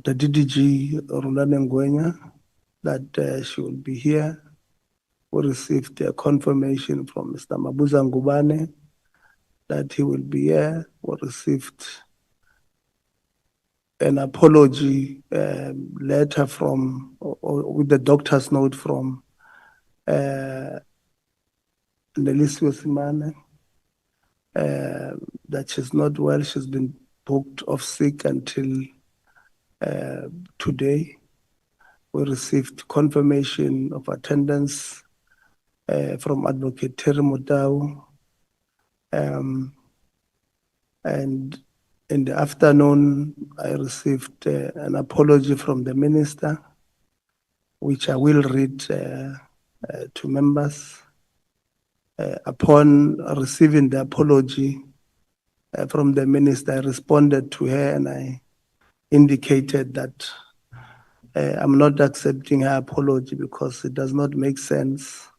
Dr. DDG Rulane Ngwenya that she will be here. We received a confirmation from Mr. Mabuza Ngubane that he will be here. We received an apology letter from, or with the doctor's note from Nelisi Osimane that she's not well. She's been booked off sick until today. We received confirmation of attendance from Advocate Terry Motau. And in the afternoon, I received an apology from the minister, which I will read to members. Upon receiving the apology from the minister, I responded to her and I indicated that I'm not accepting her apology because it does not make sense.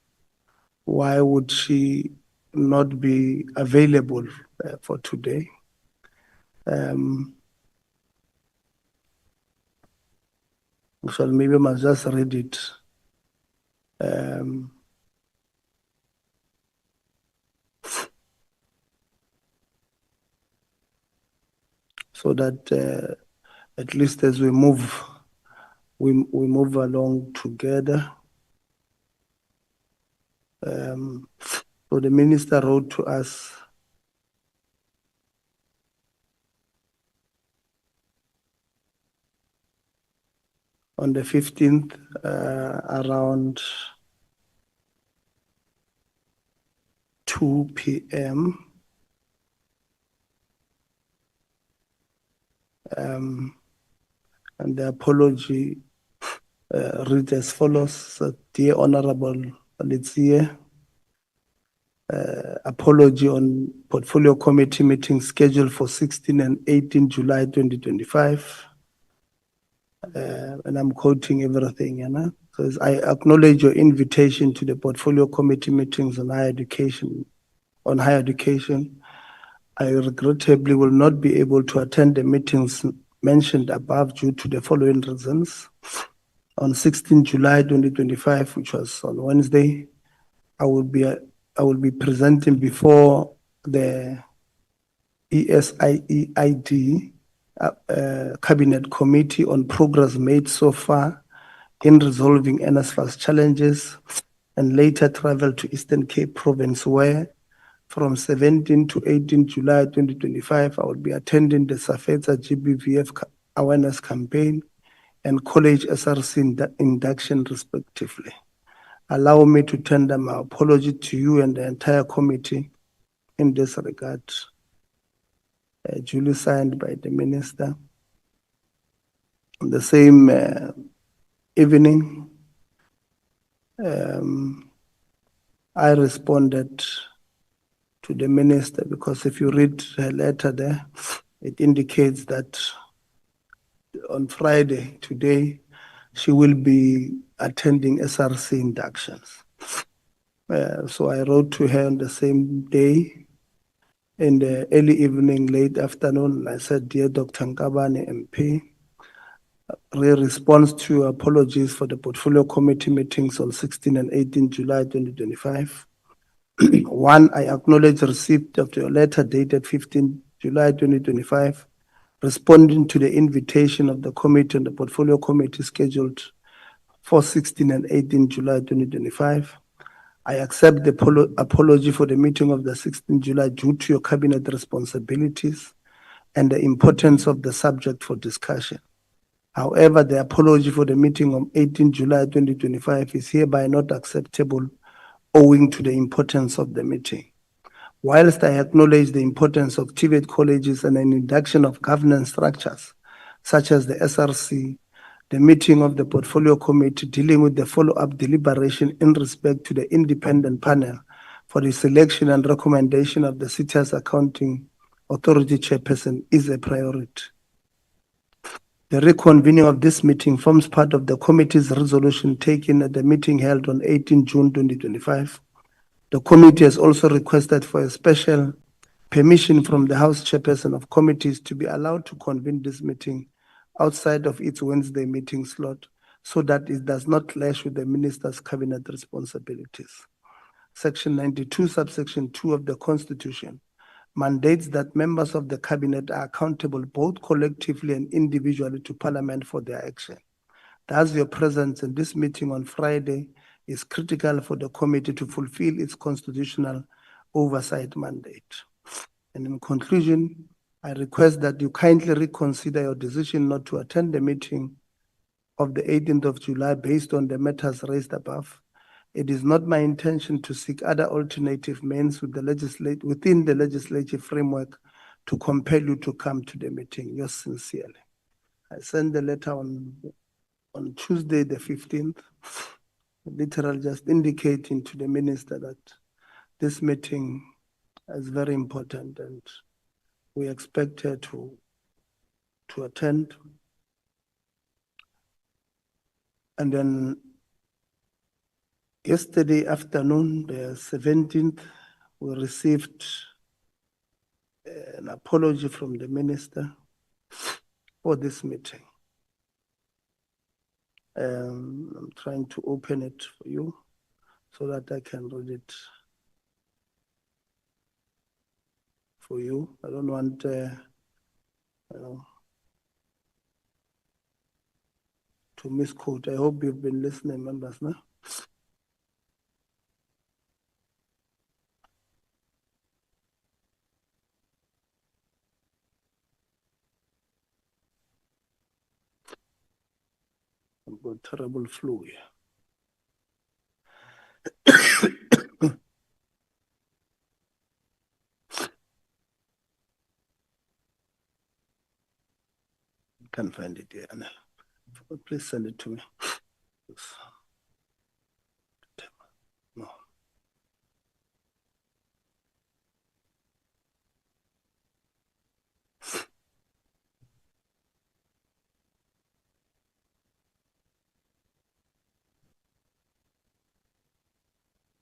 Why would she not be available for today? So maybe I must just read it. So that at least as we move along together. So the minister wrote to us on the 15th around 2 p.m. And the apology reads as follows. Dear Honorable Letsie, apology on Portfolio Committee meeting scheduled for 16 and 18 July 2025. And I'm quoting everything, you know. So I acknowledge your invitation to the Portfolio Committee meetings on higher education. I regrettably will not be able to attend the meetings mentioned above due to the following reasons. On 16 July 2025, which was on Wednesday, I will be presenting before the ESIEID Cabinet Committee on progress made so far in resolving NSFAS challenges, and later travel to Eastern Cape Province, where from 17 to 18 July 2025, I will be attending the SETA GBVF awareness campaign and college SRC induction respectively. Allow me to tender my apology to you and the entire committee in this regard. Duly signed by the minister. On the same evening, I responded to the minister because if you read her letter there, it indicates that on Friday, today, she will be attending SRC inductions. So I wrote to her on the same day, in the early evening, late afternoon, and I said, Dear Dr. Nkabane MP, response to your apologies for the Portfolio Committee meetings on 16 and 18 July 2025. One, I acknowledge receipt of your letter dated 15 July 2025, responding to the invitation of the committee and the Portfolio Committee scheduled for 16 and 18 July 2025. I accept the apology for the meeting of the 16th July due to your cabinet responsibilities and the importance of the subject for discussion. However, the apology for the meeting on 18 July 2025 is hereby not acceptable owing to the importance of the meeting. Whilst I acknowledge the importance of TVET colleges and an induction of governance structures, such as the SRC, the meeting of the Portfolio Committee dealing with the follow-up deliberation in respect to the independent panel for the selection and recommendation of the SETAs Accounting Authority Chairperson is a priority. The reconvening of this meeting forms part of the committee's resolution taken at the meeting held on 18 June 2025. The committee has also requested for a special permission from the House Chairperson of Committees to be allowed to convene this meeting outside of its Wednesday meeting slot so that it does not clash with the minister's cabinet responsibilities. Section 92, subsection 2 of the Constitution mandates that members of the cabinet are accountable both collectively and individually to Parliament for their action. Thus, your presence in this meeting on Friday is critical for the committee to fulfill its constitutional oversight mandate. And in conclusion, I request that you kindly reconsider your decision not to attend the meeting of the 18th of July based on the matters raised above. It is not my intention to seek other alternative means within the legislative framework to compel you to come to the meeting. Yours sincerely. I sent the letter on Tuesday the 15th, literally just indicating to the minister that this meeting is very important and we expect her to attend. And then yesterday afternoon, the 17th, we received an apology from the minister for this meeting. I'm trying to open it for you so that I can read it for you. I don't want to misquote. I hope you've been listening, members, no? I've got terrible flu here. Can't find it here. Please send it to me. No.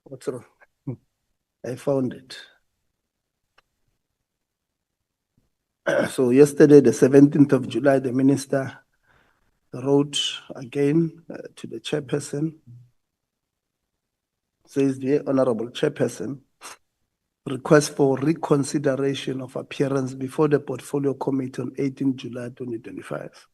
What's wrong? I found it. So yesterday, the 17th of July, the minister wrote again to the chairperson, says the Honorable Chairperson, request for reconsideration of appearance before the Portfolio Committee on 18 July 2025.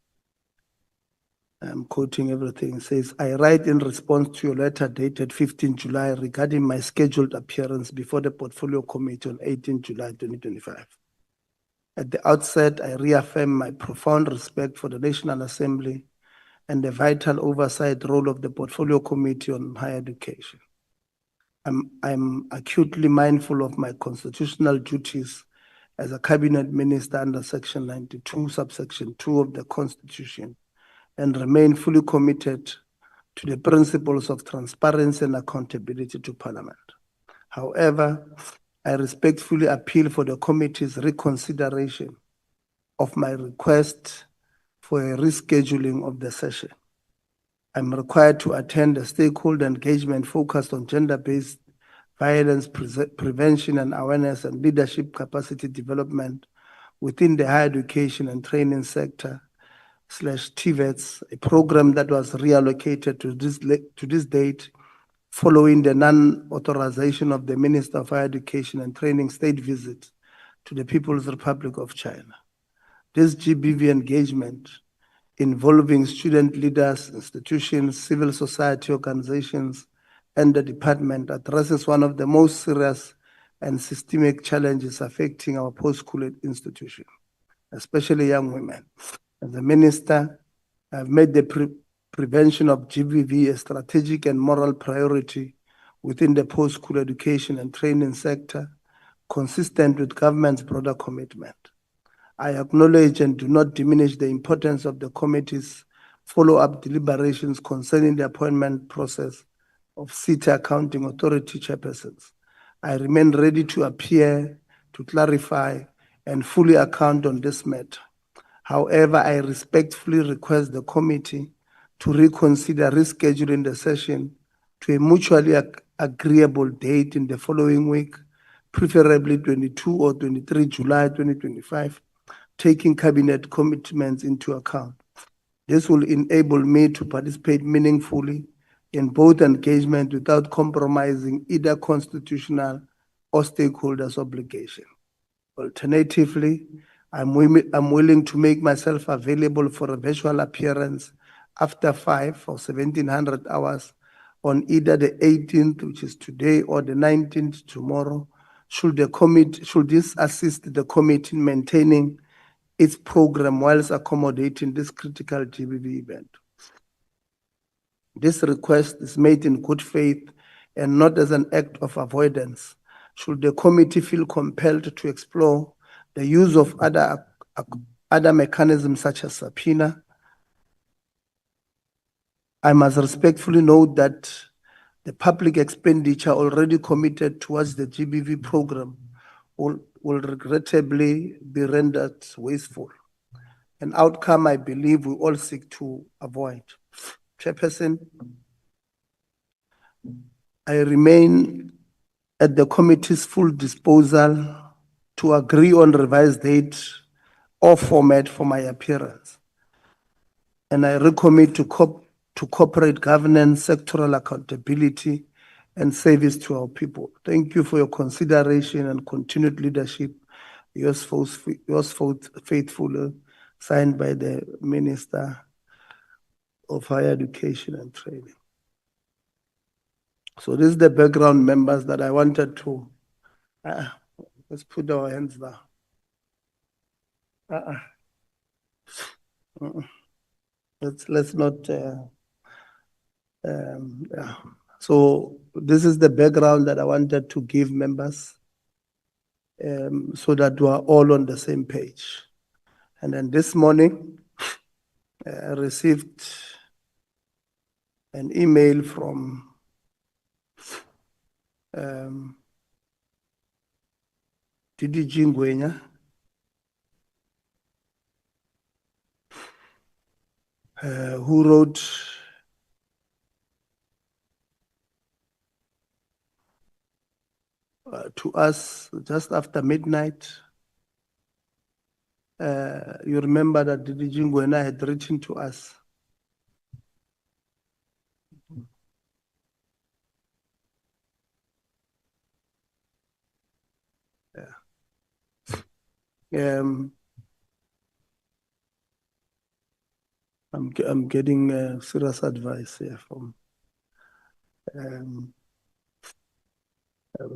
I'm quoting everything. It says, I write in response to your letter dated 15 July regarding my scheduled appearance before the Portfolio Committee on 18 July 2025. At the outset, I reaffirm my profound respect for the National Assembly and the vital oversight role of the Portfolio Committee on Higher Education. I'm acutely mindful of my constitutional duties as a cabinet minister under Section 92, subsection 2 of the Constitution, and remain fully committed to the principles of transparency and accountability to Parliament. However, I respectfully appeal for the committee's reconsideration of my request for a rescheduling of the session. I'm required to attend a stakeholder engagement focused on gender-based violence prevention and awareness and leadership capacity development within the higher education and training sector /TVETs, a program that was reallocated to this date following the non-authorization of the Minister of Higher Education and Training state visit to the People's Republic of China. This GBV engagement, involving student leaders, institutions, civil society organizations, and the department, addresses one of the most serious and systemic challenges affecting our post-school institution, especially young women. As a minister, I've made the prevention of GBV a strategic and moral priority within the post-school education and training sector, consistent with government's broader commitment. I acknowledge and do not diminish the importance of the committee's follow-up deliberations concerning the appointment process of SETA Accounting Authority chairpersons. I remain ready to appear, to clarify, and fully account on this matter. However, I respectfully request the committee to reconsider rescheduling the session to a mutually agreeable date in the following week, preferably 22 or 23 July 2025, taking cabinet commitments into account. This will enable me to participate meaningfully in both engagement without compromising either constitutional or stakeholders' obligation. Alternatively, I'm willing to make myself available for a virtual appearance after 5 or 1700 hours on either the 18th, which is today, or the 19th, tomorrow, should this assist the committee in maintaining its program whilst accommodating this critical GBV event. This request is made in good faith and not as an act of avoidance. Should the committee feel compelled to explore the use of other mechanisms such as subpoena, I must respectfully note that the public expenditure already committed towards the GBV program will regrettably be rendered wasteful, an outcome I believe we all seek to avoid. Chairperson, I remain at the committee's full disposal to agree on revised date or format for my appearance. And I recommit to corporate governance, sectoral accountability, and service to our people. Thank you for your consideration and continued leadership. Yours faithfully, signed by the Minister of Higher Education and Training. So this is the background, members, that I wanted to, let's put our hands down. Let's not, yeah. So this is the background that I wanted to give members so that we are all on the same page. And then this morning, I received an email from DDG Ngwenya, who wrote to us just after midnight. You remember that DDG Ngwenya had written to us I'm getting serious advice here from.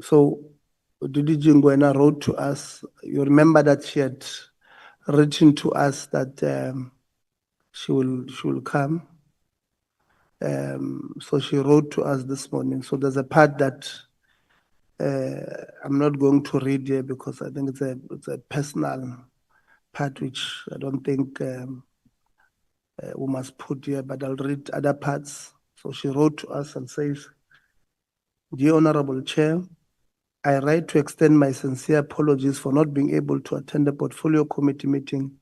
So DDG Ngwenya wrote to us. You remember that she had written to us that she will come. So she wrote to us this morning. So there's a part that I'm not going to read here because I think it's a personal part which I don't think we must put here, but I'll read other parts. So she wrote to us and says, "Dear Honorable Chair, I write to extend my sincere apologies for not being able to attend the Portfolio Committee meeting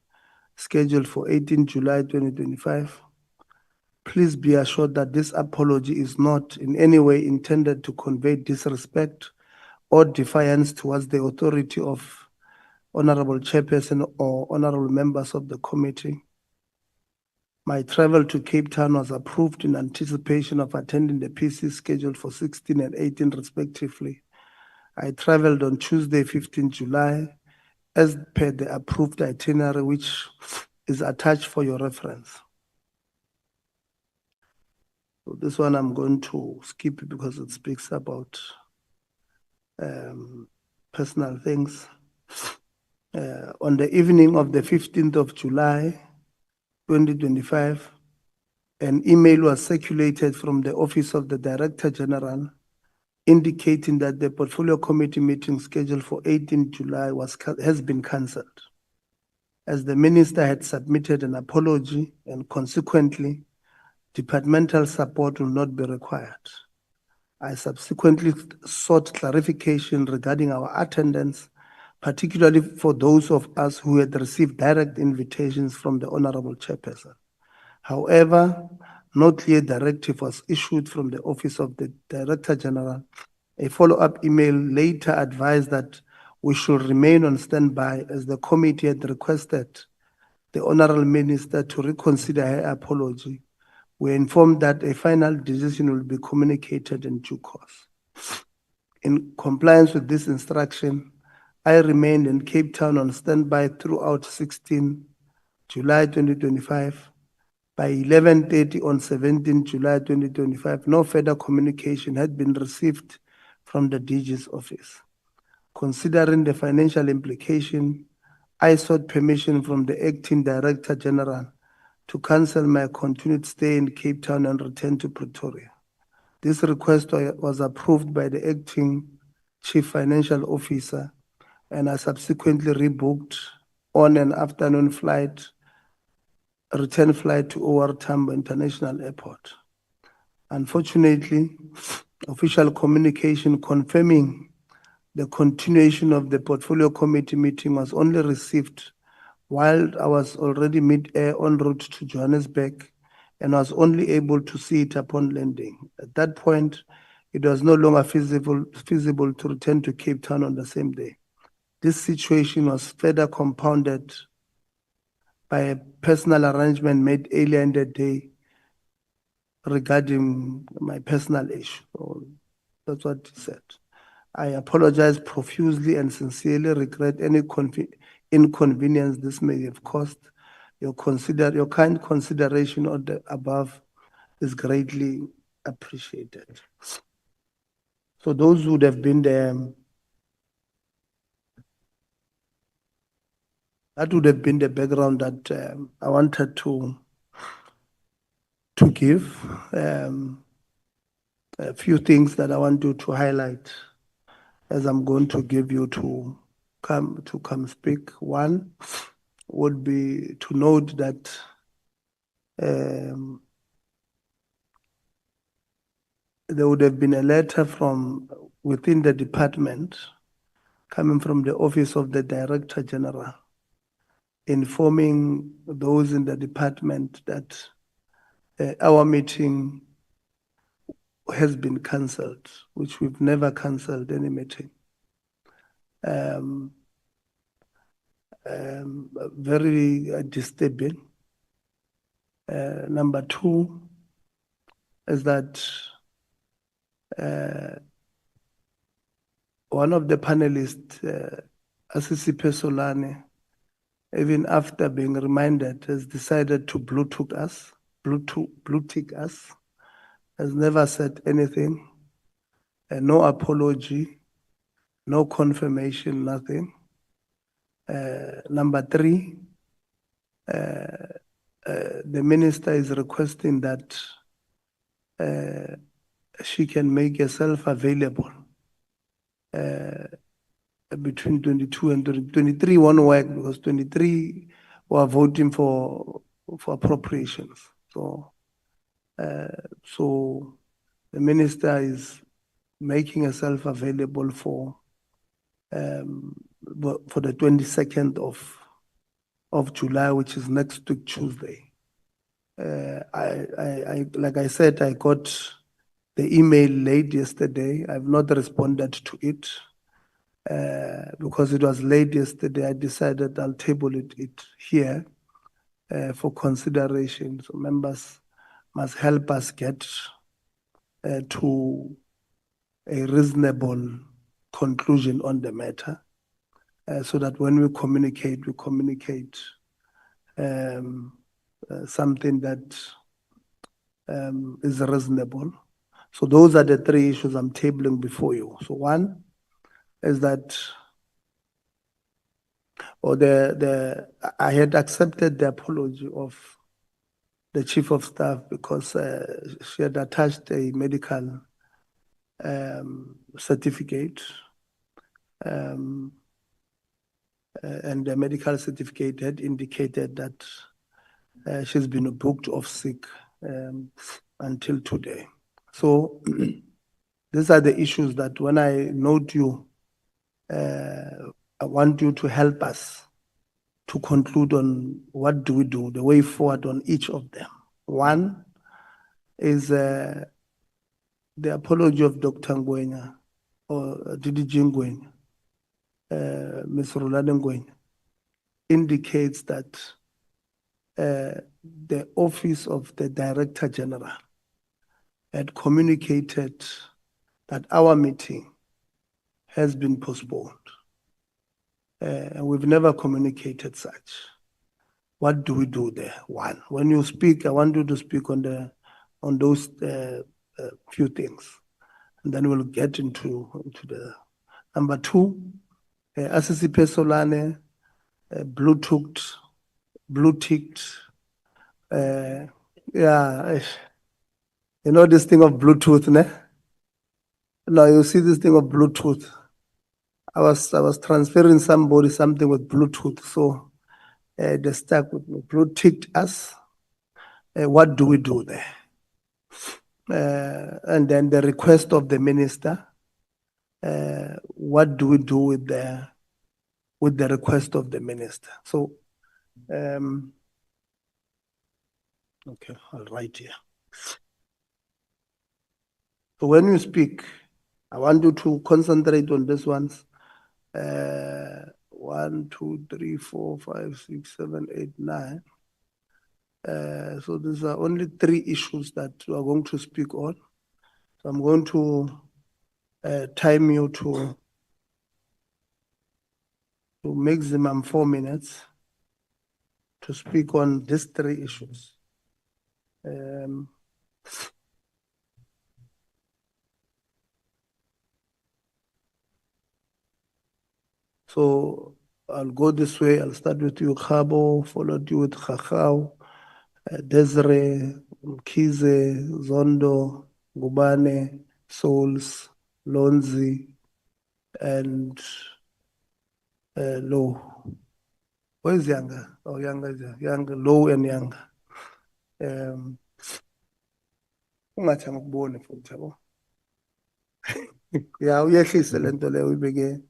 scheduled for 18 July 2025. Please be assured that this apology is not in any way intended to convey disrespect or defiance towards the authority of Honorable Chairperson or Honorable members of the committee. My travel to Cape Town was approved in anticipation of attending the PC scheduled for 16 and 18 respectively. I traveled on Tuesday, 15 July, as per the approved itinerary, which is attached for your reference." So this one I'm going to skip because it speaks about personal things. On the evening of the 15th of July, 2025, an email was circulated from the Office of the Director General indicating that the Portfolio Committee meeting scheduled for 18 July has been cancelled, as the Minister had submitted an apology and consequently departmental support will not be required. I subsequently sought clarification regarding our attendance, particularly for those of us who had received direct invitations from the Honorable Chairperson. However, no clear directive was issued from the Office of the Director General. A follow-up email later advised that we should remain on standby as the committee had requested the Honourable Minister to reconsider her apology. We are informed that a final decision will be communicated in due course. In compliance with this instruction, I remained in Cape Town on standby throughout 16 July 2025. By 11:30 on 17 July 2025, no further communication had been received from the DG's office. Considering the financial implication, I sought permission from the Acting Director General to cancel my continued stay in Cape Town and return to Pretoria. This request was approved by the Acting Chief Financial Officer, and I subsequently rebooked on an afternoon flight, a return flight to OR Tambo International Airport. Unfortunately, official communication confirming the continuation of the Portfolio Committee meeting was only received while I was already mid-air en route to Johannesburg and was only able to see it upon landing. At that point, it was no longer feasible to return to Cape Town on the same day. This situation was further compounded by a personal arrangement made earlier in the day regarding my personal issue. So that's what he said. I apologize profusely and sincerely regret any inconvenience this may have caused. Your kind consideration of the above is greatly appreciated. So those would have been that would have been the background that I wanted to give. A few things that I want you to highlight as I'm going to give you to come speak. One would be to note that there would have been a letter from within the department coming from the Office of the Director General informing those in the department that our meeting has been cancelled, which we've never cancelled any meeting. Very disturbing. Number two is that one of the panelists, Asisi Pesolane, even after being reminded, has decided to blue tick us, has never said anything, no apology, no confirmation, nothing. Number three, the minister is requesting that she can make herself available between 22 and 23 won't work because 23 were voting for appropriations. So the minister is making herself available for the 22nd of July, which is next week Tuesday. Like I said, I got the email late yesterday. I've not responded to it because it was late yesterday. I decided I'll table it here for consideration. So members must help us get to a reasonable conclusion on the matter, so that when we communicate something that is reasonable. So those are the three issues I'm tabling before you. So one is that, I had accepted the apology of the Chief of Staff because she had attached a medical certificate, and the medical certificate had indicated that she's been booked off sick until today. So these are the issues that when I note you, I want you to help us to conclude on what do we do, the way forward on each of them. One is the apology of Dr. Ngwenya or DDG Ngwenya, Ms. Rulane Ngwenya, indicates that the Office of the Director General had communicated that our meeting has been postponed. We've never communicated such. What do we do there? One, when you speak, I want you to speak on those few things, and then we'll get into the number two. Asisipe Solane, blue ticked. Yeah, you know this thing of Bluetooth, ne? No, you see this thing of Bluetooth. I was transferring somebody something with Bluetooth, so they stuck with me. Blue ticked us. What do we do there? And then the request of the minister. What do we do with the request of the minister? So, okay, I'll write here. So when you speak, I want you to concentrate on these ones. 1, 2, 3, 4, 5, 6, 7, 8, 9. So these are only 3 issues that we are going to speak on. So I'm going to time you to maximum 4 minutes to speak on these 3 issues. So I'll go this way. I'll start with you, Khabo, followed you with Khakao, Desiree, Mkize, Zondo, Gubane, Souls, Lonzi, and Low. Where's Younger? Oh, Younger is there. Younger, Low and Younger. Ungathanga ukubone futhi yabo. Yeah, uyehlise lento leyo uyibeke.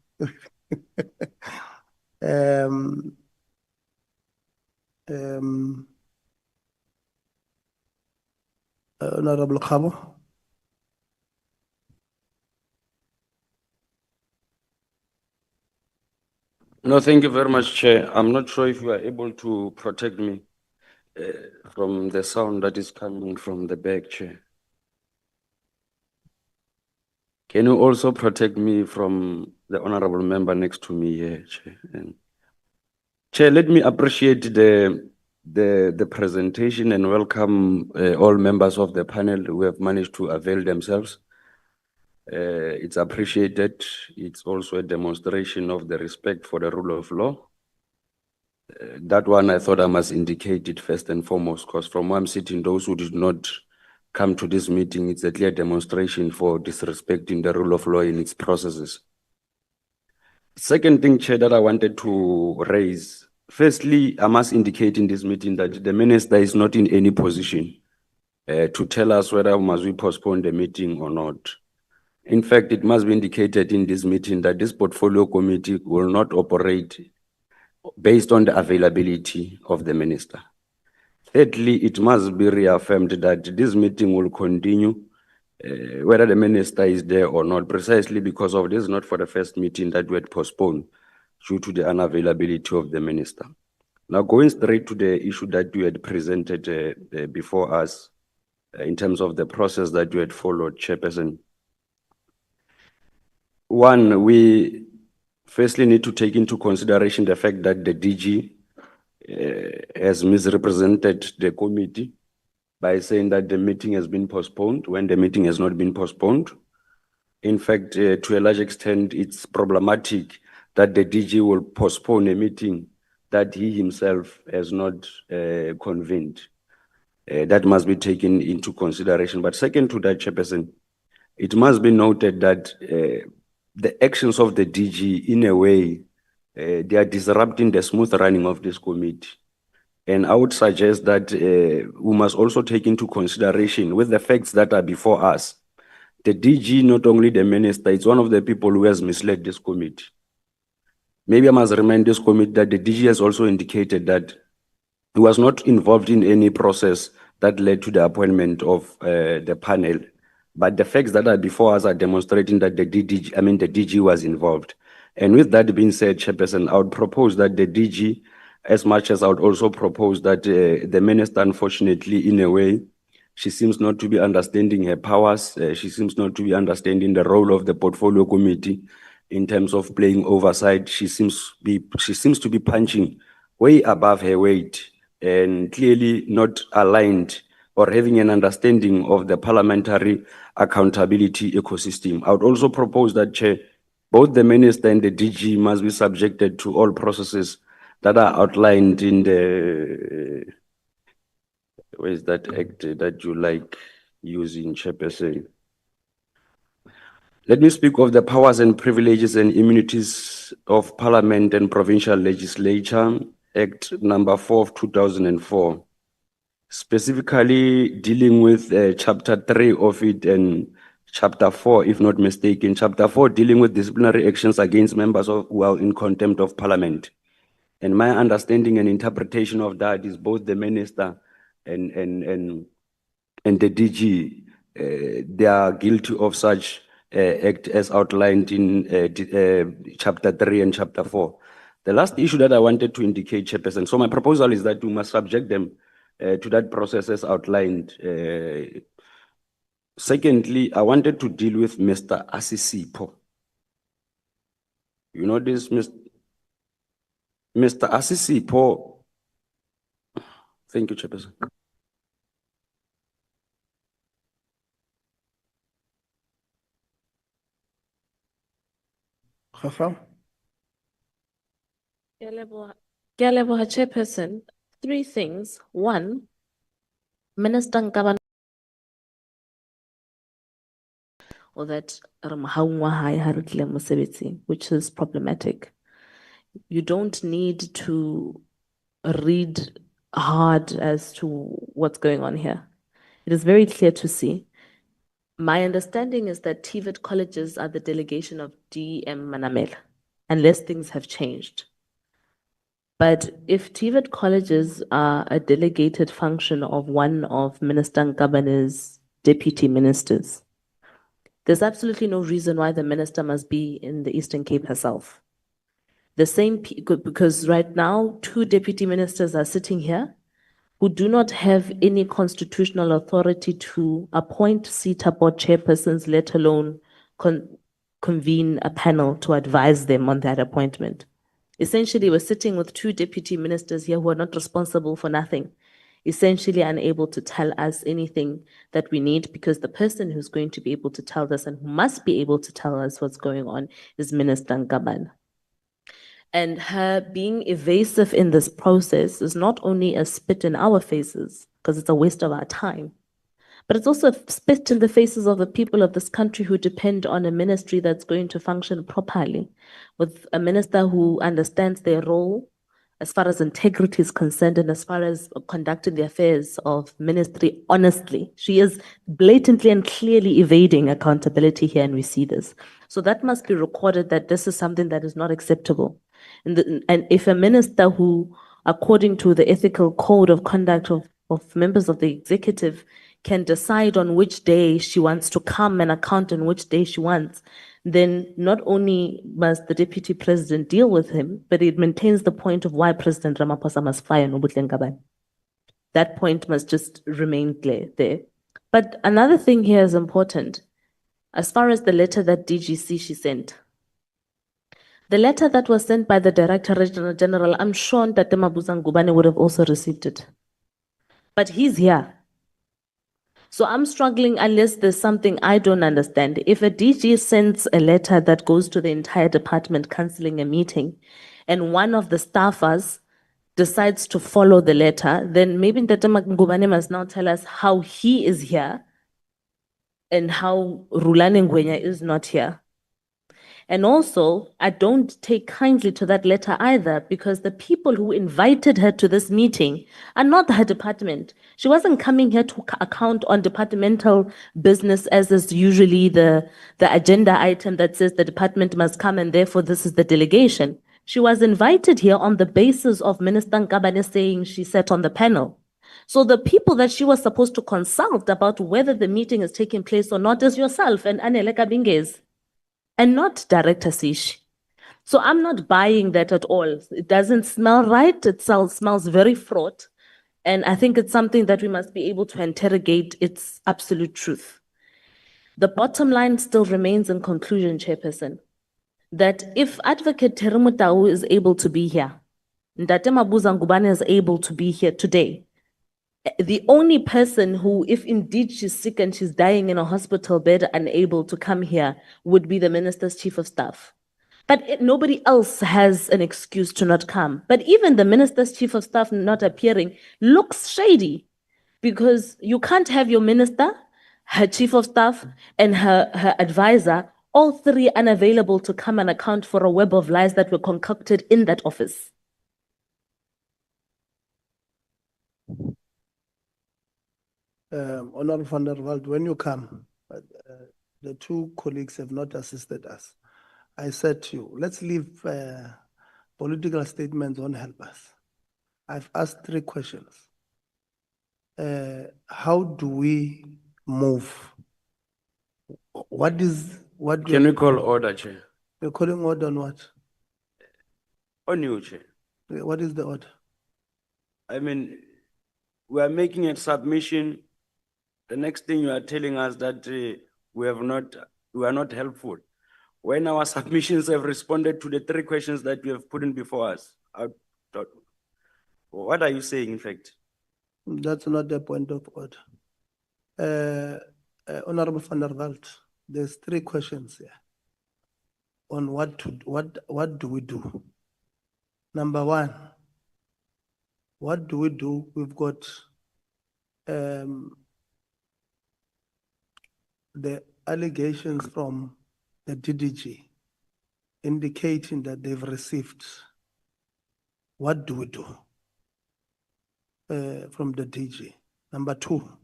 Honorable Khabo. No, thank you very much, Chair. I'm not sure if you are able to protect me from the sound that is coming from the back, Chair. Can you also protect me from the honorable member next to me here, Chair? And Chair, let me appreciate the presentation and welcome all members of the panel who have managed to avail themselves. It's appreciated. It's also a demonstration of the respect for the rule of law. That one I thought I must indicate it first and foremost, because from where I'm sitting, those who did not come to this meeting, it's a clear demonstration for disrespecting the rule of law in its processes. Second thing, Chair, that I wanted to raise. Firstly, I must indicate in this meeting that the minister is not in any position to tell us whether must we postpone the meeting or not. In fact, it must be indicated in this meeting that this portfolio committee will not operate based on the availability of the minister. Thirdly, it must be reaffirmed that this meeting will continue whether the minister is there or not, precisely because of this, not for the first meeting that we had postponed due to the unavailability of the minister. Now, going straight to the issue that you had presented before us in terms of the process that you had followed, Chairperson. One, we firstly need to take into consideration the fact that the DG has misrepresented the committee by saying that the meeting has been postponed when the meeting has not been postponed. In fact, to a large extent, it's problematic that the DG will postpone a meeting that he himself has not convened. That must be taken into consideration. But second to that, Chairperson, it must be noted that the actions of the DG, in a way, they are disrupting the smooth running of this committee. And I would suggest that we must also take into consideration with the facts that are before us. The DG, not only the minister, it's one of the people who has misled this committee. Maybe I must remind this committee that the DG has also indicated that he was not involved in any process that led to the appointment of the panel. But the facts that are before us are demonstrating that the DG was involved. And with that being said, Chairperson, I would propose that the DG as much as I would also propose that the minister, unfortunately, in a way, she seems not to be understanding her powers. She seems not to be understanding the role of the portfolio committee in terms of playing oversight. She seems to be punching way above her weight and clearly not aligned or having an understanding of the parliamentary accountability ecosystem. I would also propose that, Chair, both the minister and the DG must be subjected to all processes that are outlined in the, where is that act that you like using, Chairperson? Let me speak of the powers and privileges and immunities of Parliament and Provincial Legislature, Act number 4 of 2004, specifically dealing with chapter 3 of it and chapter 4, if not mistaken, chapter 4 dealing with disciplinary actions against members who are in contempt of Parliament. And my understanding and interpretation of that is both the minister and the DG, they are guilty of such act as outlined in chapter 3 and chapter 4. The last issue that I wanted to indicate, Chairperson, so my proposal is that we must subject them to that process as outlined. Secondly, I wanted to deal with Mr. Asisipo. You know this, Mr. Asisipo. Thank you, Chairperson. Rafa? Kyaleboha Chairperson, three things. One, Minister Nkabane, or that which is problematic. You don't need to read hard as to what's going on here. It is very clear to see. My understanding is that TVET colleges are the delegation of DM Manamela, unless things have changed. But if TVET colleges are a delegated function of one of Minister Nkabane's deputy ministers, there's absolutely no reason why the minister must be in the Eastern Cape herself. The same, because right now, 2 deputy ministers are sitting here who do not have any constitutional authority to appoint SETA board chairpersons, let alone convene a panel to advise them on that appointment. Essentially, we're sitting with 2 deputy ministers here who are not responsible for nothing, essentially unable to tell us anything that we need, because the person who's going to be able to tell us and who must be able to tell us what's going on is Minister Nkabane. And her being evasive in this process is not only a spit in our faces, because it's a waste of our time, but it's also a spit in the faces of the people of this country who depend on a ministry that's going to function properly, with a minister who understands their role as far as integrity is concerned and as far as conducting the affairs of ministry honestly. She is blatantly and clearly evading accountability here, and we see this. So that must be recorded, that this is something that is not acceptable. And if a minister who, according to the ethical code of conduct of members of the executive, can decide on which day she wants to come and account on which day she wants, then not only must the deputy president deal with him, but it maintains the point of why President Ramaphosa must fire Nobuhle Nkabane. That point must just remain clear there. But another thing here is important. As far as the letter that DGC she sent, the letter that was sent by the Director General, I'm sure that Mabuza Ngubane would have also received it. But he's here. So I'm struggling unless there's something I don't understand. If a DG sends a letter that goes to the entire department cancelling a meeting, and one of the staffers decides to follow the letter, then maybe Ntate Ngubane must now tell us how he is here and how Rulani Ngwenya is not here. And also, I don't take kindly to that letter either, because the people who invited her to this meeting are not her department. She wasn't coming here to account on departmental business, as is usually the agenda item that says the department must come and therefore this is the delegation. She was invited here on the basis of Minister Nkabane saying she sat on the panel. So the people that she was supposed to consult about whether the meeting is taking place or not is yourself and Anele Kabingez, and not Director Sish. So I'm not buying that at all. It doesn't smell right. It smells very fraught. And I think it's something that we must be able to interrogate its absolute truth. The bottom line still remains in conclusion, Chairperson, that if Advocate Terumutau is able to be here, Ndate Mabuza Ngubane is able to be here today, the only person who, if indeed she's sick and she's dying in a hospital bed, unable to come here, would be the Minister's Chief of Staff. But nobody else has an excuse to not come. But even the Minister's Chief of Staff not appearing looks shady, because you can't have your minister, her Chief of Staff, and her advisor, all three unavailable to come and account for a web of lies that were concocted in that office. Honorable van der Walt, when you come, the two colleagues have not assisted us. I said to you, let's leave political statements won't help us. I've asked 3 questions. How do we move? What Can we call order, Chair? you're calling order on what? On you, Chair. What is the order? I mean, we are making a submission. The next thing you are telling us that we are not helpful. When our submissions have responded to the 3 questions that you have put in before us, what are you saying, in fact? That's not the point of order. Honorable van der Walt, there's 3 questions here on what do we do? Number 1, what do we do? We've got the allegations from the DDG indicating that they've received. What do we do from the DG? Number 2,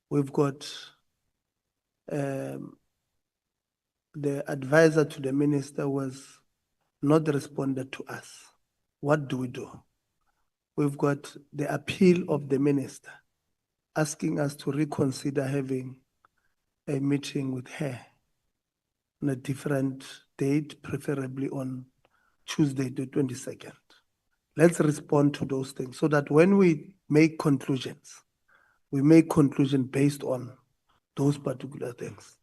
we've got the advisor to the minister was not responded to us. What do we do? We've got the appeal of the minister asking us to reconsider having a meeting with her on a different date, preferably on Tuesday, the 22nd. Let's respond to those things so that when we make conclusions, we make conclusions based on those particular things.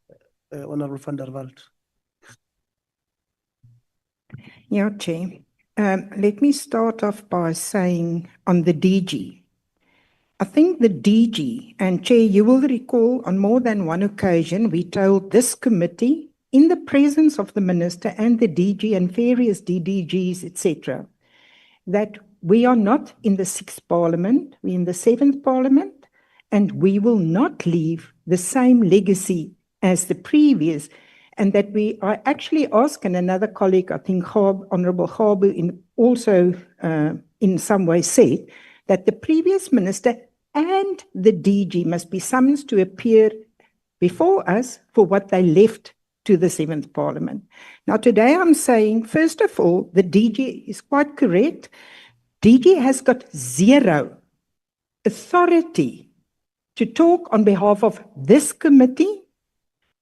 Honorable van der Walt. Yeah, Chair. Let me start off by saying on the DG. I think the DG, and Chair, you will recall on more than one occasion, we told this committee in the presence of the minister and the DG and various DDGs, etc., that we are not in the 6th Parliament, we're in the 7th Parliament, and we will not leave the same legacy as the previous, and that I actually asked, and another colleague, I think Honourable Gabu, also in some way said, that the previous minister and the DG must be summoned to appear before us for what they left to the 7th Parliament. Now today I'm saying, first of all, the DG is quite correct. DG has got 0 authority to talk on behalf of this committee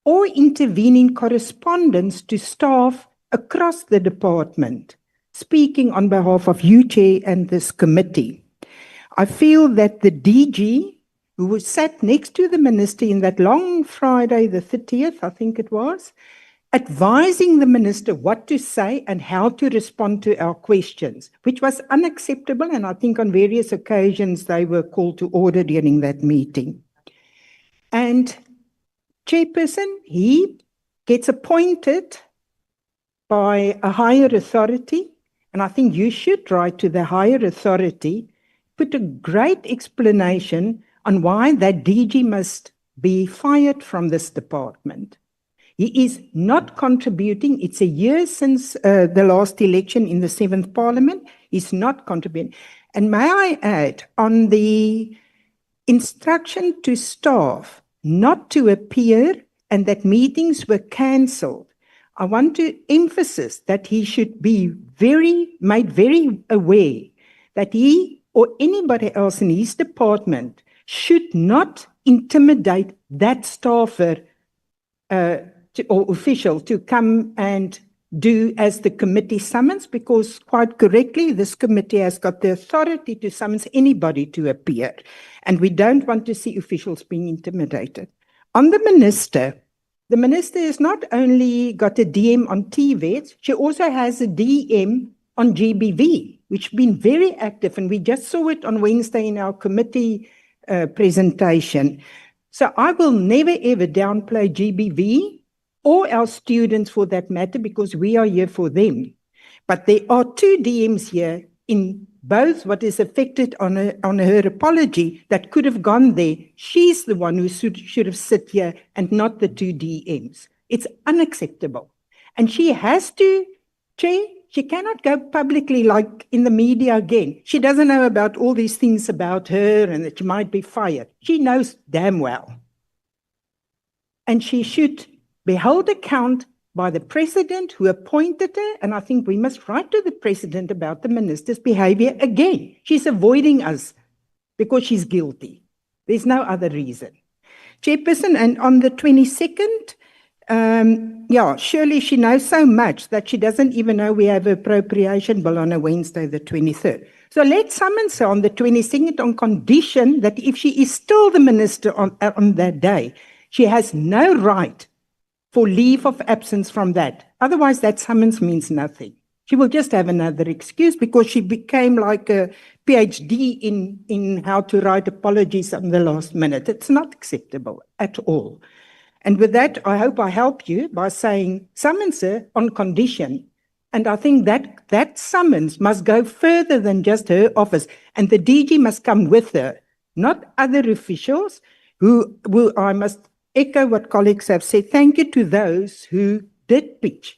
or intervene in correspondence to staff across the department, speaking on behalf of you, Chair, and this committee. I feel that the DG, who sat next to the minister in that long Friday, the 30th, I think it was, advising the minister what to say and how to respond to our questions, which was unacceptable, and I think on various occasions they were called to order during that meeting. And Chairperson, he gets appointed by a higher authority, and I think you should write to the higher authority, put a great explanation on why that DG must be fired from this department. He is not contributing. It's a year since the last election in the 7th Parliament. He's not contributing. And may I add, on the instruction to staff not to appear and that meetings were cancelled, I want to emphasize that he should be made very aware that he or anybody else in his department should not intimidate that staffer or official to come and do as the committee summons, because quite correctly, this committee has got the authority to summons anybody to appear. And we don't want to see officials being intimidated. On the minister has not only got a DM on TVET, she also has a DM on GBV, which has been very active. And we just saw it on Wednesday in our committee presentation. So I will never ever downplay GBV or our students for that matter, because we are here for them. But there are two DMs here in both what is affected on her apology that could have gone there. She's the one who should have sit here and not the two DMs. It's unacceptable. And she has to, Chair, she cannot go publicly like in the media again. She doesn't know about all these things about her and that she might be fired. She knows damn well. And she should be held account by the president who appointed her. And I think we must write to the president about the minister's behavior again. She's avoiding us because she's guilty. There's no other reason. Chairperson, and on the 22nd, surely she knows so much that she doesn't even know we have an appropriation bill on a Wednesday, the 23rd. So let's summons her on the 22nd on condition that if she is still the minister on that day, she has no right for leave of absence from that. Otherwise, that summons means nothing. She will just have another excuse because she became like a PhD in how to write apologies on the last minute. It's not acceptable at all. And with that, I hope I help you by saying summons her on condition. And I think that summons must go further than just her office. And the DG must come with her, not other officials who I must echo what colleagues have said. Thank you to those who did pitch.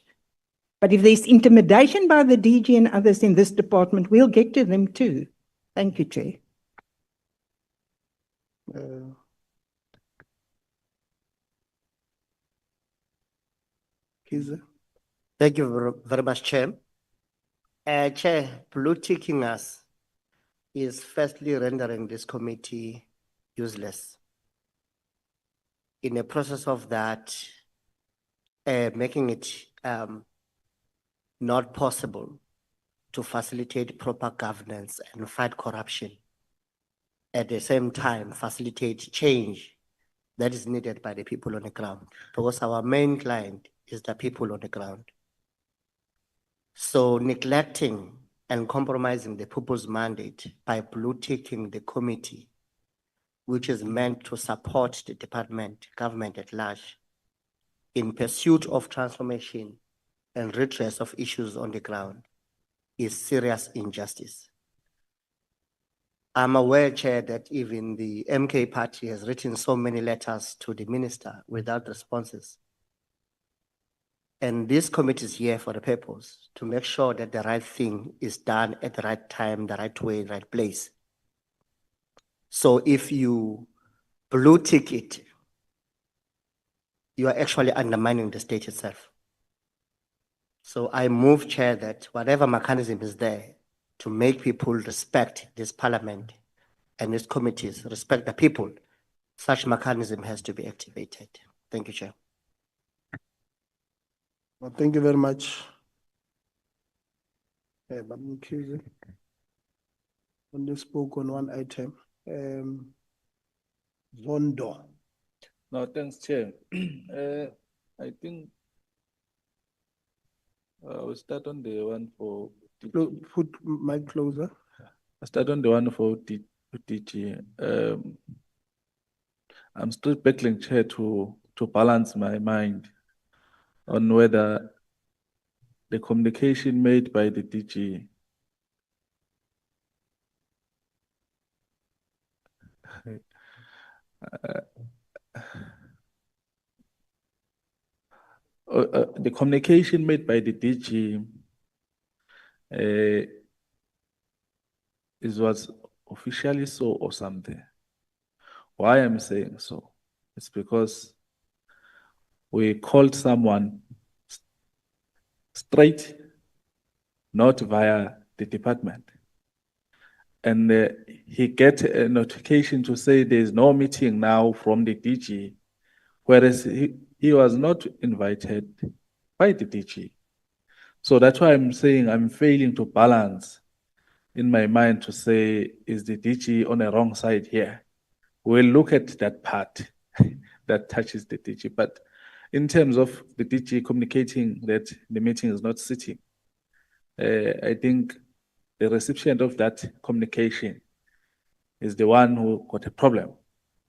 But if there's intimidation by the DG and others in this department, we'll get to them too. Thank you, Chair. Kiza. Thank you very much, Chair. Chair, blue ticking us is firstly rendering this committee useless. In the process of that, making it not possible to facilitate proper governance and fight corruption. At the same time, facilitate change that is needed by the people on the ground, because our main client is the people on the ground. So neglecting and compromising the people's mandate by blue ticking the committee, which is meant to support the department, government at large, in pursuit of transformation and redress of issues on the ground, is serious injustice. I'm aware, Chair, that even the MK party has written so many letters to the minister without responses. And this committee is here for the purpose to make sure that the right thing is done at the right time, the right way, right place. So if you blue tick it, you are actually undermining the state itself. So I move, Chair, that whatever mechanism is there to make people respect this parliament and its committees, respect the people, such mechanism has to be activated. Thank you, Chair. Well, thank you very much. Kiza. Only spoke on one item. Zondo. No, thanks, Chair. I think we'll start on the one for Put mic closer. I start on the one for DG. I'm still battling, Chair, to balance my mind on whether the communication made by the DG the communication made by the DG was officially so or something. Why I'm saying so? It's because we called someone straight, not via the department. And he get a notification to say there's no meeting now from the DG, whereas he was not invited by the DG. So that's why I'm saying I'm failing to balance in my mind to say, is the DG on the wrong side here? We'll look at that part that touches the DG. But in terms of the DG communicating that the meeting is not sitting, I think the recipient of that communication is the one who got a problem,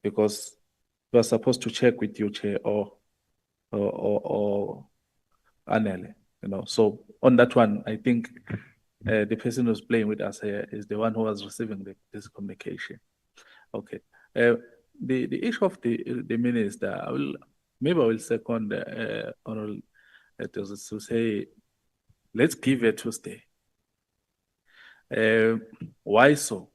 because we are supposed to check with you, Chair, or Anele, you know. So on that one, I think the person who's playing with us here is the one who was receiving this communication. Okay. The issue of the minister, I will second Honorable to say, let's give it Tuesday. Why so?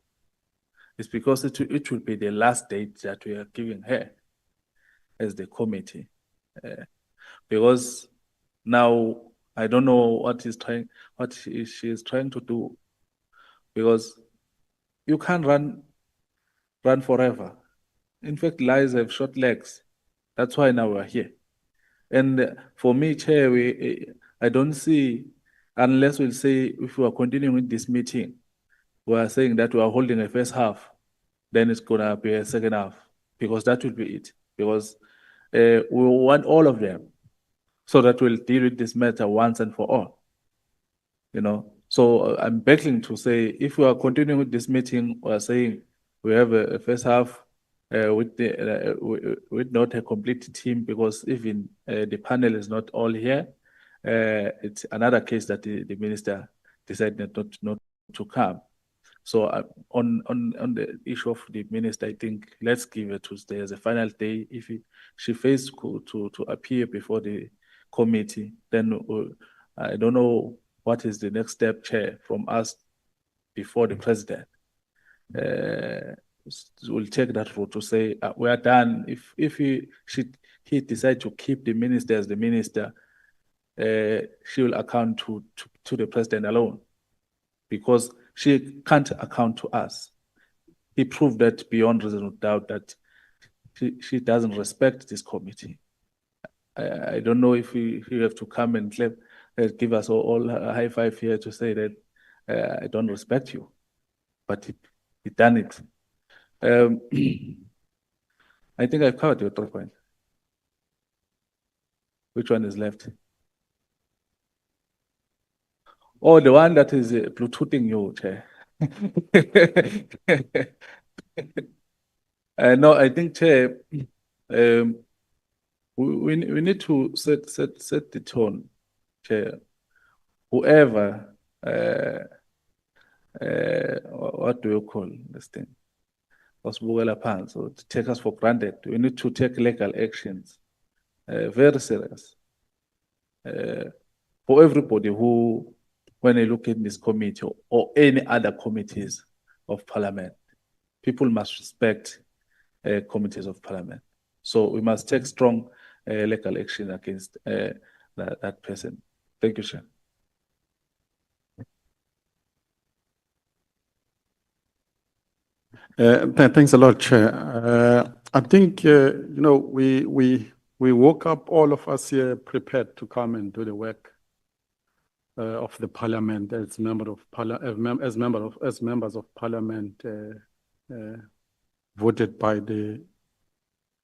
It's because it will be the last date that we are giving her as the committee. Because now I don't know what she is trying to do, because you can't run forever. In fact, lies have short legs. That's why now we're here. And for me, Chair, I don't see, unless we'll say if we are continuing with this meeting, we are saying that we are holding a first half, then it's gonna be a second half, because that will be it. Because we want all of them, so that we'll deal with this matter once and for all. You know, so I'm begging to say, if we are continuing with this meeting, we are saying we have a first half with not a complete team, because even the panel is not all here. It's another case that the minister decided not to come. So on the issue of the minister, I think let's give it Tuesday as a final day. If she fails to appear before the committee, then I don't know what is the next step, Chair, from us before the president. We'll take that route to say we are done. If he decides to keep the minister as the minister, she will account to the president alone, because she can't account to us. He proved that beyond reasonable doubt that she doesn't respect this committee. I don't know if you have to come and give us all a high five here to say that I don't respect you, but he done it. I think I've covered your 3 points. Which one is left? Oh, the one that is Bluetoothing you, Chair. No, I think, Chair, we need to set the tone, Chair. Whoever, what do you call this thing? So to take us for granted, we need to take legal actions, very serious, for everybody who, when they look in this committee or any other committees of parliament, people must respect committees of parliament. So we must take strong legal action against that person. Thank you, Chair. Thanks a lot, Chair. I think, you know, we woke up, all of us here, prepared to come and do the work of the parliament as members of parliament voted by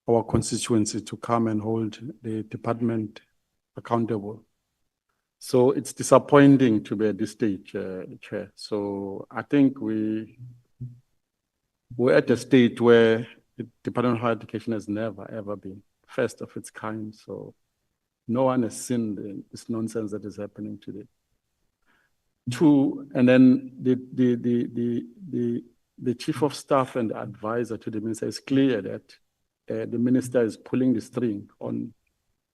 our constituency to come and hold the department accountable. So it's disappointing to be at this stage, Chair. So I think we're at a state where the Department of Higher Education has never, ever been first of its kind. So no one has seen this nonsense that is happening today. Two, and then the chief of staff and the advisor to the minister is clear that the minister is pulling the string on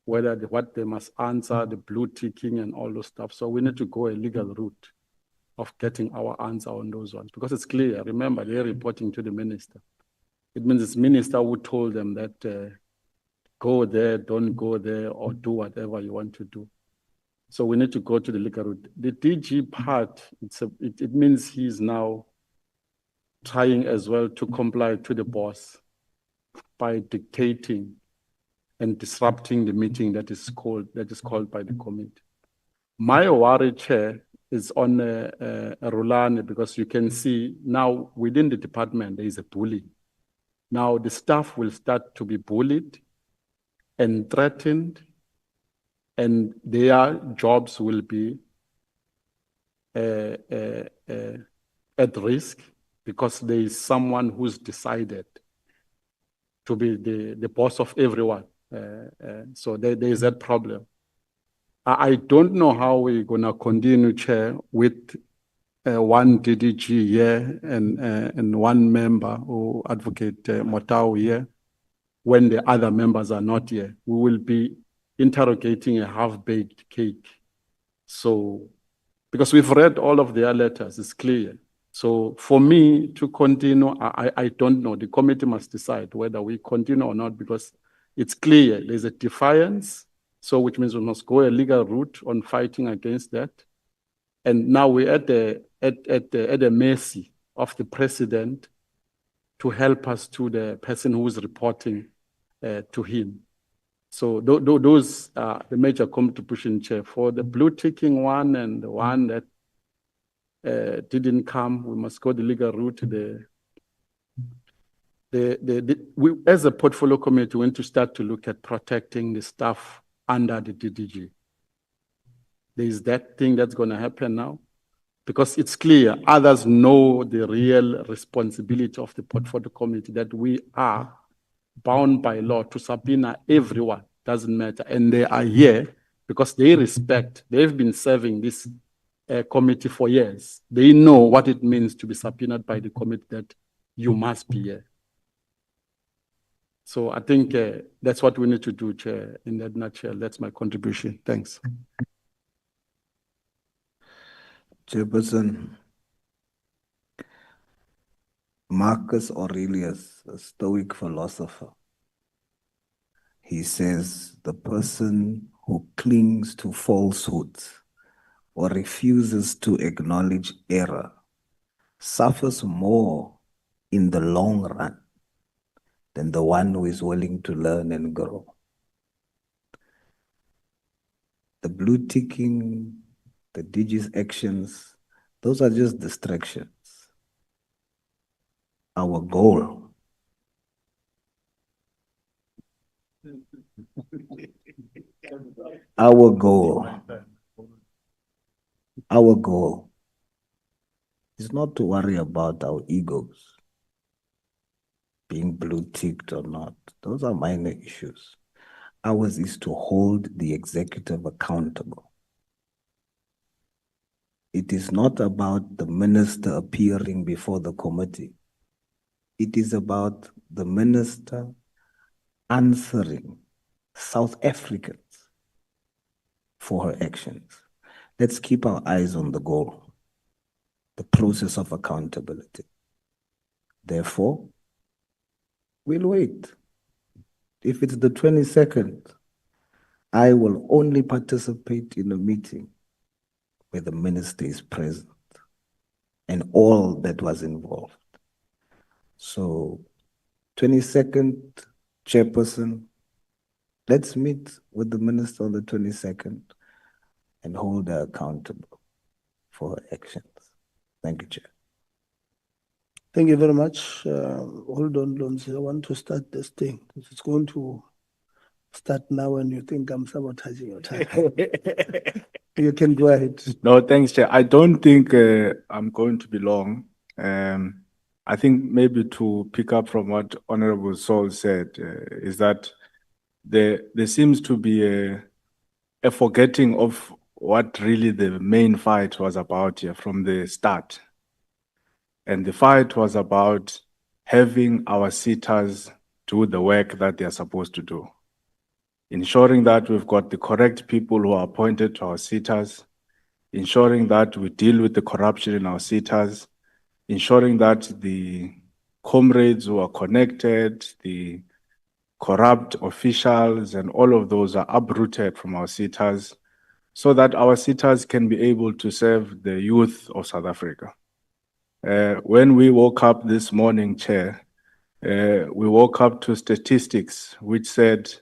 whether what they must answer, the blue ticking and all those stuff. So we need to go a legal route of getting our answer on those ones, because it's clear. Remember, they're reporting to the minister. It means it's minister who told them that go there, don't go there, or do whatever you want to do. So we need to go to the legal route. The DG part, it means he's now trying as well to comply to the boss by dictating and disrupting the meeting that is called by the committee. My worry, Chair, is on Rulani, because you can see now within the department there is a bully. Now the staff will start to be bullied and threatened, and their jobs will be at risk because there is someone who's decided to be the boss of everyone. So there is that problem. I don't know how we're going to continue, Chair, with one DDG here and one member who advocate Motau here when the other members are not here. We will be interrogating a half-baked cake. So, because we've read all of their letters, it's clear. So for me to continue, I don't know. The committee must decide whether we continue or not, because it's clear there's a defiance. So which means we must go a legal route on fighting against that. And now we're at the mercy of the president to help us to the person who is reporting to him. So those are the major contribution, Chair. For the blue ticking one and the one that didn't come, we must go the legal route. We, as a portfolio committee, we want to start to look at protecting the staff under the DDG. There is that thing that's going to happen now, because it's clear others know the real responsibility of the portfolio committee, that we are bound by law to subpoena everyone, doesn't matter. And they are here because they respect, they've been serving this committee for years. They know what it means to be subpoenaed by the committee, that you must be here. So I think that's what we need to do, Chair, in that nutshell. That's my contribution. Thanks. Chairperson, Marcus Aurelius, a Stoic philosopher, he says, the person who clings to falsehoods or refuses to acknowledge error suffers more in the long run than the one who is willing to learn and grow. The blue ticking, the DG's actions, those are just distractions. Our goal is not to worry about our egos being blue ticked or not. Those are minor issues. Ours is to hold the executive accountable. It is not about the minister appearing before the committee. It is about the minister answering South Africans for her actions. Let's keep our eyes on the goal, the process of accountability. Therefore, we'll wait. If it's the 22nd, I will only participate in a meeting where the minister is present and all that was involved. So, 22nd, Chairperson, let's meet with the minister on the 22nd and hold her accountable for her actions. Thank you, Chair. Thank you very much. Hold on, Lonzi. I want to start this thing. It's going to start now when you think I'm sabotaging your time. You can go ahead. No, thanks, Chair. I don't think I'm going to be long. I think maybe to pick up from what Honorable Saul said is that there seems to be a forgetting of what really the main fight was about here from the start. And the fight was about having our SETAs do the work that they are supposed to do. Ensuring that we've got the correct people who are appointed to our SETAs, ensuring that we deal with the corruption in our SETAs, ensuring that the comrades who are connected, the corrupt officials and all of those are uprooted from our SETAs so that our SETAs can be able to serve the youth of South Africa. When we woke up this morning, Chair, we woke up to statistics which said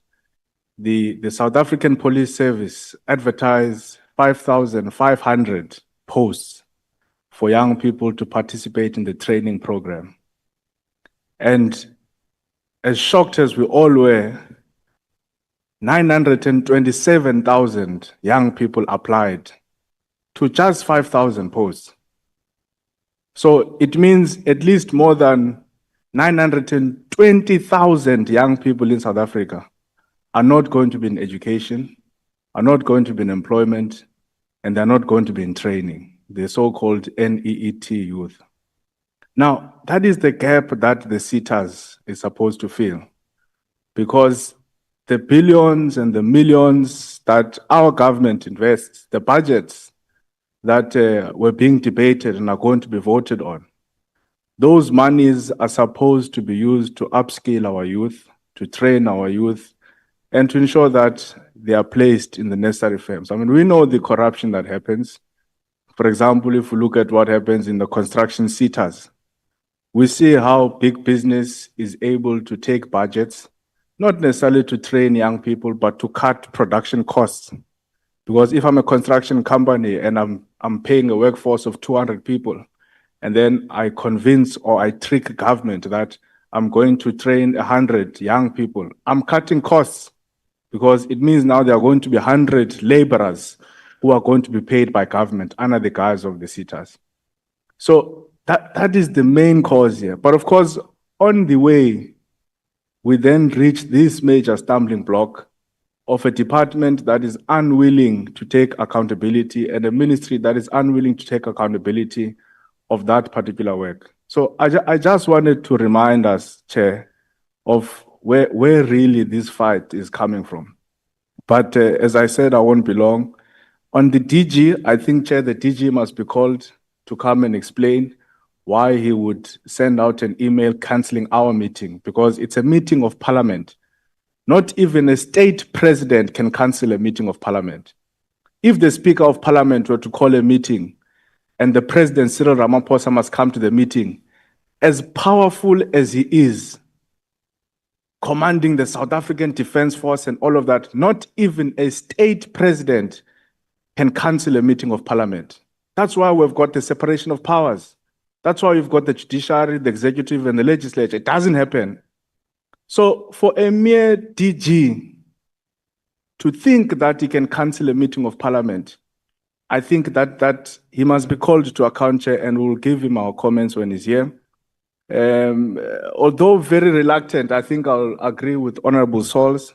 the South African Police Service advertised 5,500 posts for young people to participate in the training program. And as shocked as we all were, 927,000 young people applied to just 5,000 posts. So it means at least more than 920,000 young people in South Africa are not going to be in education, are not going to be in employment, and they're not going to be in training, the so-called NEET youth. Now, that is the gap that the SETAs is supposed to fill, because the billions and the millions that our government invests, the budgets that were being debated and are going to be voted on, those monies are supposed to be used to upskill our youth, to train our youth, and to ensure that they are placed in the necessary firms. I mean, we know the corruption that happens. For example, if we look at what happens in the construction SETAs, we see how big business is able to take budgets, not necessarily to train young people, but to cut production costs. Because if I'm a construction company and I'm paying a workforce of 200 people, and then I convince or I trick government that I'm going to train 100 young people, I'm cutting costs, because it means now there are going to be 100 laborers who are going to be paid by government under the guise of the SETAs. So that is the main cause here. But of course, on the way, we then reach this major stumbling block of a department that is unwilling to take accountability and a ministry that is unwilling to take accountability of that particular work. So I just wanted to remind us, Chair, of where really this fight is coming from. But as I said, I won't be long. On the DG, I think, Chair, the DG must be called to come and explain why he would send out an email cancelling our meeting, because it's a meeting of parliament. Not even a state president can cancel a meeting of parliament. If the Speaker of Parliament were to call a meeting and the President, Cyril Ramaphosa, must come to the meeting, as powerful as he is, commanding the South African Defence Force and all of that, not even a state president can cancel a meeting of parliament. That's why we've got the separation of powers. That's why we've got the judiciary, the executive, and the legislature. It doesn't happen. So for a mere DG to think that he can cancel a meeting of parliament, I think that he must be called to account, Chair, and we'll give him our comments when he's here. Although very reluctant, I think I'll agree with Honorable Sauls.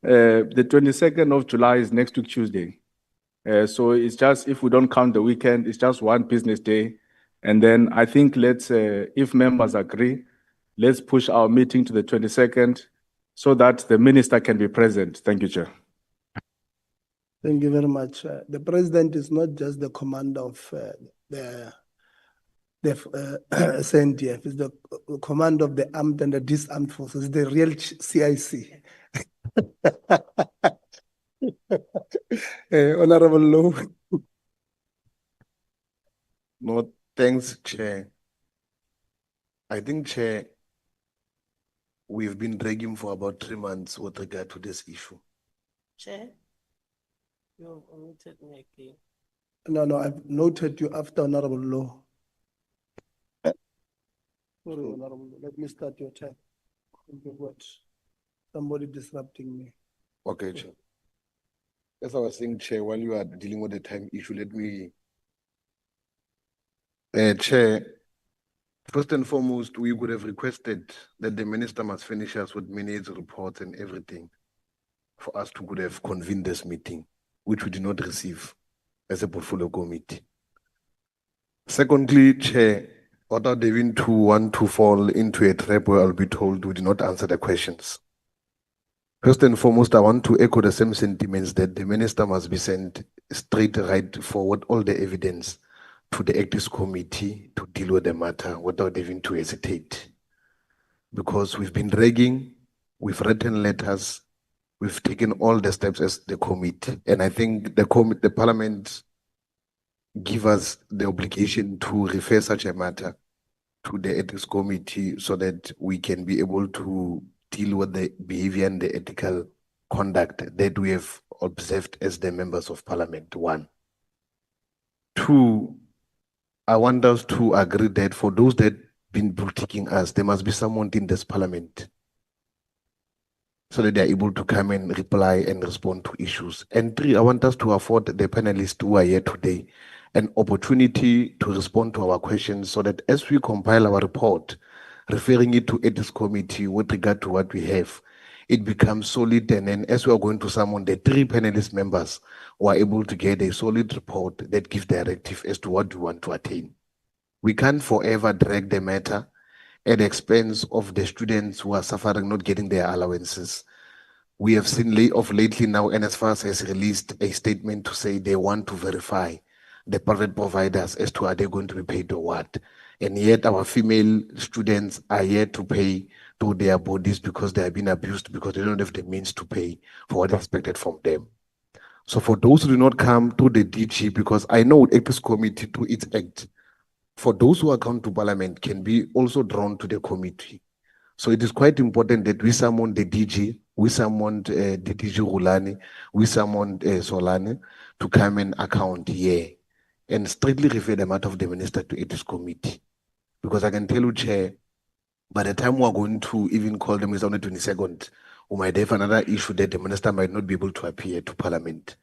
The 22nd of July is next week, Tuesday. So it's just, if we don't count the weekend, it's just one business day. And then I think if members agree, let's push our meeting to the 22nd so that the minister can be present. Thank you, Chair. Thank you very much. The president is not just the commander of the SNDF, is the commander of the armed and the disarmed forces, the real CIC. Honorable Low. No, thanks, Chair. I think, Chair, we've been dragging for about 3 months with regard to this issue. Chair, you omitted me again. No, I've noted you after Honorable Low. Sorry, Honorable Low. Let me start your time. Somebody disrupting me. Okay, Chair. As I was saying, Chair, while you are dealing with the time issue, let me... Chair, first and foremost, we would have requested that the minister must finish us with minutes, reports, and everything for us to could have convened this meeting, which we did not receive as a portfolio committee. Secondly, Chair, without having to want to fall into a trap where I'll be told we did not answer the questions. First and foremost, I want to echo the same sentiments that the minister must be sent straight right forward all the evidence to the ethics committee to deal with the matter without having to hesitate. Because we've been dragging, we've written letters, we've taken all the steps as the committee. And I think the parliament give us the obligation to refer such a matter to the ethics committee so that we can be able to deal with the behavior and the ethical conduct that we have observed as the members of parliament, one. Two, I want us to agree that for those that been blue-ticking us, there must be someone in this parliament so that they are able to come and reply and respond to issues. And three, I want us to afford the panelists who are here today an opportunity to respond to our questions so that as we compile our report, referring it to ethics committee with regard to what we have, it becomes solid. And then as we are going to summon the three panelist members who are able to get a solid report that gives directive as to what we want to attain. We can't forever drag the matter at the expense of the students who are suffering, not getting their allowances. We have seen lately now, NSFAS has released a statement to say they want to verify the private providers as to are they going to be paid or what. And yet our female students are yet to pay to their bodies because they have been abused because they don't have the means to pay for what is expected from them. So for those who do not come to the DG, because I know Ethics Committee to its act, for those who are come to Parliament can be also drawn to the committee. So it is quite important that we summon the DG, we summoned the DG Rulani, we summoned Solane to come and account here and strictly refer the matter of the minister to Ethics Committee. Because I can tell you, Chair, by the time we are going to even call the minister on the 22nd, we might have another issue that the minister might not be able to appear to Parliament.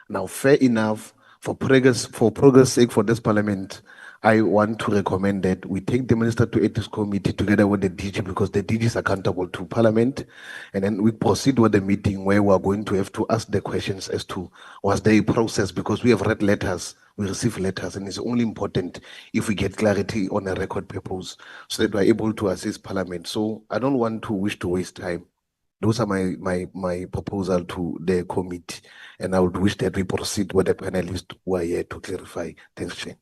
Now, fair enough, for progress sake for this Parliament, I want to recommend that we take the Minister to Ethics Committee together with the DG because the DG is accountable to Parliament. And then we proceed with the meeting where we are going to have to ask the questions as to was there a process, because we have read letters, we receive letters, and it's only important if we get clarity on a record purpose so that we're able to assist Parliament. So I don't want to wish to waste time. Those are my proposal to the committee, and I would wish that we proceed with the panelists who are here to clarify. Thanks, Chair.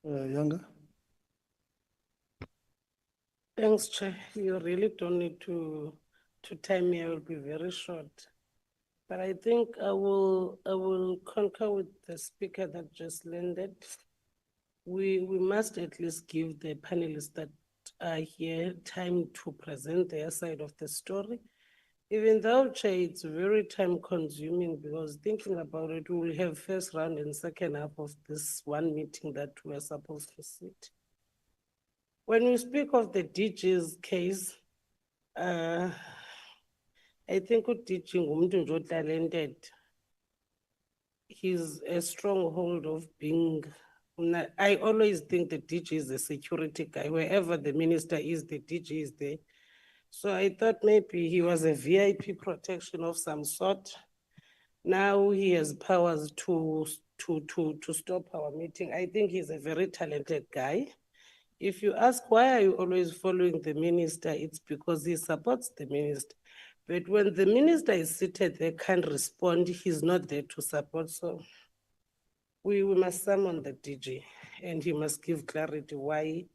Younger. Thanks, Chair. You really don't need to time me. I will be very short. But I think I will concur with the speaker that just landed. We must at least give the panelists that are here time to present their side of the story. Even though, Chair, it's very time consuming because thinking about it, we will have first round and second half of this one meeting that we're supposed to sit. When we speak of the DG's case, I think DG ngumuntu nje talented. He's a stronghold of being. I always think the DG is a security guy. Wherever the minister is, the DG is there. So I thought maybe he was a VIP protection of some sort. Now he has powers to stop our meeting. I think he's a very talented guy. If you ask why are you always following the minister, it's because he supports the minister. But when the minister is seated, they can't respond. He's not there to support. So we must summon the DG and he must give clarity why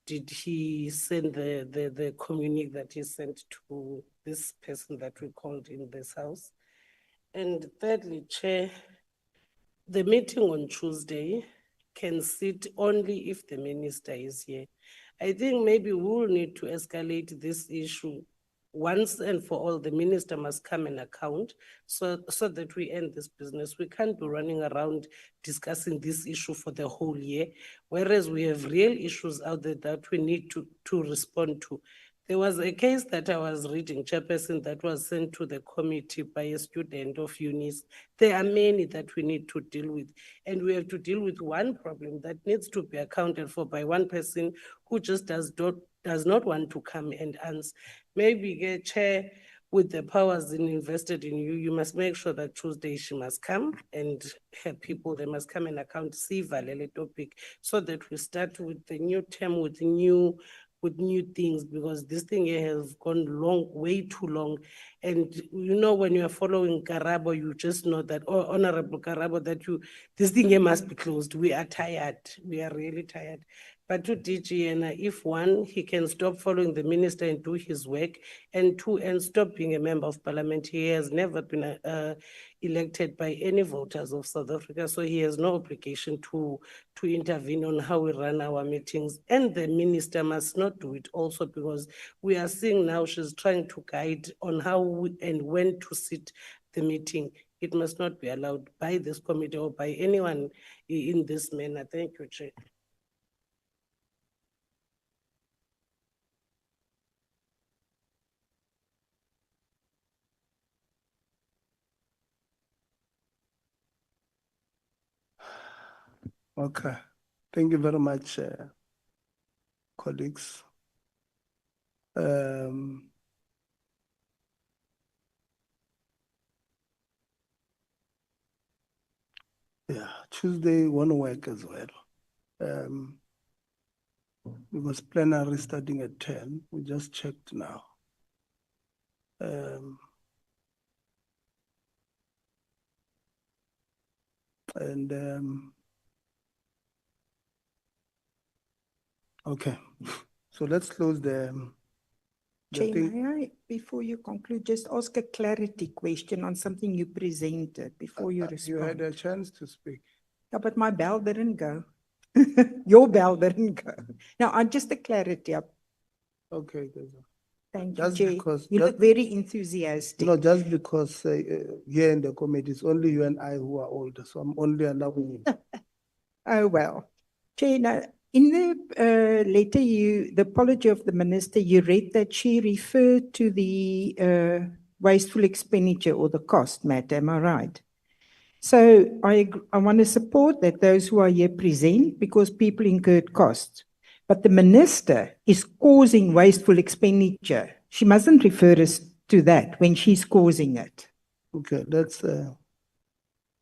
did he send the communique that he sent to this person that we called in this house. And thirdly, Chair, the meeting on Tuesday can sit only if the minister is here. I think maybe we will need to escalate this issue once and for all. The minister must come and account so that we end this business. We can't be running around discussing this issue for the whole year, whereas we have real issues out there that we need to respond to. There was a case that I was reading, Chairperson, that was sent to the committee by a student of UNIS. There are many that we need to deal with, and we have to deal with one problem that needs to be accounted for by one person who just does not want to come and answer. Maybe, Chair, with the powers invested in you, you must make sure that Tuesday she must come and her people, they must come and account, see Valele topic, so that we start with the new term, with new things, because this thing here has gone long, way too long. And you know, when you are following Karabo, you just know that, Honorable Karabo, that this thing here must be closed. We are tired. We are really tired. But to DG, and if one, he can stop following the minister and do his work, and two, and stop being a member of parliament. He has never been elected by any voters of South Africa, so he has no obligation to intervene on how we run our meetings. And the minister must not do it also, because we are seeing now she's trying to guide on how and when to sit the meeting. It must not be allowed by this committee or by anyone in this manner. Thank you, Chair. Okay, thank you very much, colleagues. Yeah, Tuesday won't work as well. Because plenary is starting at 10. We just checked now. Okay, so let's close the Chair, thing. may I, before you conclude, just ask a clarity question on something you presented before you You had respond? a chance to speak. Yeah, but my bell didn't go. Your bell didn't go. Now, just a clarity. Okay, Geza. Thank you, Just Chair. because- You look very enthusiastic. No, just because here in the committee, it's only you and I who are older, so I'm only allowing you. Oh, well. Chair, now, in the letter, the apology of the minister, you read that she referred to the wasteful expenditure or the cost matter, am I right? So I want to support that those who are here present because people incurred costs. But the minister is causing wasteful expenditure. She mustn't refer us to that when she's causing it. Okay, that's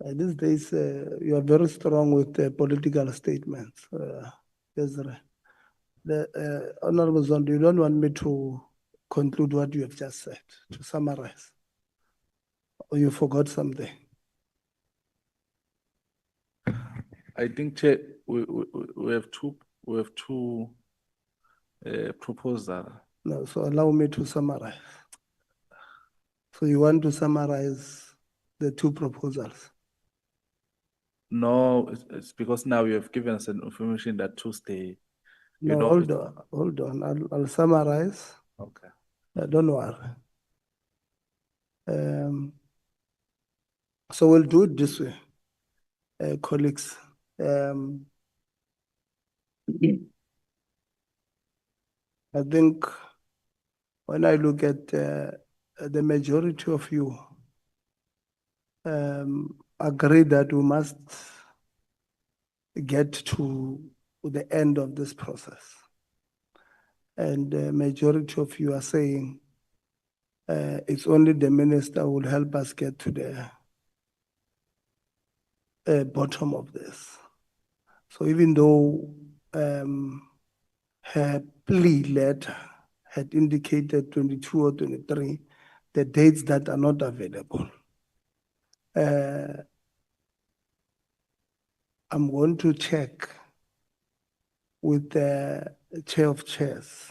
these days you are very strong with the political statements. Desiree. The Honorable Zondo, you don't want me to conclude what you have just said, to summarize, or you forgot something? I think, Chair, we have two proposals. No, so allow me to summarize. So you want to summarize the two proposals? No, it's because now you have given us an information that Tuesday. You No, know, hold on. I'll summarize. Okay. Don't worry. So we'll do it this way, colleagues. I think when I look at the majority of you agree that we must get to the end of this process. And the majority of you are saying it's only the minister who will help us get to the bottom of this. So even though her plea letter had indicated 22 or 23, the dates that are not available, I'm going to check with the chair of chairs.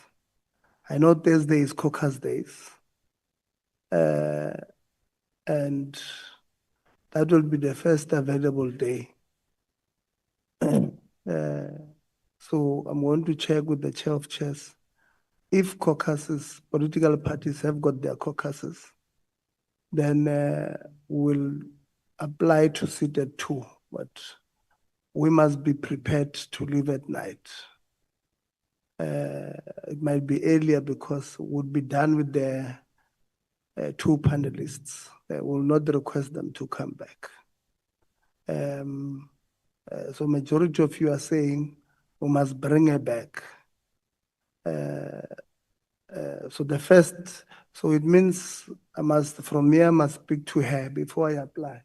I know Thursday is caucus days. And that will be the first available day. So I'm going to check with the chair of chairs. If caucuses, political parties have got their caucuses, then we'll apply to sit at 2, but we must be prepared to leave at night. It might be earlier because we'll be done with the 2 panelists. We'll not request them to come back. So majority of you are saying we must bring her back. So the first, so it means from here I must speak to her before I apply.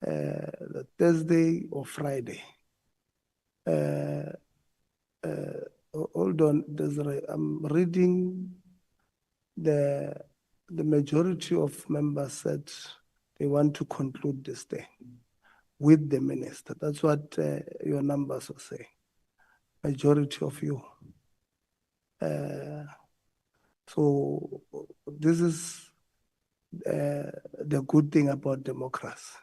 The Thursday or Friday. Hold on, Desiree. I'm reading the majority of members said they want to conclude this thing with the minister. That's what your numbers are saying. majority of you. So this is the good thing about democracy.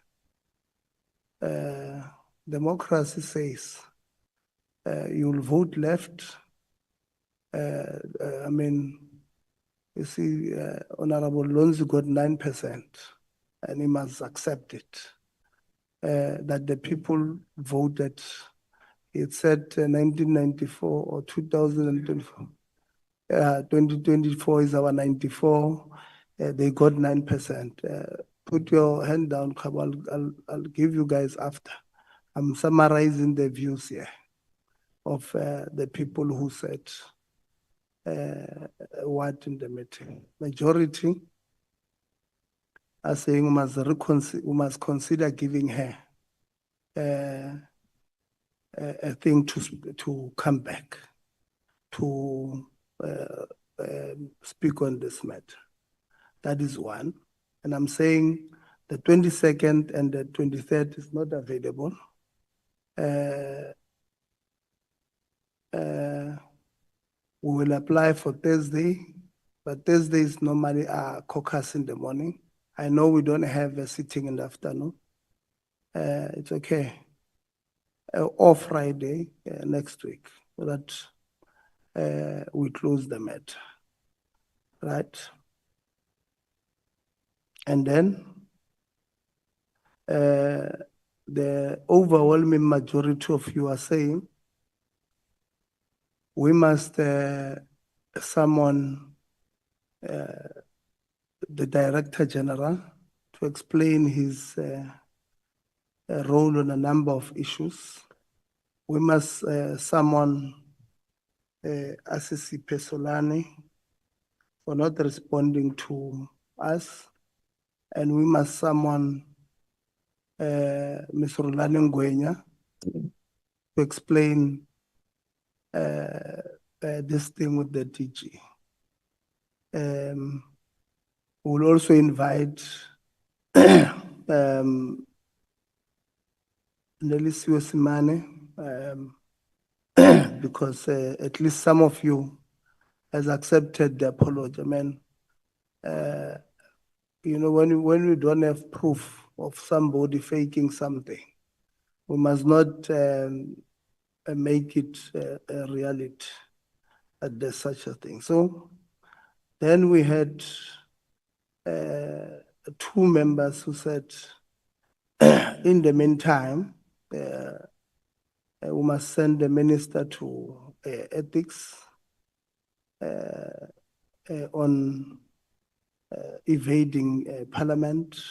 Democracy says you'll vote left. I mean, you see, Honorable Lonzi got 9%, and he must accept it. That the people voted, it said 1994 or 2024. 2024 is our 94. They got 9%. Put your hand down, Kabal. I'll give you guys after. I'm summarizing the views here of the people who said what in the meeting. Majority are saying we must consider giving her a thing to come back to speak on this matter. That is one. And I'm saying the 22nd and the 23rd is not available. We will apply for Thursday, but Thursday is normally a caucus in the morning. I know we don't have a sitting in the afternoon. It's okay. Or Friday next week, so that we close the matter, right? And then the overwhelming majority of you are saying we must summon the Director General to explain his role on a number of issues. We must summon Assisi Pesolani for not responding to us, and we must summon Ms. Rulani Ngwenya to explain this thing with the DG. We'll also invite Nelisiwe Simane, because at least some of you has accepted the apology. I mean, you know, when we don't have proof of somebody faking something, we must not make it a reality that there's such a thing. So then we had 2 members who said, in the meantime, we must send the minister to ethics on evading parliament.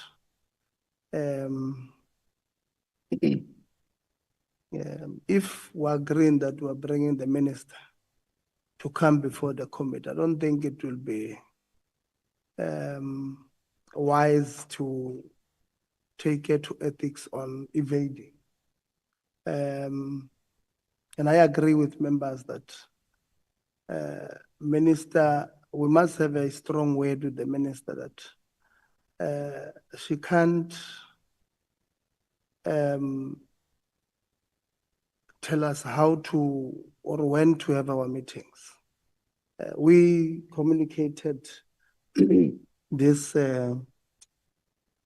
If we're agreeing that we're bringing the minister to come before the committee, I don't think it will be wise to take it to ethics on evading. And I agree with members that minister, we must have a strong word with the minister that she can't tell us how to or when to have our meetings. We communicated this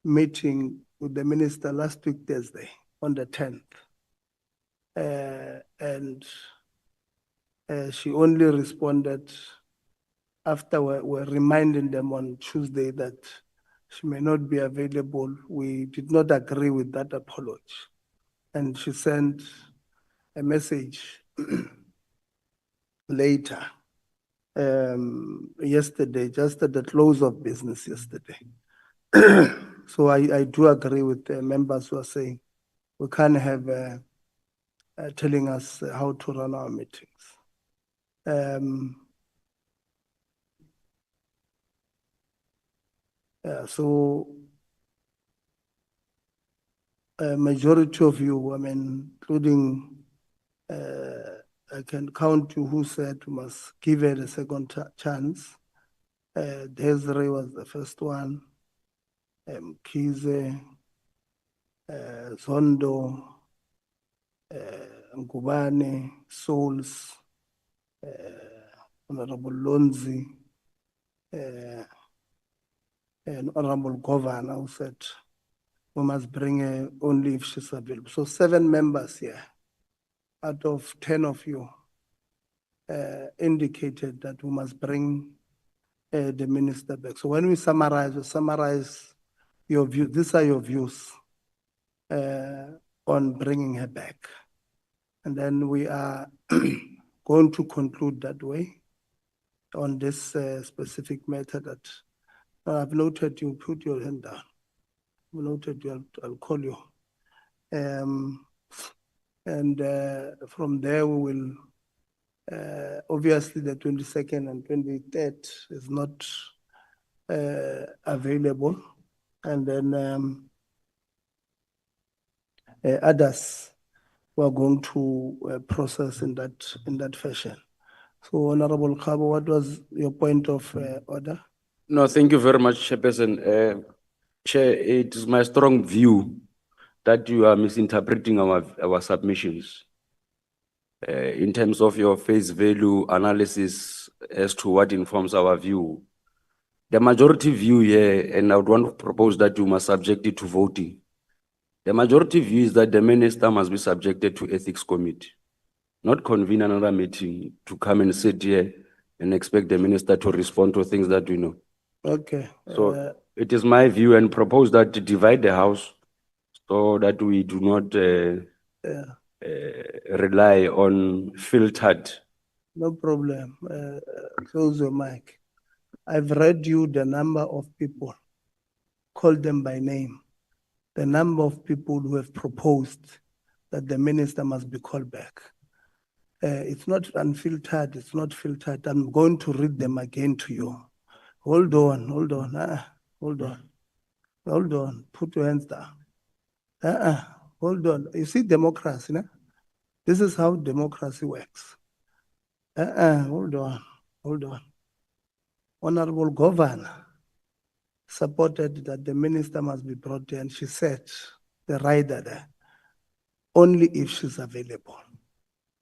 meeting with the minister last week, Thursday, on the 10th. And she only responded after we're reminding them on Tuesday that she may not be available. We did not agree with that apology. And she sent a message later, yesterday, just at the close of business yesterday. So I do agree with the members who are saying we can't have telling us how to run our meetings. So a majority of you, I mean, including I can count you who said we must give it a second chance. Desiree was the first one. Kize, Zondo, Ngubane, Souls, Honorable Lonzi, and Honorable Governor who said we must bring her only if she's available. So 7 members here out of 10 of you indicated that we must bring the minister back. So when we summarize your view. These are your views on bringing her back. And then we are going to conclude that way on this specific matter that I've noted you put your hand down. I've noted you, I'll call you. And from there we will, obviously the 22nd and 23rd is not available. And then others were going to process in that fashion. So Honorable Khabo, what was your point of order? No, thank you very much, Chairperson. Chair, it is my strong view that you are misinterpreting our submissions in terms of your face value analysis as to what informs our view. The majority view here, and I would want to propose that you must subject it to voting. The majority view is that the minister must be subjected to ethics committee, not convene another meeting to come and sit here and expect the minister to respond to things that we know. Okay. So it is my view and propose that to divide the house so that we do not rely on filtered. No problem. Close your mic. I've read you the number of people, call them by name, the number of people who have proposed that the minister must be called back. It's not unfiltered, it's not filtered. I'm going to read them again to you. Hold on, hold on. Put your hands down. Hold on. You see democracy, no? This is how democracy works. Hold on. Honorable Governor supported that the minister must be brought in. She said, the rider there, only if she's available.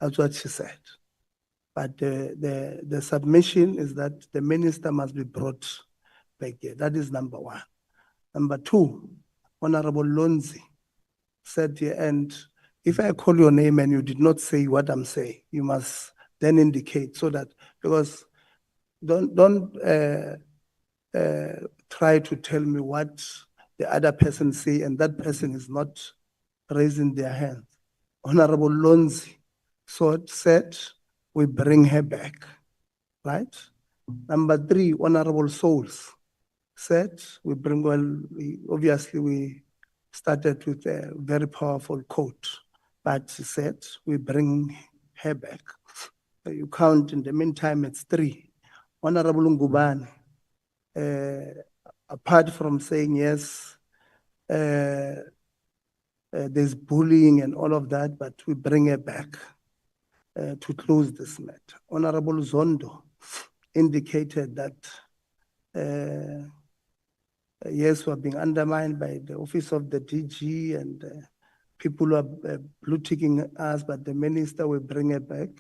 That's what she said. But the submission is that the minister must be brought back here. That is number 1. Number 2, Honorable Lonzi said here, and if I call your name and you did not say what I'm saying, you must then indicate so that, because don't try to tell me what the other person say and that person is not raising their hand. Honorable Lonzi said we bring her back, right? Number 3, Honorable Souls said we bring, obviously we started with a very powerful quote, but she said we bring her back. You count, in the meantime, it's 3. Honorable Ngubane, apart from saying yes, there's bullying and all of that, but we bring her back to close this matter. Honorable Zondo indicated that yes, we're being undermined by the office of the DG and people who are blue-ticking us, but the minister will bring it back,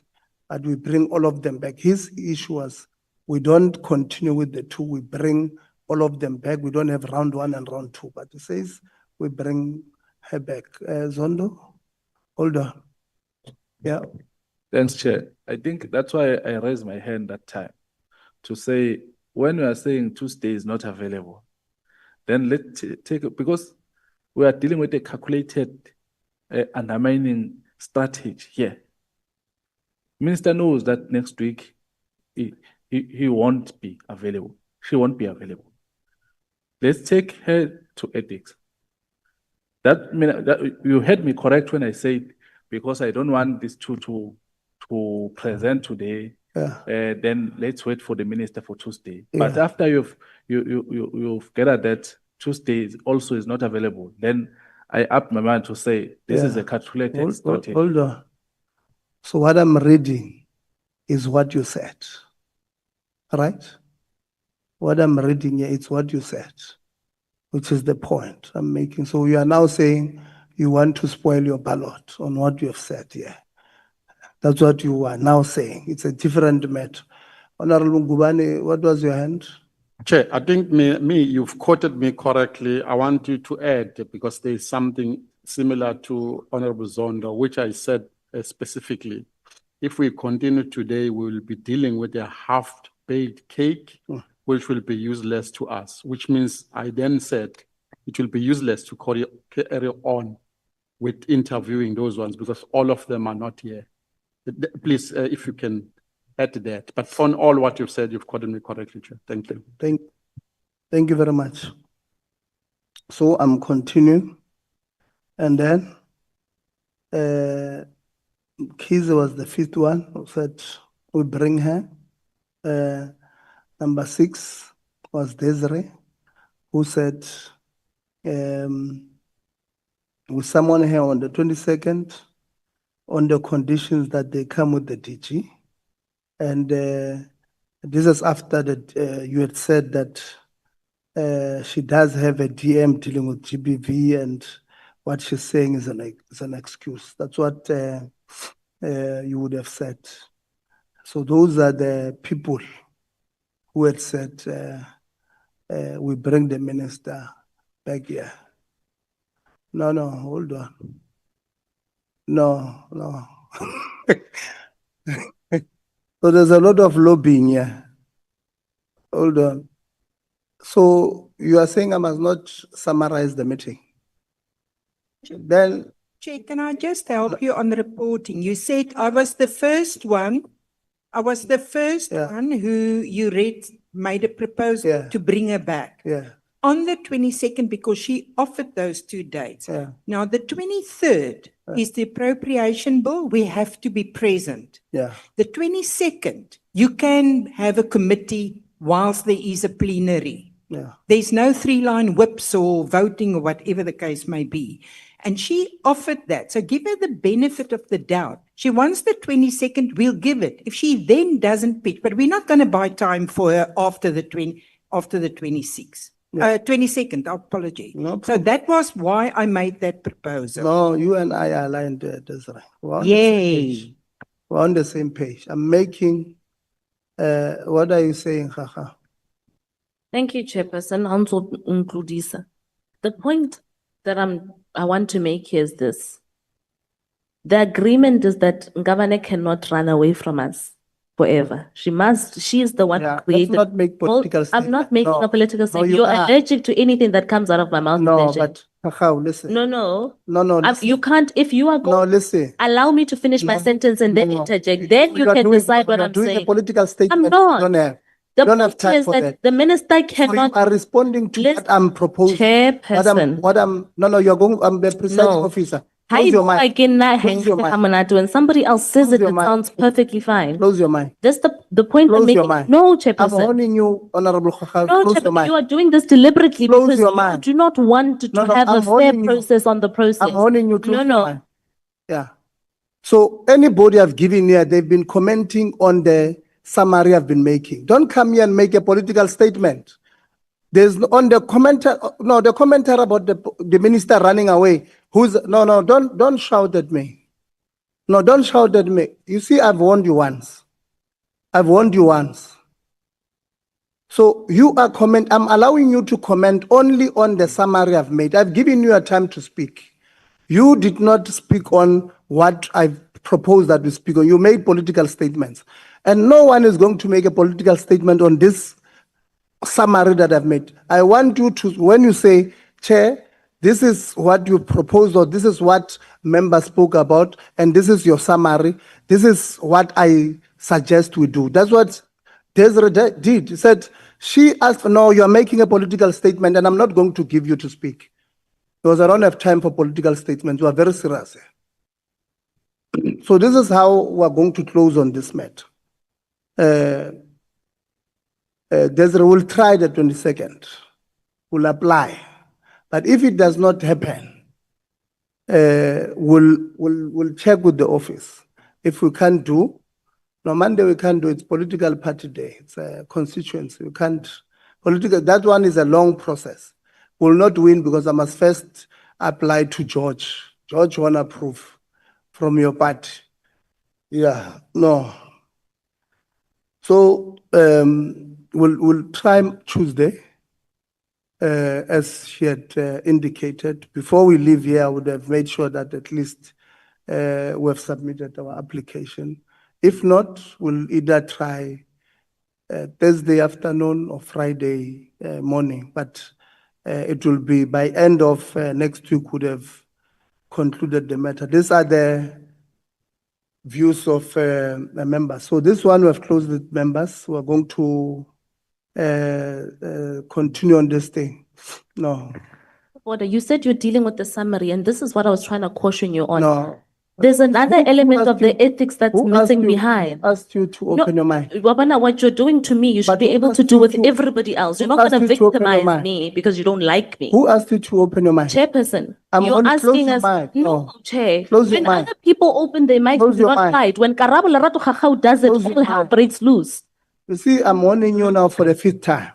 but we bring all of them back. His issue was we don't continue with the 2, we bring all of them back. We don't have round 1 and round 2, but he says we bring her back. Zondo, hold on. Yeah. Thanks, Chair. I think that's why I raised my hand that time to say, when we are saying Tuesday is not available, then let's take it, because we are dealing with a calculated undermining strategy here. Minister knows that next week he won't be available. She won't be available. Let's take her to ethics. That you heard me correct when I said, because I don't want these two to present today. Yeah. Then let's wait for the minister for Tuesday. Yeah. But after you've gathered that Tuesday also is not available, then I upped my mind to say this is a calculated strategy. Hold on. So what I'm reading is what you said, right? What I'm reading here is what you said, which is the point I'm making. So you are now saying you want to spoil your ballot on what you have said here. That's what you are now saying. It's a different matter. Honorable Ngubane, what was your hand? Chair, I think you've quoted me correctly. I want you to add, because there is something similar to Honorable Zondo, which I said specifically. If we continue today, we will be dealing with a half-baked cake, which will be useless to us, which means I then said it will be useless to carry on with interviewing those ones because all of them are not here. Please, if you can add that. But on all what you've said, you've quoted me correctly, Chair. Thank you. Thank you very much. So I'm continuing. And then Kiza was the fifth one who said we bring her. Number 6 was Desiree, who said we summon her on the 22nd on the conditions that they come with the DG. And this is after that you had said that she does have a DM dealing with GBV, and what she's saying is an excuse. That's what you would have said. So those are the people who had said we bring the minister back here. No, hold on. No. So there's a lot of lobbying here. Hold on. So you are saying I must not summarize the meeting? Then, Chair, can I just help you on the reporting? You said I was the first one. I was the first one who you read made a proposal to bring her back. yeah. On the 22nd, because she offered those 2 dates. Yeah. Now, the 23rd is the appropriation bill. We have to be present. Yeah. The 22nd, you can have a committee whilst there is a plenary. Yeah. There's no 3-line whips or voting or whatever the case may be. And she offered that. So give her the benefit of the doubt. She wants the 22nd, we'll give it. If she then doesn't pitch, but we're not going to buy time for her after the 26th. 22nd, apology. No So that was why I made that proposal. No, you and I are aligned, Desiree. We're on the same Yay. page. We're on the same page. I'm making, what are you saying, Kaka? Thank you, Chairperson. Also include Isa. The point that I want to make here is this. The agreement is that Ngabane cannot run away from us forever. She is the one who created. Let's not make political I'm not making a political statement. you You're are. allergic to anything that comes out of my mouth. No, Teja. but Kaka, listen. No. Listen. You can't, if you are going, listen. allow me to finish my sentence and then interject. Then you can decide what I'm doing saying. a political statement. I'm not. You don't have. The You don't have point time is for that that. the minister So cannot. you are responding to what I'm proposing. Chairperson. You're going, I'm the presiding officer. Close your mic. Close your mic. When somebody else says Close it, your it mic. sounds perfectly fine. Close your mic. That's the point I'm Close your making. mic. No, I'm Chairperson. warning you, Honorable Kaka. No, Close your Chairperson, mic. you are doing this deliberately Close because your you mic. do not want to No, have I'm a fair warning you. process on the process. I'm warning you. Close No. your mic. Yeah. So anybody I've given here, they've been commenting on the summary I've been making. Don't come here and make a political statement. There's on the commenter, no, the commenter about the minister running away. Don't shout at me. No, don't shout at me. You see, I've warned you once. So you are I'm allowing you to comment only on the summary I've made. I've given you a time to speak. You did not speak on what I've proposed that we speak on. You made political statements. And no one is going to make a political statement on this summary that I've made. I want you to, when you say, Chair, this is what you proposed, or this is what members spoke about, and this is your summary, this is what I suggest we do. That's what Desiree did. He said, she asked, no, you're making a political statement, and I'm not going to give you to speak. Because I don't have time for political statements. You are very serious. So this is how we're going to close on this matter. Desiree will try the 22nd, will apply. But if it does not happen, we'll check with the office. If we can't do, no, Monday we can't do, it's political party day. It's a constituency. We can't, that one is a long process. Will not win because I must first apply to George. George won't approve from your party. Yeah, no. So we'll try Tuesday, as she had indicated. Before we leave here, I would have made sure that at least we have submitted our application. If not, we'll either try Thursday afternoon or Friday morning, but it will be by end of next week would have concluded the matter. These are the views of the members. So this one we have closed with members. We're going to continue on this thing. No, Order, you said you're dealing with the summary, and this is what I was trying to caution you on. no. There's another Who element asked of the you- ethics that's who asked missing you- behind. Asked you to No, open your mind. Wabana, what you're doing to me, you should But be who able to asked do you with to- everybody else. You're who not going asked to you to open your victimize mind? me because you don't like me. Who asked you to open your mind? Chairperson, I'm you're on- close asking your us. mic. No, No. Chair. Close your When mic. other people open their mic, Close do your not mic. fight. When Karabo Larato Kakao does it, Close your all hell mic. breaks loose. You see, I'm warning you now for the 5th time.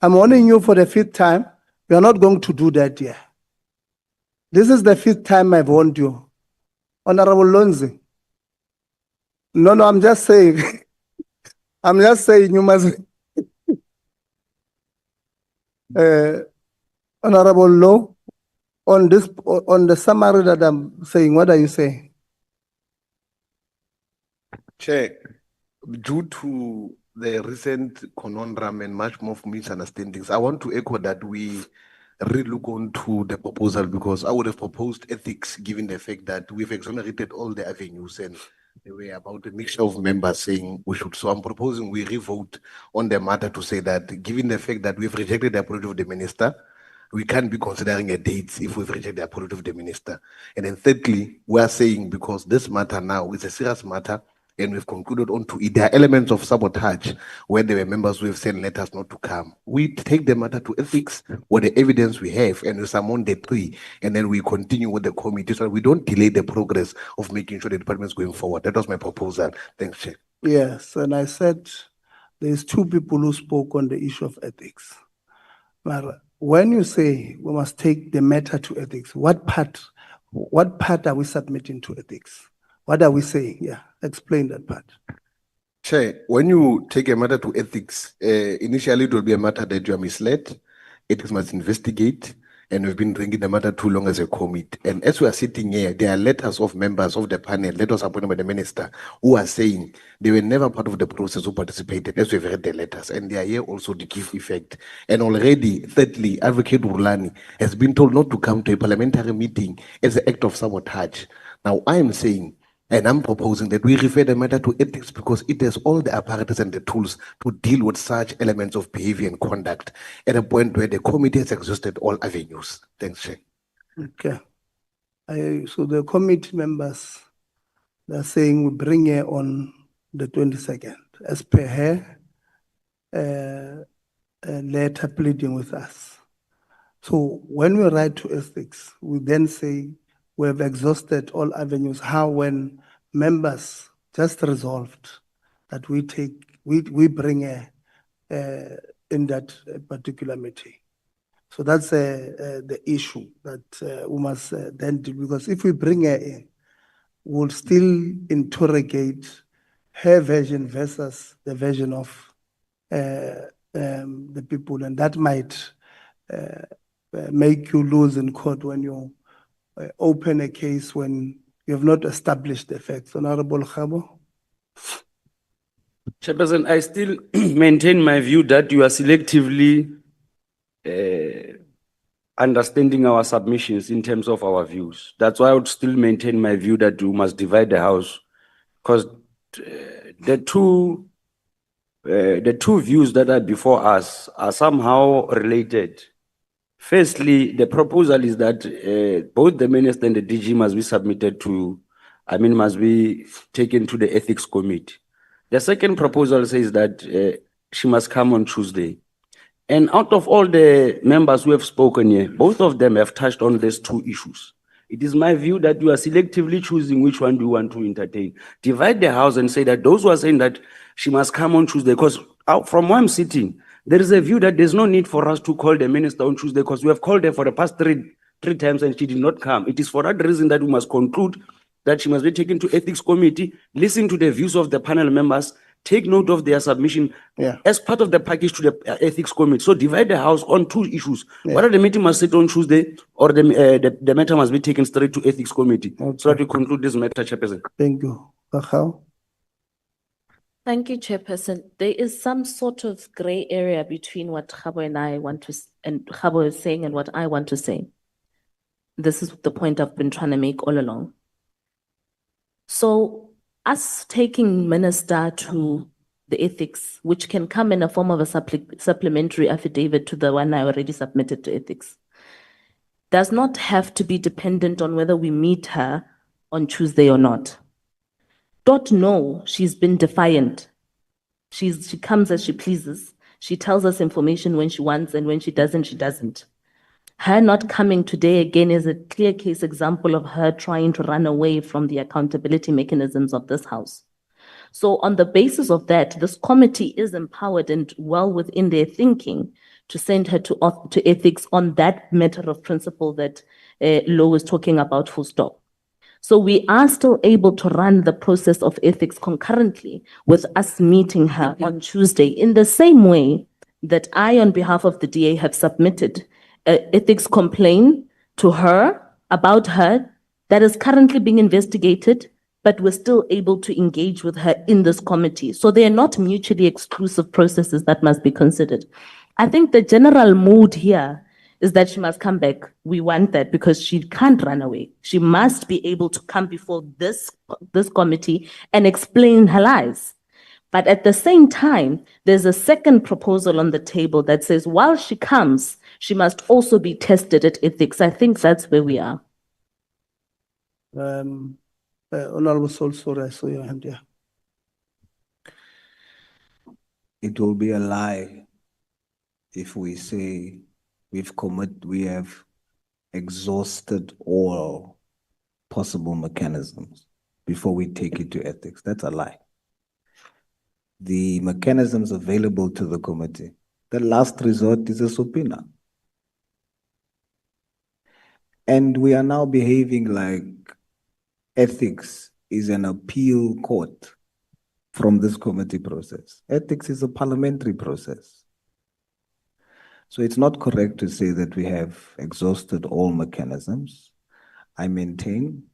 I'm warning you for the 5th time. We are not going to do that here. This is the 5th time I've warned you. Honorable Lonzi. No, I'm just saying. I'm just saying you must. Honorable Law, on this, on the summary that I'm saying, what are you saying? Chair, due to the recent conundrum and much more misunderstandings, I want to echo that we relook onto the proposal, because I would have proposed ethics given the fact that we've exonerated all the avenues and there were about a mixture of members saying we should. So I'm proposing we revote on the matter to say that given the fact that we've rejected the approach of the minister, we can't be considering a date if we've rejected the approach of the minister. And then thirdly, we are saying because this matter now is a serious matter, and we've concluded on to it. There are elements of sabotage where there were members who have sent letters not to come. We take the matter to ethics with the evidence we have and we summon the three, and then we continue with the committee so we don't delay the progress of making sure the department is going forward. That was my proposal. Thanks, Chair. Yes, and I said there's two people who spoke on the issue of ethics. But when you say we must take the matter to ethics, what part are we submitting to ethics? What are we saying? Yeah, explain that part. Chair, when you take a matter to ethics, initially it will be a matter that you are misled. Ethics must investigate, and we've been bringing the matter too long as a committee. And as we are sitting here, there are letters of members of the panel, letters appointed by the minister, who are saying they were never part of the process who participated, as we've read the letters, and they are here also to give effect. And already, thirdly, Advocate Rulani has been told not to come to a parliamentary meeting as an act of sabotage. Now, I am saying, and I'm proposing that we refer the matter to ethics because it has all the apparatus and the tools to deal with such elements of behavior and conduct at a point where the committee has exhausted all avenues. Thanks, Chair. Okay. So the committee members, they're saying we bring her on the 22nd, as per her letter pleading with us. So when we write to ethics, we then say we have exhausted all avenues. How when members just resolved that we bring her in that particular meeting. So that's the issue that we must then do, because if we bring her in, we'll still interrogate her version versus the version of the people, and that might make you lose in court when you open a case when you have not established the facts. Honorable Khabo? Chairperson, I still maintain my view that you are selectively understanding our submissions in terms of our views. That's why I would still maintain my view that you must divide the House, because the two views that are before us are somehow related. Firstly, the proposal is that both the minister and the DG must be submitted to, must be taken to the ethics committee. The second proposal says that she must come on Tuesday. And out of all the members who have spoken here, both of them have touched on these two issues. It is my view that you are selectively choosing which one do you want to entertain. Divide the House and say that those who are saying that she must come on Tuesday, because from where I'm sitting, there is a view that there's no need for us to call the minister on Tuesday because we have called her for the past three times and she did not come. It is for that reason that we must conclude that she must be taken to ethics committee, listen to the views of the panel members, take note of their submission Yeah. as part of the package to the ethics committee. So divide the house on two issues. Yeah. Whether the meeting must sit on Tuesday or the matter must be taken straight to ethics committee. So that we conclude this matter, Chairperson. Thank you. Kakao? Thank you, Chairperson. There is some sort of gray area between what Khabo and I want to, and Khabo is saying and what I want to say. This is the point I've been trying to make all along. So us taking minister to the ethics, which can come in a form of a supplementary affidavit to the one I already submitted to ethics, does not have to be dependent on whether we meet her on Tuesday or not. Don't know she's been defiant. She comes as she pleases. She tells us information when she wants, and when she doesn't, she doesn't. Her not coming today again is a clear case example of her trying to run away from the accountability mechanisms of this house. So on the basis of that, this committee is empowered and well within their thinking to send her to ethics on that matter of principle that Lo was talking about, full stop. So we are still able to run the process of ethics concurrently with us meeting her on Tuesday, in the same way that I, on behalf of the DA, have submitted an ethics complaint to her about her that is currently being investigated, but we're still able to engage with her in this committee. So they are not mutually exclusive processes that must be considered. I think the general mood here is that she must come back. We want that because she can't run away. She must be able to come before this committee and explain her lies. But at the same time, there's a second proposal on the table that says while she comes, she must also be tested at ethics. I think that's where we are. Honorable Sol, sorry, I saw your hand here. It will be a lie if we say we have exhausted all possible mechanisms before we take it to ethics. That's a lie. The mechanisms available to the committee, the last resort is a subpoena. And we are now behaving like ethics is an appeal court from this committee process. Ethics is a parliamentary process. So it's not correct to say that we have exhausted all mechanisms. I maintain,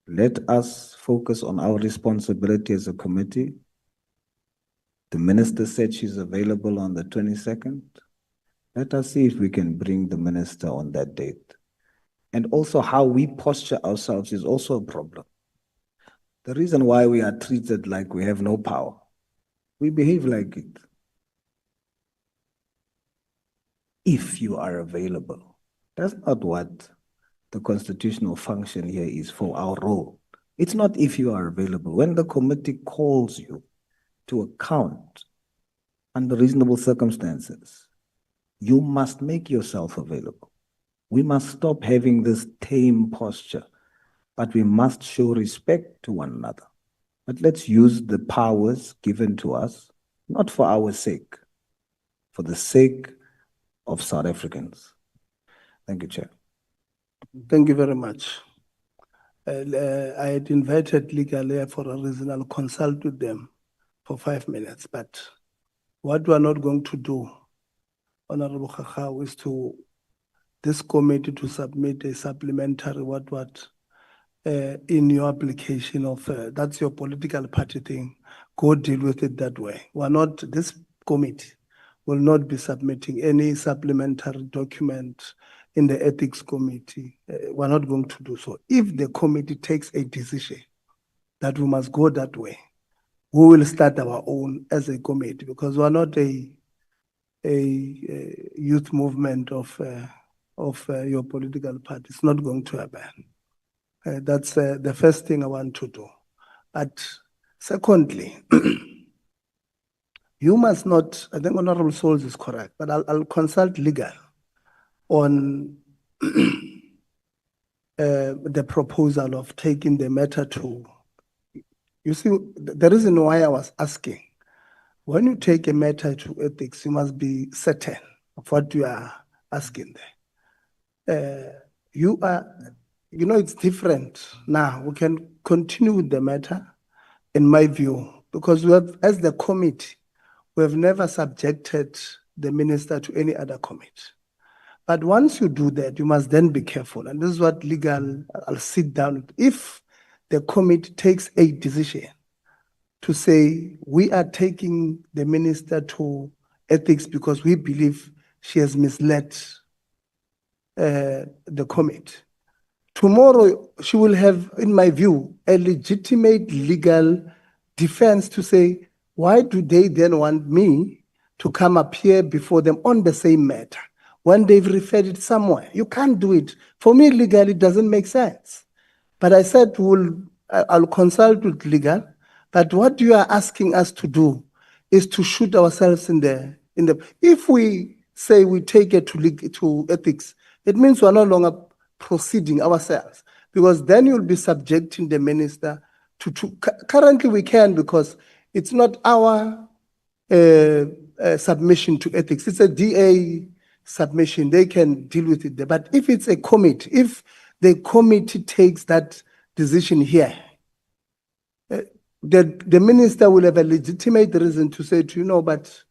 let us focus on our responsibility as a committee. The minister said she's available on the 22nd. Let us see if we can bring the minister on that date. And also how we posture ourselves is also a problem. The reason why we are treated like we have no power, we behave like it. If you are available, that's not what the constitutional function here is for our role. It's not if you are available. When the committee calls you to account under reasonable circumstances, you must make yourself available. We must stop having this tame posture, but we must show respect to one another. But let's use the powers given to us, not for our sake, for the sake of South Africans. Thank you, Chair. Thank you very much. I had invited legal aid for a reason. I'll consult with them for 5 minutes. But what we are not going to do, Honorable Kakao, is to this committee to submit a supplementary in your application of that's your political party thing. Go deal with it that way. This committee will not be submitting any supplementary document in the ethics committee. We're not going to do so. If the committee takes a decision that we must go that way, we will start our own as a committee, because we're not a youth movement of your political party. It's not going to happen. That's the first thing I want to do. But secondly, you must not, I think Honorable Souls is correct, but I'll consult legal on the proposal of taking the matter to, you see, the reason why I was asking, when you take a matter to ethics, you must be certain of what you are asking there. You are you know, it's different. Now we can continue with the matter, in my view, because we have, as the committee, we have never subjected the minister to any other committee. But once you do that, you must then be careful. And this is what legal, I'll sit down. If the committee takes a decision to say, we are taking the minister to ethics because we believe she has misled the committee. Tomorrow, she will have, in my view, a legitimate legal defense to say, why do they then want me to come up here before them on the same matter when they've referred it somewhere? You can't do it. For me, legally, it doesn't make sense. But I said, I'll consult with legal. But what you are asking us to do is to shoot ourselves in the. If we say we take it to ethics, it means we're no longer proceeding ourselves, because then you'll be subjecting the minister to currently we can, because it's not our submission to ethics. It's a DA submission. They can deal with it there. But if it's a committee, if the committee takes that decision here, the minister will have a legitimate reason to say to you, no, but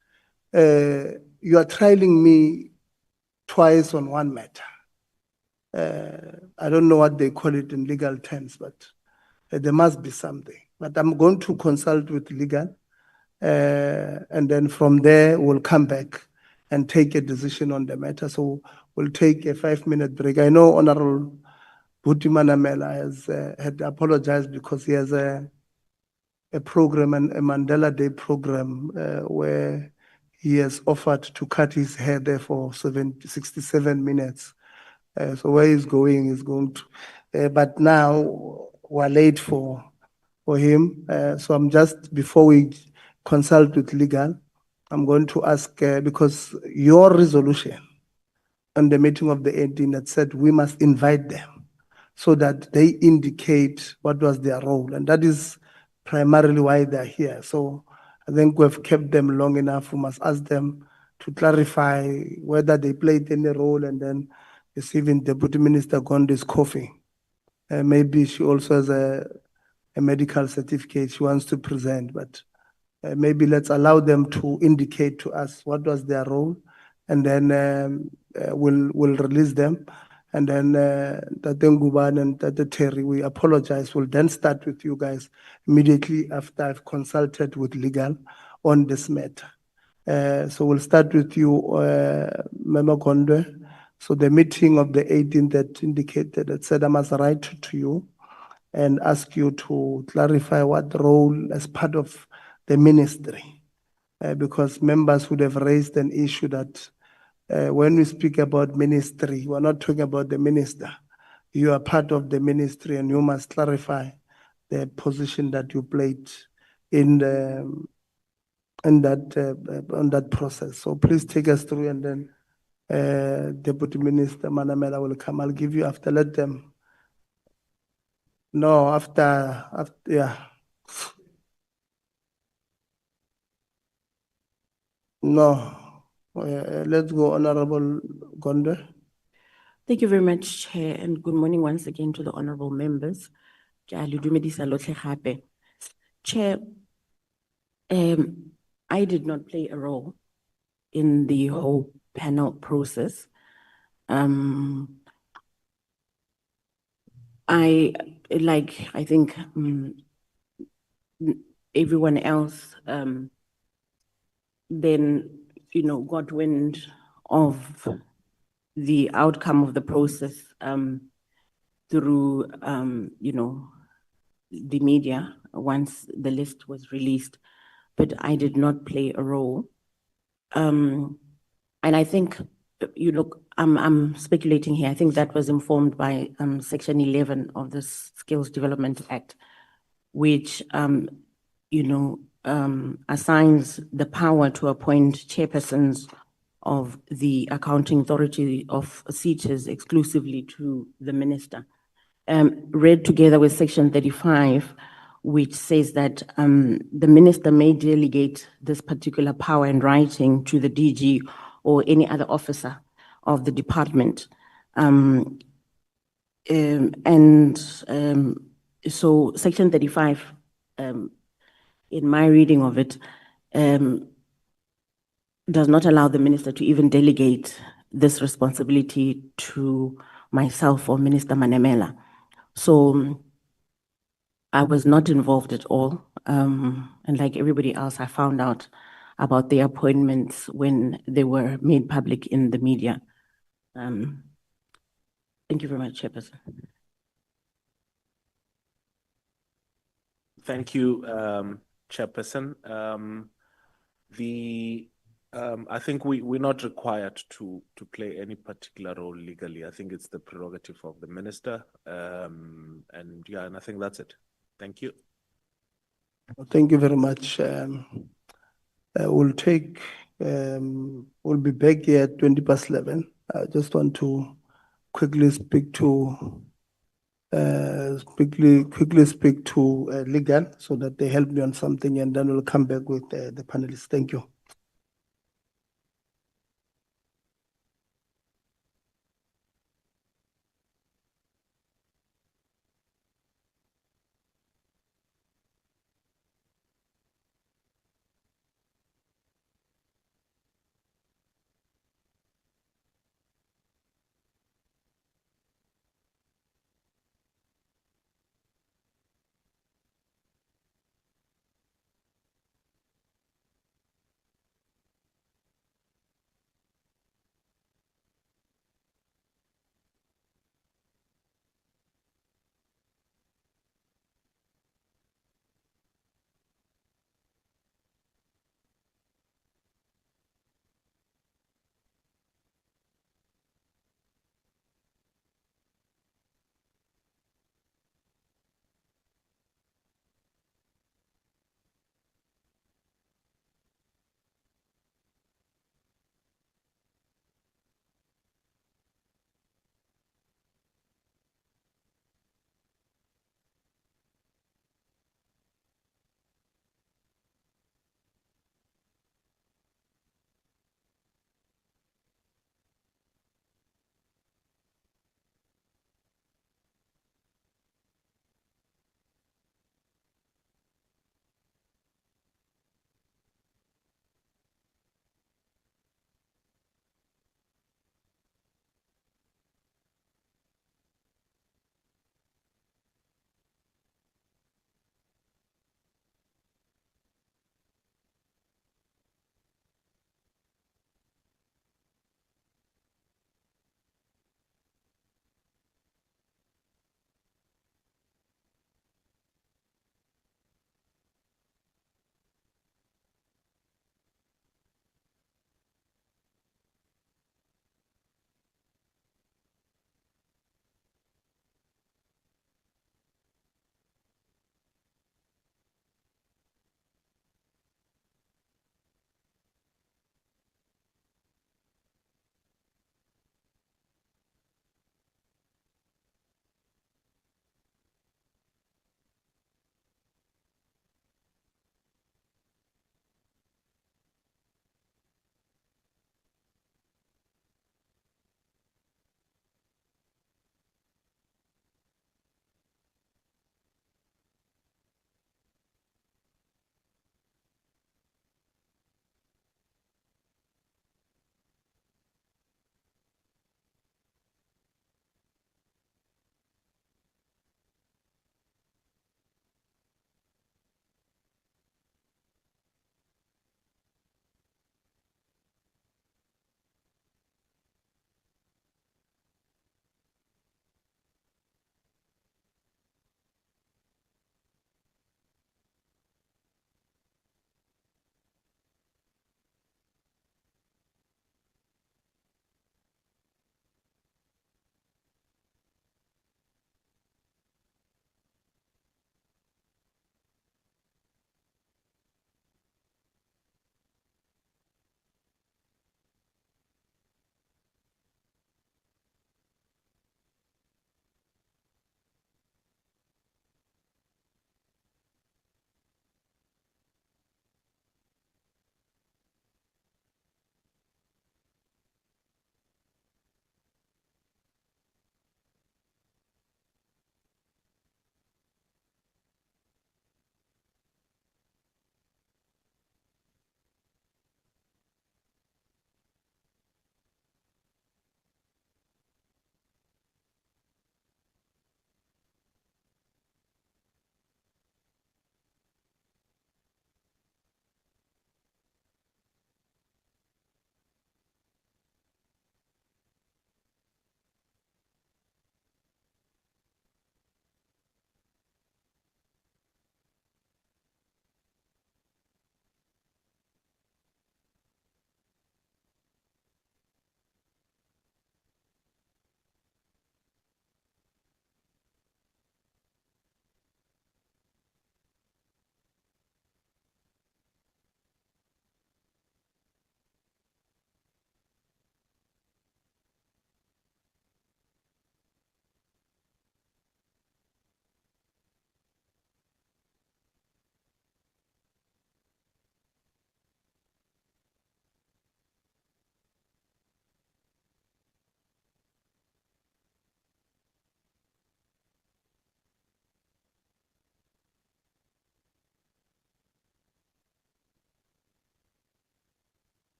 you are trialing me twice on one matter. I don't know what they call it in legal terms, but there must be something. But I'm going to consult with legal, and then from there we'll come back and take a decision on the matter. So we'll take a 5-minute break. I know Honorable Buti Manamela has had apologized because he has a program, a Mandela Day program, where he has offered to cut his hair there for 67 minutes. So where he's going to, but now we're late for him. So I'm just, before we consult with legal, I'm going to ask, because your resolution on the meeting of the 18th that said we must invite them so that they indicate what was their role. And that is primarily why they're here. So I think we've kept them long enough. We must ask them to clarify whether they played any role, and then it's even Deputy Minister Gondo is coughing. Maybe she also has a medical certificate she wants to present, but maybe let's allow them to indicate to us what was their role, and then we'll release them. And then Tate Nguban and Tate Terry, we apologize. We'll then start with you guys immediately after I've consulted with legal on this matter. So we'll start with you, Mema Gondo. So the meeting of the 18th that indicated that said I must write to you and ask you to clarify what role as part of the ministry, because members would have raised an issue that when we speak about ministry, we're not talking about the minister. You are part of the ministry, and you must clarify the position that you played in that process. So please take us through, and then Deputy Minister Manamela will come. I'll give you after. Let them. No, after yeah. No. Let's go, Honorable Gondo. Thank you very much, Chair, and good morning once again to the honorable members. Chair, I did not play a role in the whole panel process. I think everyone else then, got wind of the outcome of the process through, the media once the list was released, but I did not play a role. And I think, I'm speculating here. I think that was informed by Section 11 of the Skills Development Act, which, assigns the power to appoint chairpersons of the accounting authority of SETAs exclusively to the minister. Read together with Section 35, which says that the minister may delegate this particular power in writing to the DG or any other officer of the department. So section 35, in my reading of it, does not allow the minister to even delegate this responsibility to myself or Minister Manemela. So I was not involved at all. And like everybody else, I found out about the appointments when they were made public in the media. Thank you very much, Chairperson. Thank you, Chairperson. I think we're not required to play any particular role legally. I think it's the prerogative of the minister. And I think that's it. Thank you. Thank you very much. We'll be back here at 11:20. I just want to quickly speak to legal so that they help me on something, and then we'll come back with the panelists. Thank you.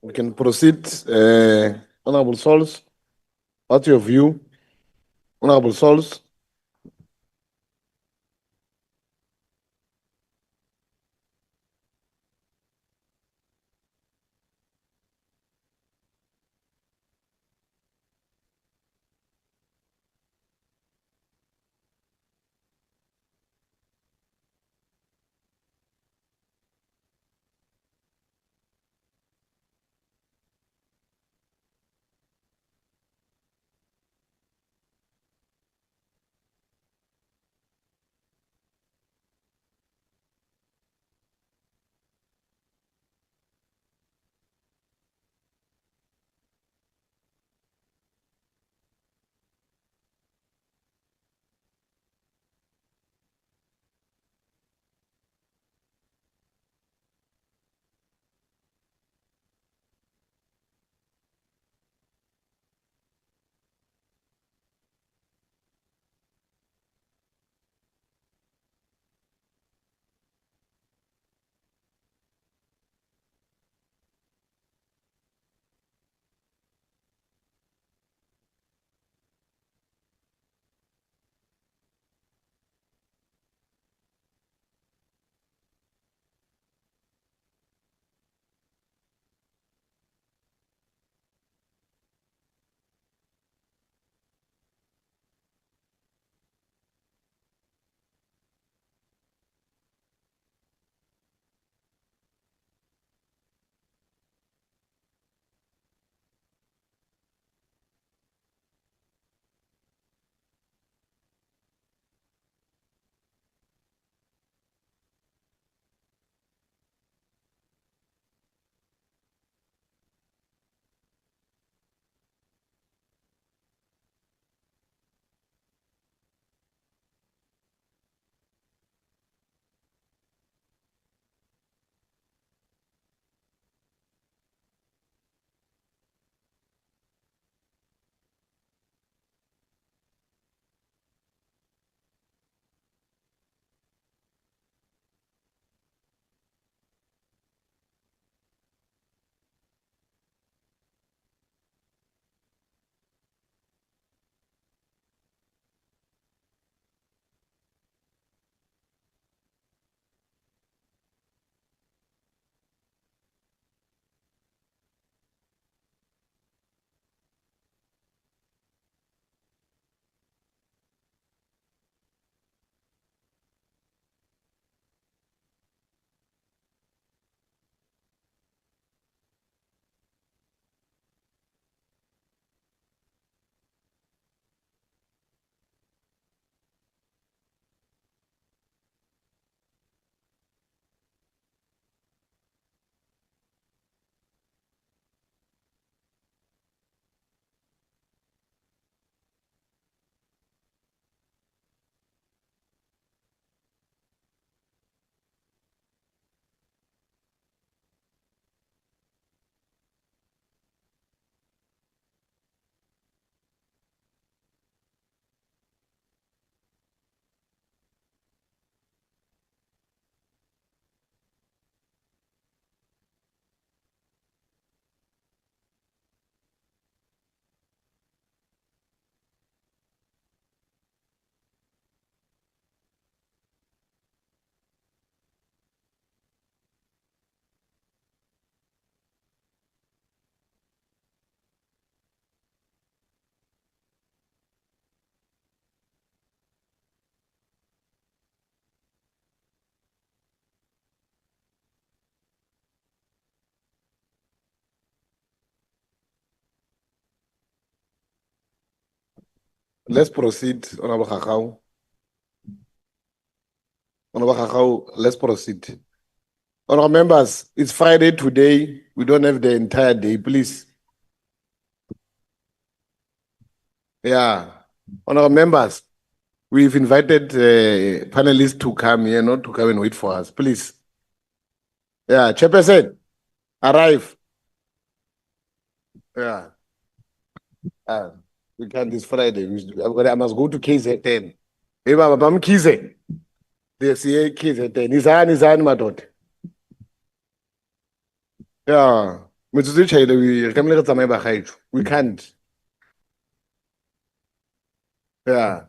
We can proceed. Honorable Souls, what's your view? Honorable Souls? Let's proceed, Honorable Kakao. Honorable Kakao, let's proceed. Honorable members, it's Friday today. We don't have the entire day, please. Yeah. Honorable members, we've invited panelists to come here, not to come and wait for us, please. Yeah, Chairperson, arrive. Yeah. We can't this Friday. I must go to KZN. Hey, Baba, I'm KZ. They say KZN. Nizani, madod. Yeah. Metsotso e tjhaile, re tlamehile re tsamaye bagaetsho. We can't. Yeah.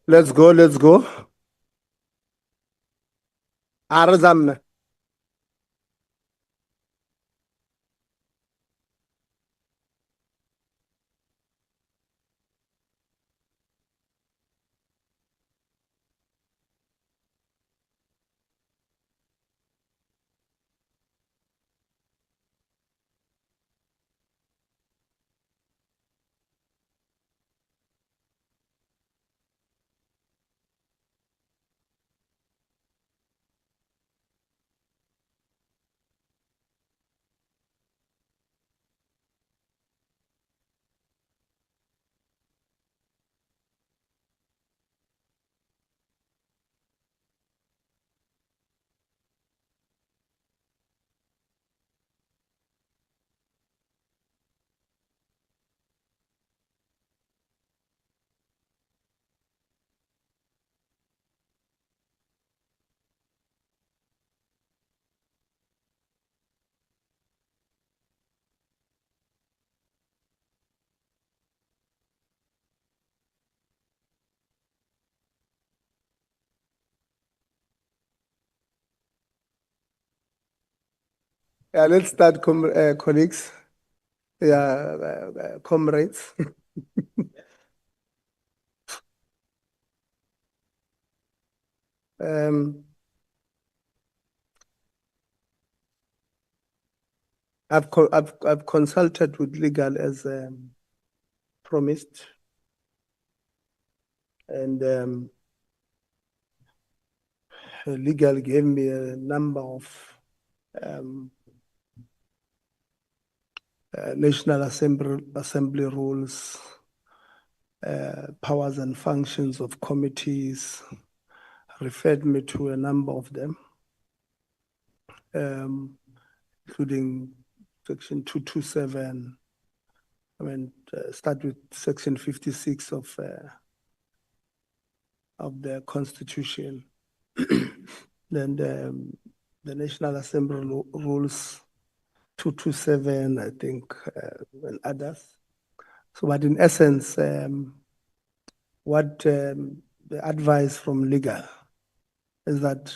Let's go, let's go. Arzam. Yeah, let's start, colleagues. Yeah, comrades. I've consulted with legal as promised, and legal gave me a number of National Assembly rules, powers and functions of committees, referred me to a number of them, including section 227. Start with section 56 of the Constitution. Then the National Assembly rules 227, I think, and others. So, but in essence, what the advice from legal is that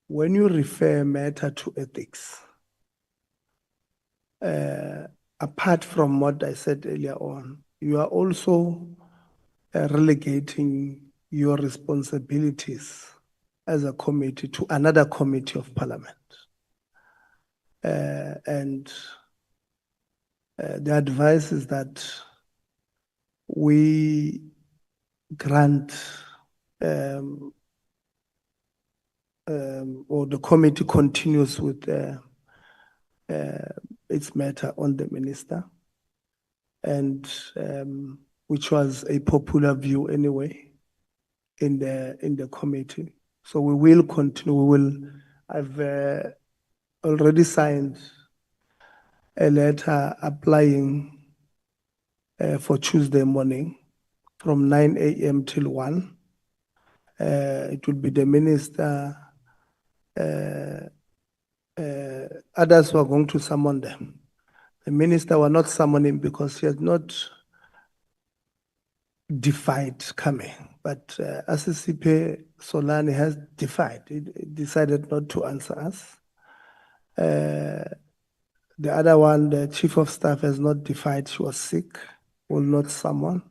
when you refer matter to ethics, apart from what I said earlier on, you are also relegating your responsibilities as a committee to another committee of parliament. And the advice is that we grant or the committee continues with its matter on the minister, and which was a popular view anyway in the committee. So we will continue. I've already signed a letter applying for Tuesday morning from 9 a.m. till 1. It will be the minister. Others were going to summon them. The minister were not summoning because he had not defied coming. But Asisipe Solani has defied. He decided not to answer us. The other one, the chief of staff, has not defied. She was sick, will not summon.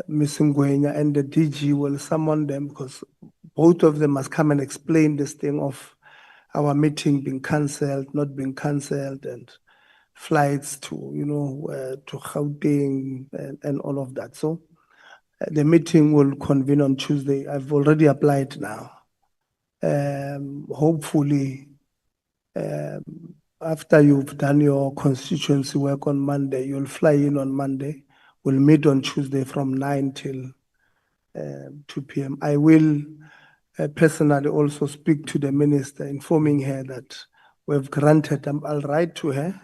Ms. Ngwenya and the DG will summon them because both of them must come and explain this thing of our meeting being cancelled, not being cancelled, and flights to, to Gauteng and all of that. So the meeting will convene on Tuesday. I've already applied now. Hopefully, after you've done your constituency work on Monday, you'll fly in on Monday. We'll meet on Tuesday from 9 till 2 p.m. I will personally also speak to the minister, informing her that we've granted, I'll write to her,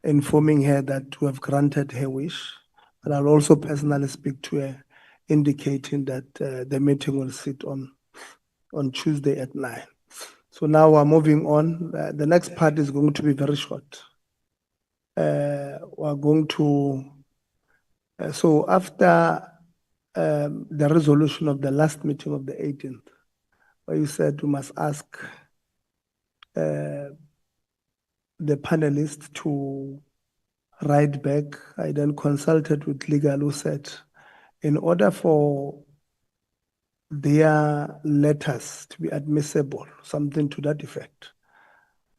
informing her that we have granted her wish. And I'll also personally speak to her, indicating that the meeting will sit on Tuesday at 9. So now we're moving on. The next part is going to be very short. We're going to, so after the resolution of the last meeting of the 18th, where you said we must ask the panelists to write back, I then consulted with legal who said, in order for their letters to be admissible, something to that effect,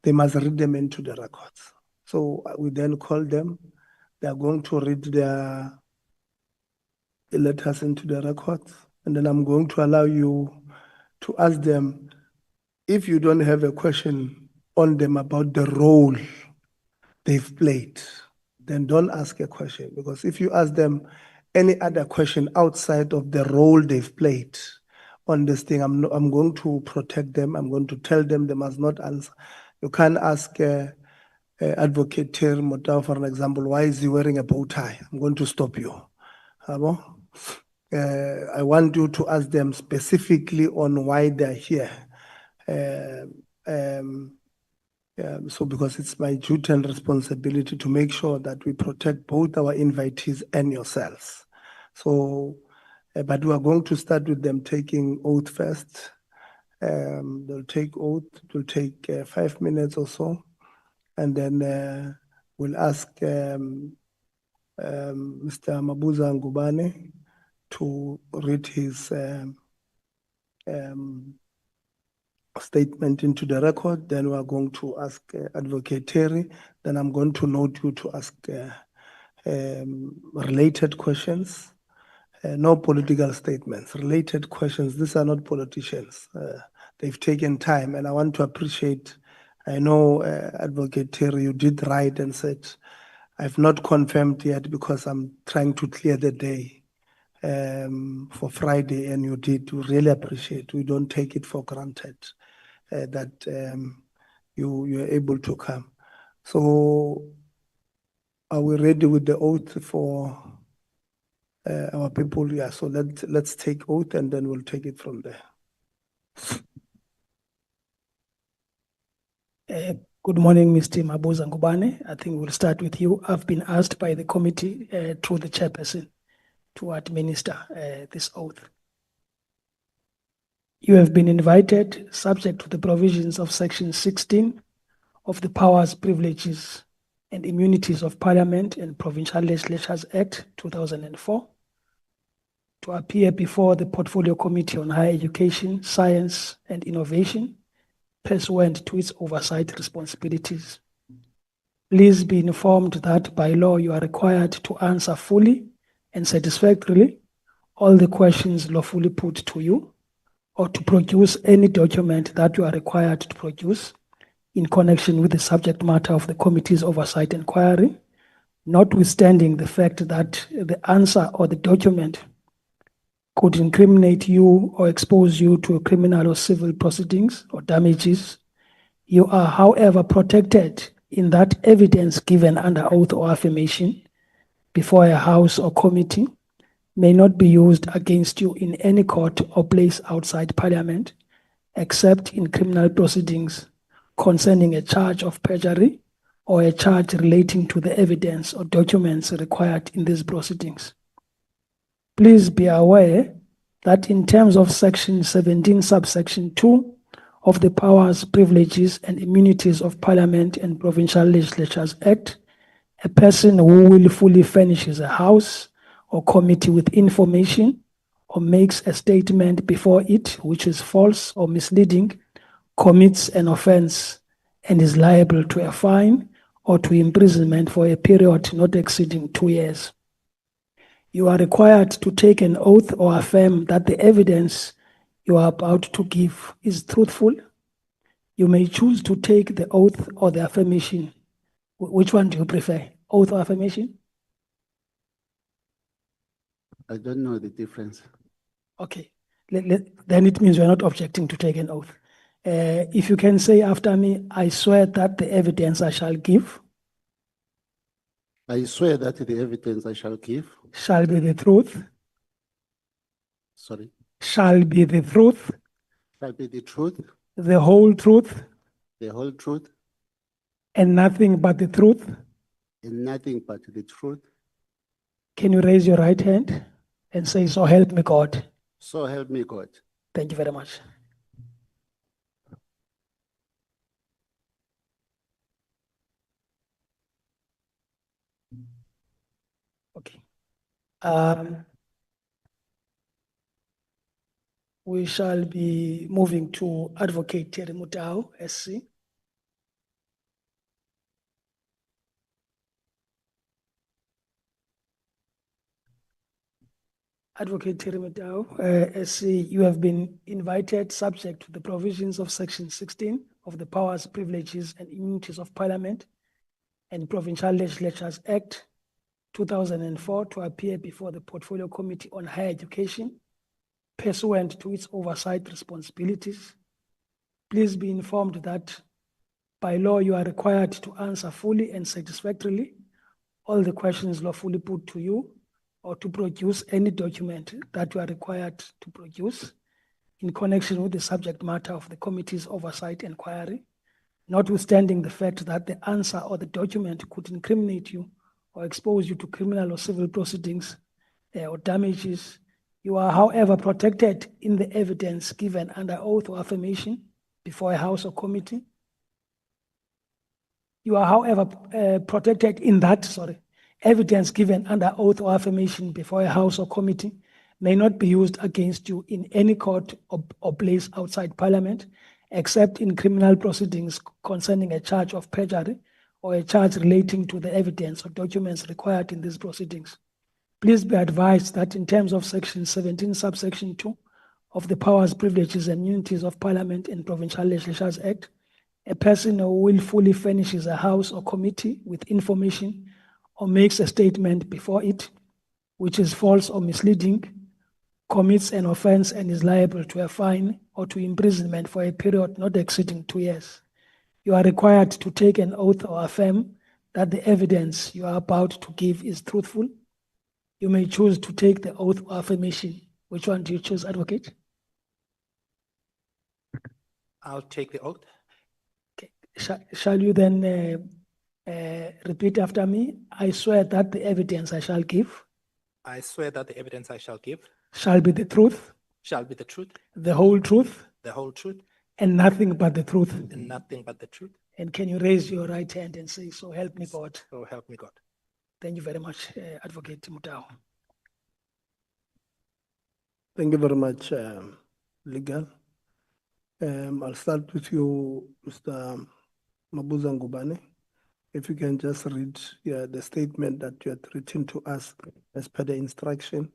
they must read them into the records. So we then called them. They are going to read their letters into the records. And then I'm going to allow you to ask them, if you don't have a question on them about the role they've played, then don't ask a question. Because if you ask them any other question outside of the role they've played on this thing, I'm going to protect them. I'm going to tell them they must not answer. You can't ask Advocate Terry Motau, for an example, why is he wearing a bow tie? I'm going to stop you. I want you to ask them specifically on why they're here. So because it's my duty and responsibility to make sure that we protect both our invitees and yourselves. So, but we are going to start with them taking oath first. They'll take oath. It will take 5 minutes or so. And then we'll ask Mr. Mabuza Ngubane to read his statement into the record. Then we are going to ask Advocate Terry. Then I'm going to note you to ask related questions. No political statements, related questions. These are not politicians. They've taken time, and I want to appreciate. I know, Advocate Terry, you did write and said, I've not confirmed yet because I'm trying to clear the day for Friday, and you did. We really appreciate. We don't take it for granted that you're able to come. So are we ready with the oath for our people? Yeah, so let's take oath and then we'll take it from there. Good morning, Mr. Mabuza Ngubane. I think we'll start with you. I've been asked by the committee through the chairperson to administer this oath. You have been invited, subject to the provisions of Section 16 of the Powers, Privileges and Immunities of Parliament and Provincial Legislatures Act 2004, to appear before the Portfolio Committee on Higher Education, Science and Innovation, pursuant to its oversight responsibilities. Please be informed that by law you are required to answer fully and satisfactorily all the questions lawfully put to you, or to produce any document that you are required to produce in connection with the subject matter of the committee's oversight inquiry, notwithstanding the fact that the answer or the document could incriminate you or expose you to criminal or civil proceedings or damages. You are, however, protected in that evidence given under oath or affirmation before a house or committee may not be used against you in any court or place outside Parliament, except in criminal proceedings concerning a charge of perjury or a charge relating to the evidence or documents required in these proceedings. Please be aware that in terms of Section 17, subsection 2 of the Powers, Privileges and Immunities of Parliament and Provincial Legislatures Act, a person who willfully furnishes a house or committee with information or makes a statement before it which is false or misleading commits an offense and is liable to a fine or to imprisonment for a period not exceeding 2 years. You are required to take an oath or affirm that the evidence you are about to give is truthful. You may choose to take the oath or the affirmation. Which one do you prefer, oath or affirmation? I don't know the difference. Okay, then it means you are not objecting to take an oath. If you can say after me, I swear that the evidence I shall give I swear that the evidence I shall give, shall be the truth, sorry, shall be the truth, shall be the truth, the whole truth, the whole truth, and nothing but the truth. and nothing but the truth. Can you raise your right hand and say, so help me God? So help me God. Thank you very much. Okay. We shall be moving to Advocate Terry Mutao, SC. Advocate Terry Mutao, SC, you have been invited subject to the provisions of Section 16 of the Powers, Privileges and Immunities of Parliament and Provincial Legislatures Act 2004 to appear before the Portfolio Committee on Higher Education pursuant to its oversight responsibilities. Please be informed that by law you are required to answer fully and satisfactorily all the questions lawfully put to you or to produce any document that you are required to produce in connection with the subject matter of the committee's oversight inquiry, notwithstanding the fact that the answer or the document could incriminate you or expose you to criminal or civil proceedings or damages. You are, however, protected in the evidence given under oath or affirmation before a house or committee. You are, however, protected in that, evidence given under oath or affirmation before a house or committee may not be used against you in any court or place outside Parliament, except in criminal proceedings concerning a charge of perjury or a charge relating to the evidence or documents required in these proceedings. Please be advised that in terms of Section 17, subsection 2 of the Powers, Privileges and Immunities of Parliament and Provincial Legislatures Act, a person who willfully furnishes a house or committee with information or makes a statement before it, which is false or misleading, commits an offense and is liable to a fine or to imprisonment for a period not exceeding 2 years. You are required to take an oath or affirm that the evidence you are about to give is truthful. You may choose to take the oath or affirmation. Which one do you choose, Advocate? I'll take the oath. Okay. Shall you then repeat after me? I swear that the evidence I shall give I swear that the evidence I shall give shall be the truth, shall be the truth, the whole truth, the whole truth, and nothing but the truth. and nothing but the truth. And can you raise your right hand and say, so help me God? So help me God. Thank you very much, Advocate Mutao. Thank you very much, Legal. I'll start with you, Mr. Mabuza Ngubane. If you can just read the statement that you had written to us as per the instruction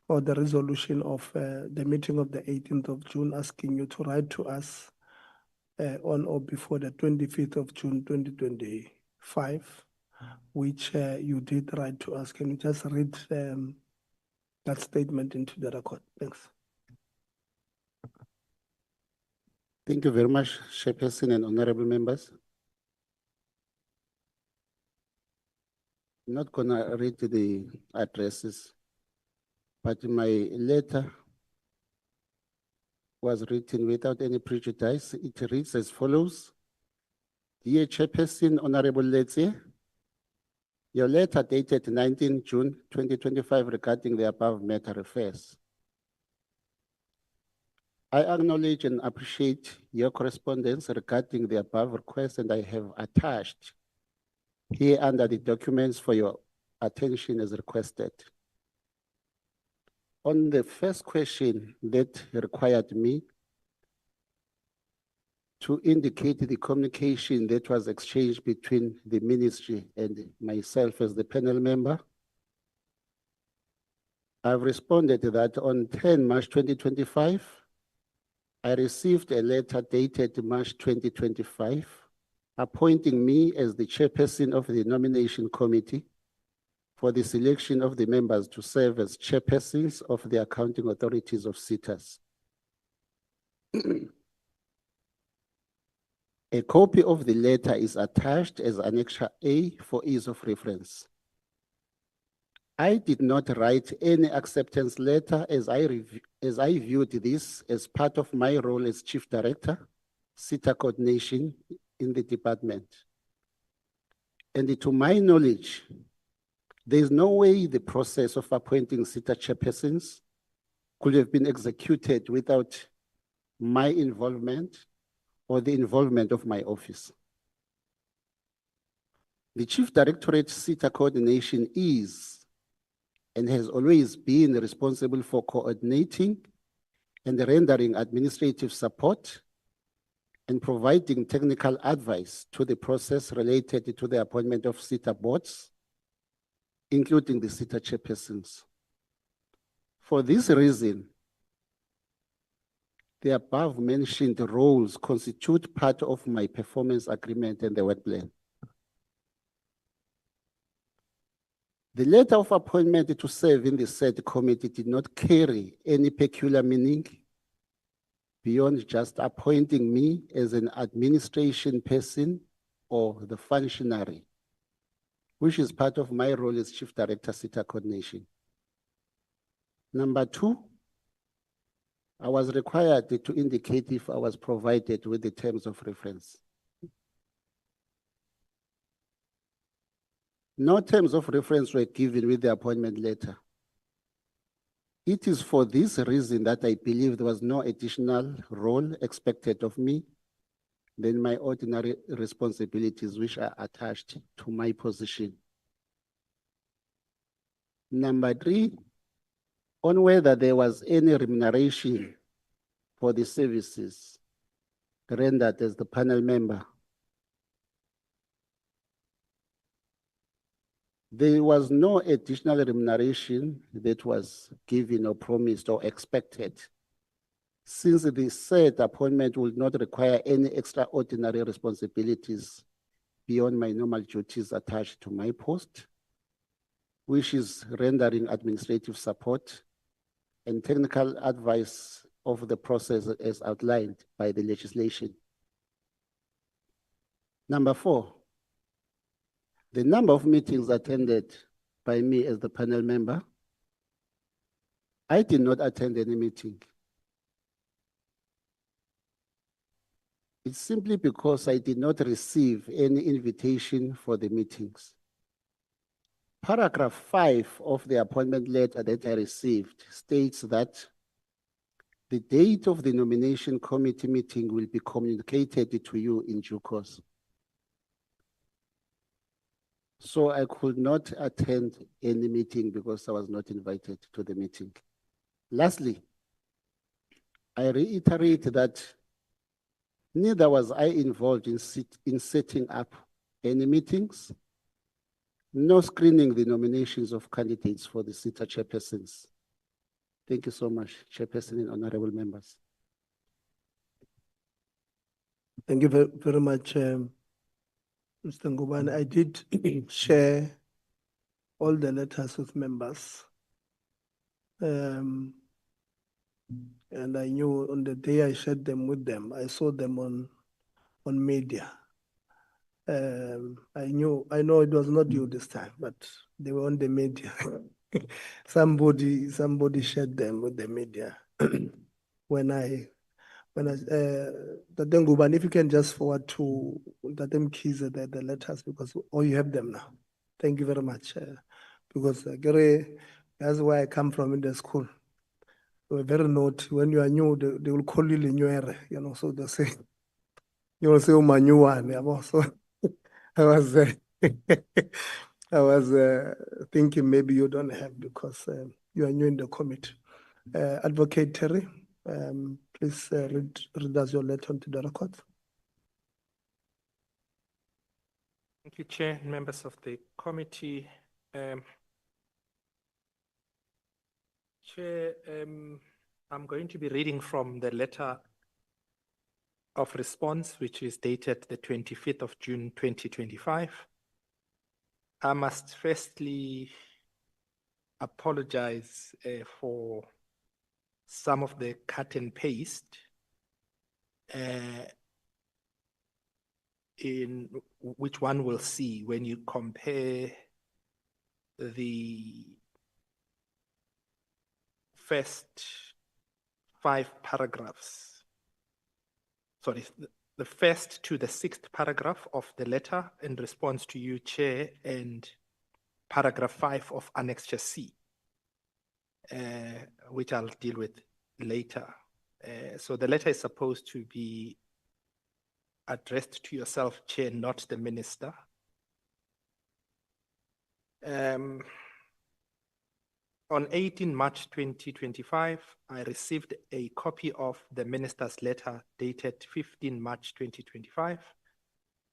or the resolution of the meeting of the 18th of June, asking you to write to us on or before the 25th of June 2025, which you did write to us. Can you just read that statement into the record? Thanks. Thank you very much, Chairperson and honorable members. not gonna read the addresses, but my letter was written without any prejudice. It reads as follows. Dear Chairperson, Honorable Letse, your letter dated 19 June 2025 regarding the above matter refers. I acknowledge and appreciate your correspondence regarding the above request, and I have attached here under the documents for your attention as requested. On the first question that required me to indicate the communication that was exchanged between the ministry and myself as the panel member, I've responded that on 10 March 2025, I received a letter dated March 2025, appointing me as the chairperson of the nomination committee for the selection of the members to serve as chairpersons of the accounting authorities of SETAs. A copy of the letter is attached as Annexure A for ease of reference. I did not write any acceptance letter as I viewed this as part of my role as Chief Director, SETA coordination in the department. And to my knowledge, there is no way the process of appointing SETA chairpersons could have been executed without my involvement or the involvement of my office. The Chief Directorate SETA coordination is and has always been responsible for coordinating and rendering administrative support and providing technical advice to the process related to the appointment of SETA boards, including the SETA chairpersons. For this reason, the above mentioned roles constitute part of my performance agreement and the work plan. The letter of appointment to serve in the said committee did not carry any peculiar meaning beyond just appointing me as an administration person or the functionary, which is part of my role as Chief Director, SETA coordination. Number two, I was required to indicate if I was provided with the terms of reference. No terms of reference were given with the appointment letter. It is for this reason that I believe there was no additional role expected of me than my ordinary responsibilities which are attached to my position. Number three, on whether there was any remuneration for the services rendered as the panel member. There was no additional remuneration that was given or promised or expected, since the said appointment would not require any extraordinary responsibilities beyond my normal duties attached to my post, which is rendering administrative support and technical advice of the process as outlined by the legislation. Number four, the number of meetings attended by me as the panel member. I did not attend any meeting. It's simply because I did not receive any invitation for the meetings. Paragraph 5 of the appointment letter that I received states that the date of the nomination committee meeting will be communicated to you in due course. So I could not attend any meeting because I was not invited to the meeting. Lastly, I reiterate that neither was I involved in setting up any meetings, nor screening the nominations of candidates for the SETA chairpersons. Thank you so much, Chairperson and honorable members. Thank you very much, Mr. Ngubane. I did share all the letters with members. And I knew on the day I shared them with them, I saw them on media. I know it was not you this time, but they were on the media. Somebody shared them with the media. Tatem Guban, if you can just forward to Tatem Keys the letters, because you have them now. Thank you very much. Because that's where I come from in the school. They were very naughty. When you are new, they will call you Linuere, so they say, you will say, my new one. So I was, I was thinking maybe you don't have because you are new in the committee. Advocate Terry, please read us your letter onto the record. Thank you, Chair, members of the committee. Chair, I'm going to be reading from the letter of response, which is dated the 25th of June, 2025. I must firstly apologize for some of the cut and paste in which one will see when you compare the first 5 paragraphs. Sorry, the first to the 6th paragraph of the letter in response to you, Chair, and paragraph 5 of Annexure C, which I'll deal with later. So the letter is supposed to be addressed to yourself, Chair, not the Minister. On 18 March 2025, I received a copy of the Minister's letter dated 15 March 2025,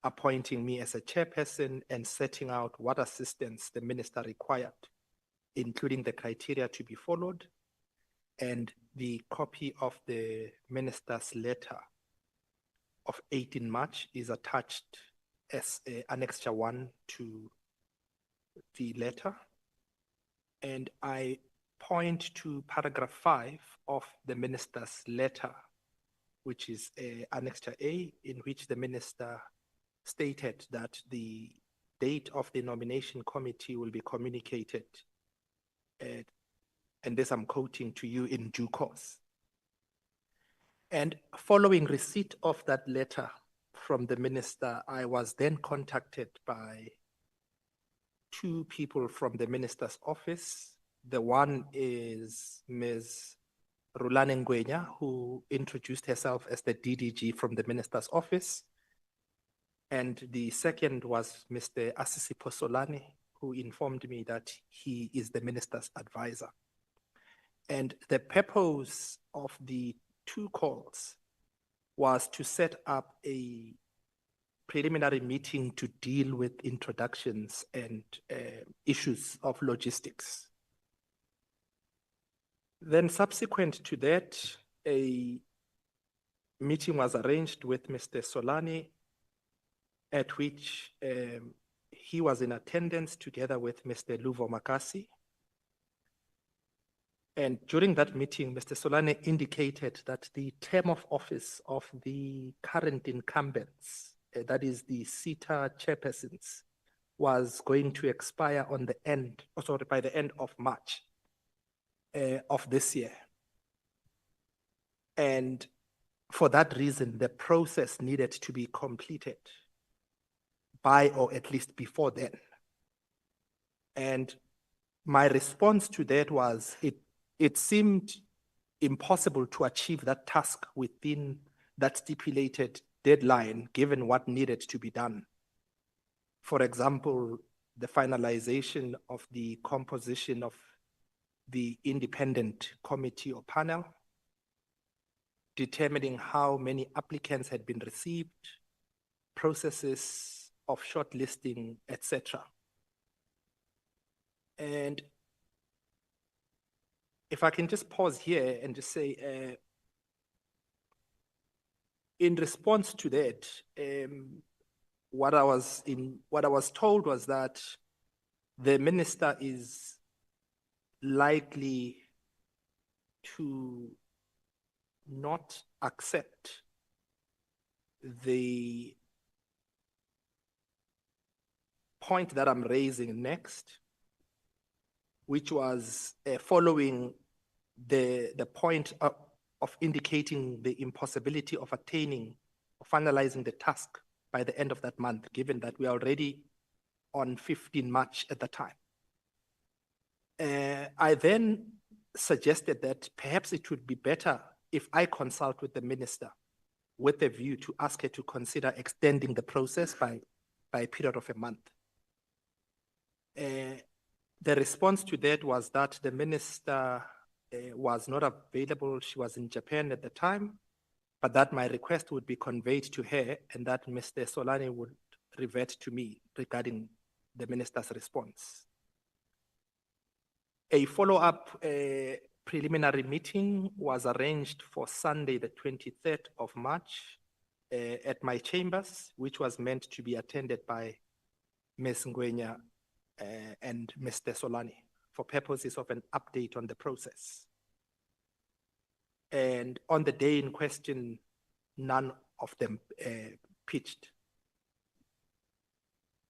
appointing me as a chairperson and setting out what assistance the Minister required, including the criteria to be followed, and the copy of the Minister's letter of 18 March is attached as Annexure 1 to the letter. And I point to paragraph 5 of the Minister's letter, which is Annexure A, in which the Minister stated that the date of the nomination committee will be communicated, and this I'm quoting to you, in due course. And following receipt of that letter from the Minister, I was then contacted by 2 people from the Minister's office. The one is Ms. Rulane Ngwenya, who introduced herself as the DDG from the Minister's office. And the second was Mr. Asisi Posolane, who informed me that he is the Minister's advisor. And the purpose of the 2 calls was to set up a preliminary meeting to deal with introductions and issues of logistics. Then subsequent to that, a meeting was arranged with Mr. Solani, at which he was in attendance together with Mr. Luvo Makasi. And during that meeting, Mr. Solani indicated that the term of office of the current incumbents, that is the SETA chairpersons, was going to expire on the end, by the end of March of this year. And for that reason, the process needed to be completed by, or at least before then. And my response to that was, it seemed impossible to achieve that task within that stipulated deadline, given what needed to be done. For example, the finalization of the composition of the independent committee or panel, determining how many applicants had been received, processes of shortlisting, etc. And if I can just pause here and just say, in response to that, what I was told was that the Minister is likely to not accept the point that I'm raising next, which was following the point of indicating the impossibility of attaining or finalizing the task by the end of that month, given that we are already on 15 March at the time. I then suggested that perhaps it would be better if I consult with the minister with a view to ask her to consider extending the process by a period of a month. The response to that was that the minister was not available. She was in Japan at the time, but that my request would be conveyed to her and that Mr. Solani would revert to me regarding the minister's response. A follow-up preliminary meeting was arranged for Sunday, the 23rd of March at my chambers, which was meant to be attended by Ms. Ngwenya and Mr. Solani for purposes of an update on the process. And on the day in question, none of them pitched.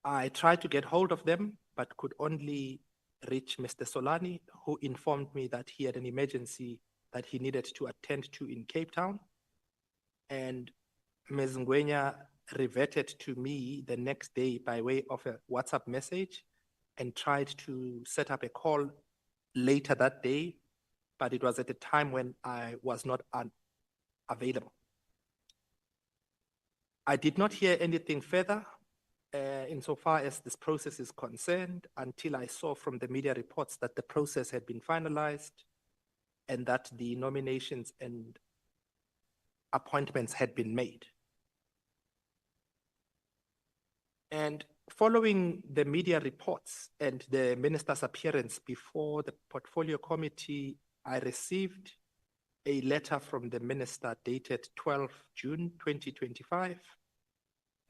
I tried to get hold of them, but could only reach Mr. Solani, who informed me that he had an emergency that he needed to attend to in Cape Town. And Ms. Ngwenya reverted to me the next day by way of a WhatsApp message and tried to set up a call later that day, but it was at a time when I was not available. I did not hear anything further insofar as this process is concerned until I saw from the media reports that the process had been finalized and that the nominations and appointments had been made. And following the media reports and the minister's appearance before the portfolio committee, I received a letter from the minister dated 12 June 2025,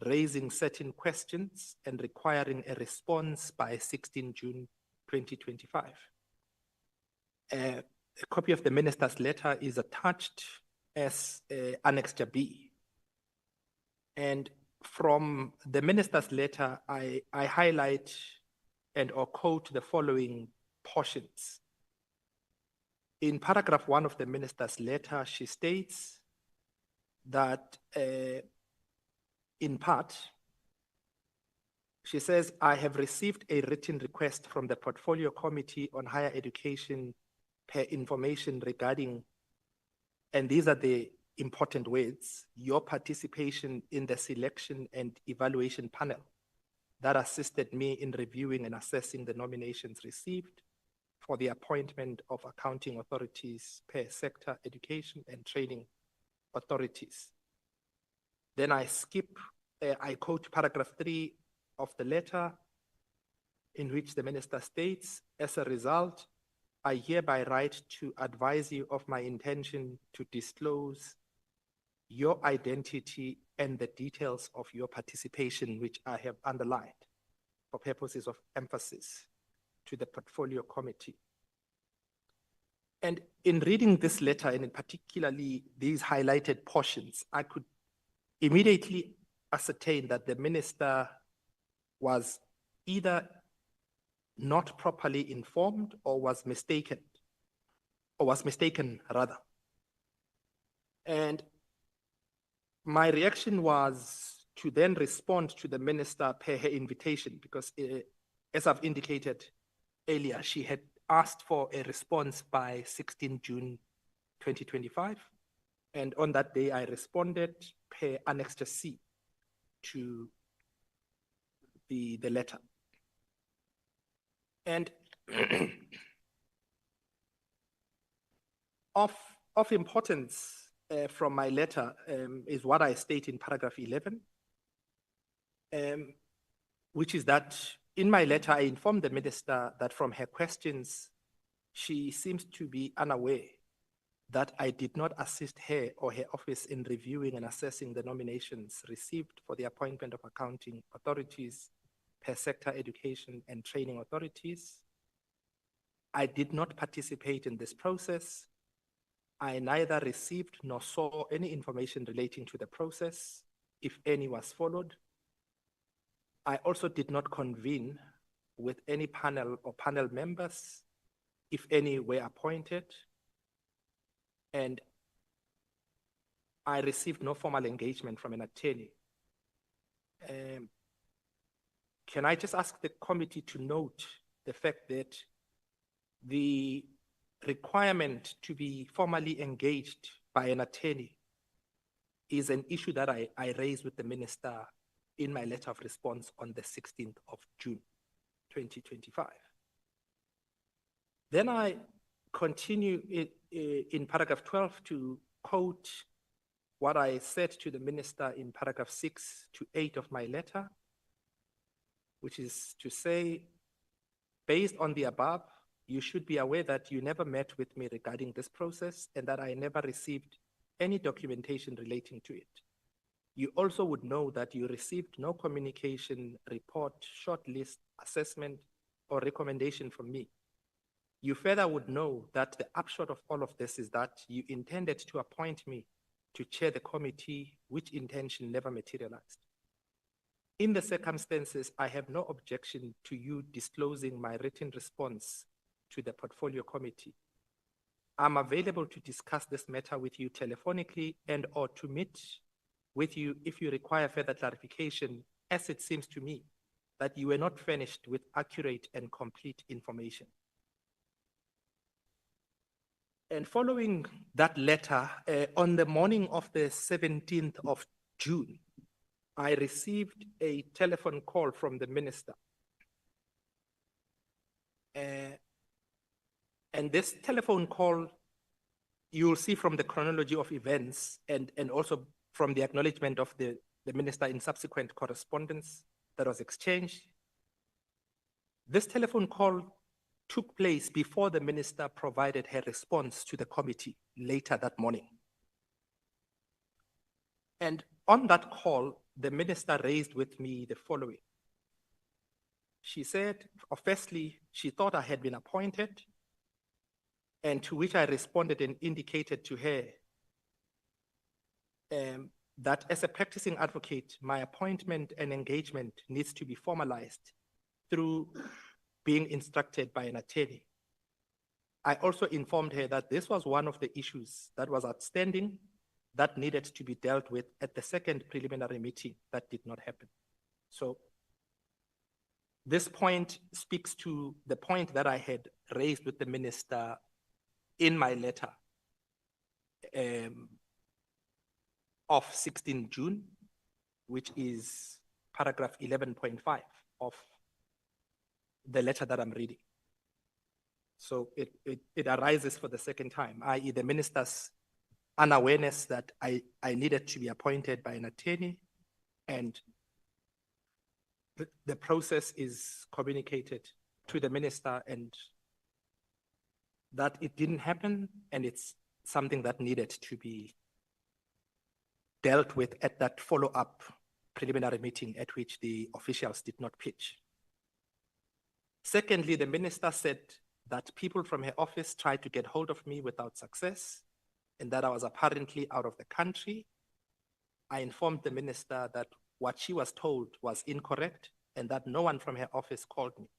raising certain questions and requiring a response by 16 June 2025. A copy of the minister's letter is attached as Annexure B. And from the minister's letter, I highlight and or quote the following portions. In paragraph 1 of the minister's letter, she states that in part, she says, I have received a written request from the Portfolio Committee on Higher Education per information regarding, and these are the important words, your participation in the selection and evaluation panel that assisted me in reviewing and assessing the nominations received for the appointment of accounting authorities per sector, education and training authorities. Then I I quote paragraph 3 of the letter in which the minister states, as a result, I hereby write to advise you of my intention to disclose your identity and the details of your participation, which I have underlined for purposes of emphasis to the Portfolio Committee. And in reading this letter, and in particularly these highlighted portions, I could immediately ascertain that the minister was either not properly informed or was mistaken rather. And my reaction was to then respond to the minister per her invitation, because as I've indicated earlier, she had asked for a response by 16 June 2025. And on that day, I responded per Annexure C to the letter. And of importance from my letter is what I state in paragraph 11, which is that in my letter, I informed the minister that from her questions, she seems to be unaware that I did not assist her or her office in reviewing and assessing the nominations received for the appointment of accounting authorities per sector, education and training authorities. I did not participate in this process. I neither received nor saw any information relating to the process, if any was followed. I also did not convene with any panel or panel members, if any were appointed, and I received no formal engagement from an attorney. Can I just ask the committee to note the fact that the requirement to be formally engaged by an attorney is an issue that I raised with the minister in my letter of response on the 16th of June, 2025. Then I continue in paragraph 12 to quote what I said to the minister in paragraph 6 to 8 of my letter, which is to say, based on the above, you should be aware that you never met with me regarding this process and that I never received any documentation relating to it. You also would know that you received no communication, report, shortlist, assessment, or recommendation from me. You further would know that the upshot of all of this is that you intended to appoint me to chair the committee, which intention never materialized. In the circumstances, I have no objection to you disclosing my written response to the portfolio committee. I'm available to discuss this matter with you telephonically and or to meet with you if you require further clarification, as it seems to me that you were not furnished with accurate and complete information. And following that letter, on the morning of the 17th of June, I received a telephone call from the minister. And this telephone call, you'll see from the chronology of events and also from the acknowledgement of the minister in subsequent correspondence that was exchanged. This telephone call took place before the minister provided her response to the committee later that morning. And on that call, the minister raised with me the following. She said, firstly, she thought I had been appointed, and to which I responded and indicated to her that as a practicing advocate, my appointment and engagement needs to be formalized through being instructed by an attorney. I also informed her that this was one of the issues that was outstanding that needed to be dealt with at the second preliminary meeting that did not happen. So this point speaks to the point that I had raised with the minister in my letter of 16 June, which is paragraph 11.5 of the letter that I'm reading. So it arises for the second time, i.e. the minister's unawareness that I needed to be appointed by an attorney, and the process is communicated to the minister and that it didn't happen, and it's something that needed to be dealt with at that follow-up preliminary meeting at which the officials did not pitch. Secondly, the minister said that people from her office tried to get hold of me without success and that I was apparently out of the country. I informed the minister that what she was told was incorrect and that no one from her office called me.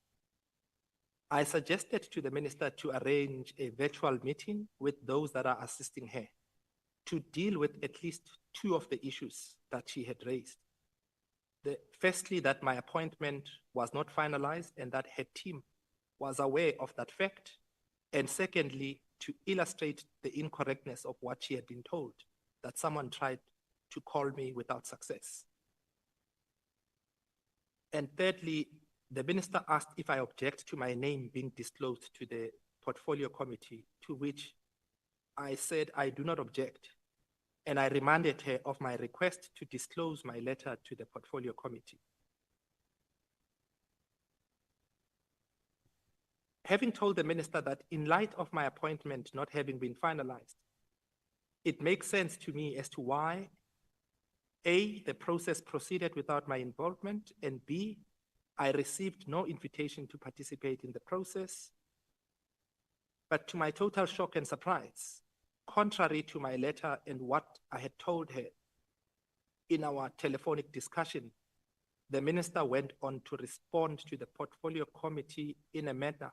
I suggested to the minister to arrange a virtual meeting with those that are assisting her to deal with at least two of the issues that she had raised. Firstly, that my appointment was not finalized and that her team was aware of that fact. And secondly, to illustrate the incorrectness of what she had been told, that someone tried to call me without success. And thirdly, the minister asked if I object to my name being disclosed to the portfolio committee, to which I said I do not object. And I reminded her of my request to disclose my letter to the portfolio committee. Having told the minister that in light of my appointment not having been finalized, it makes sense to me as to why A, the process proceeded without my involvement, and B, I received no invitation to participate in the process. But to my total shock and surprise, contrary to my letter and what I had told her in our telephonic discussion, the minister went on to respond to the portfolio committee in a manner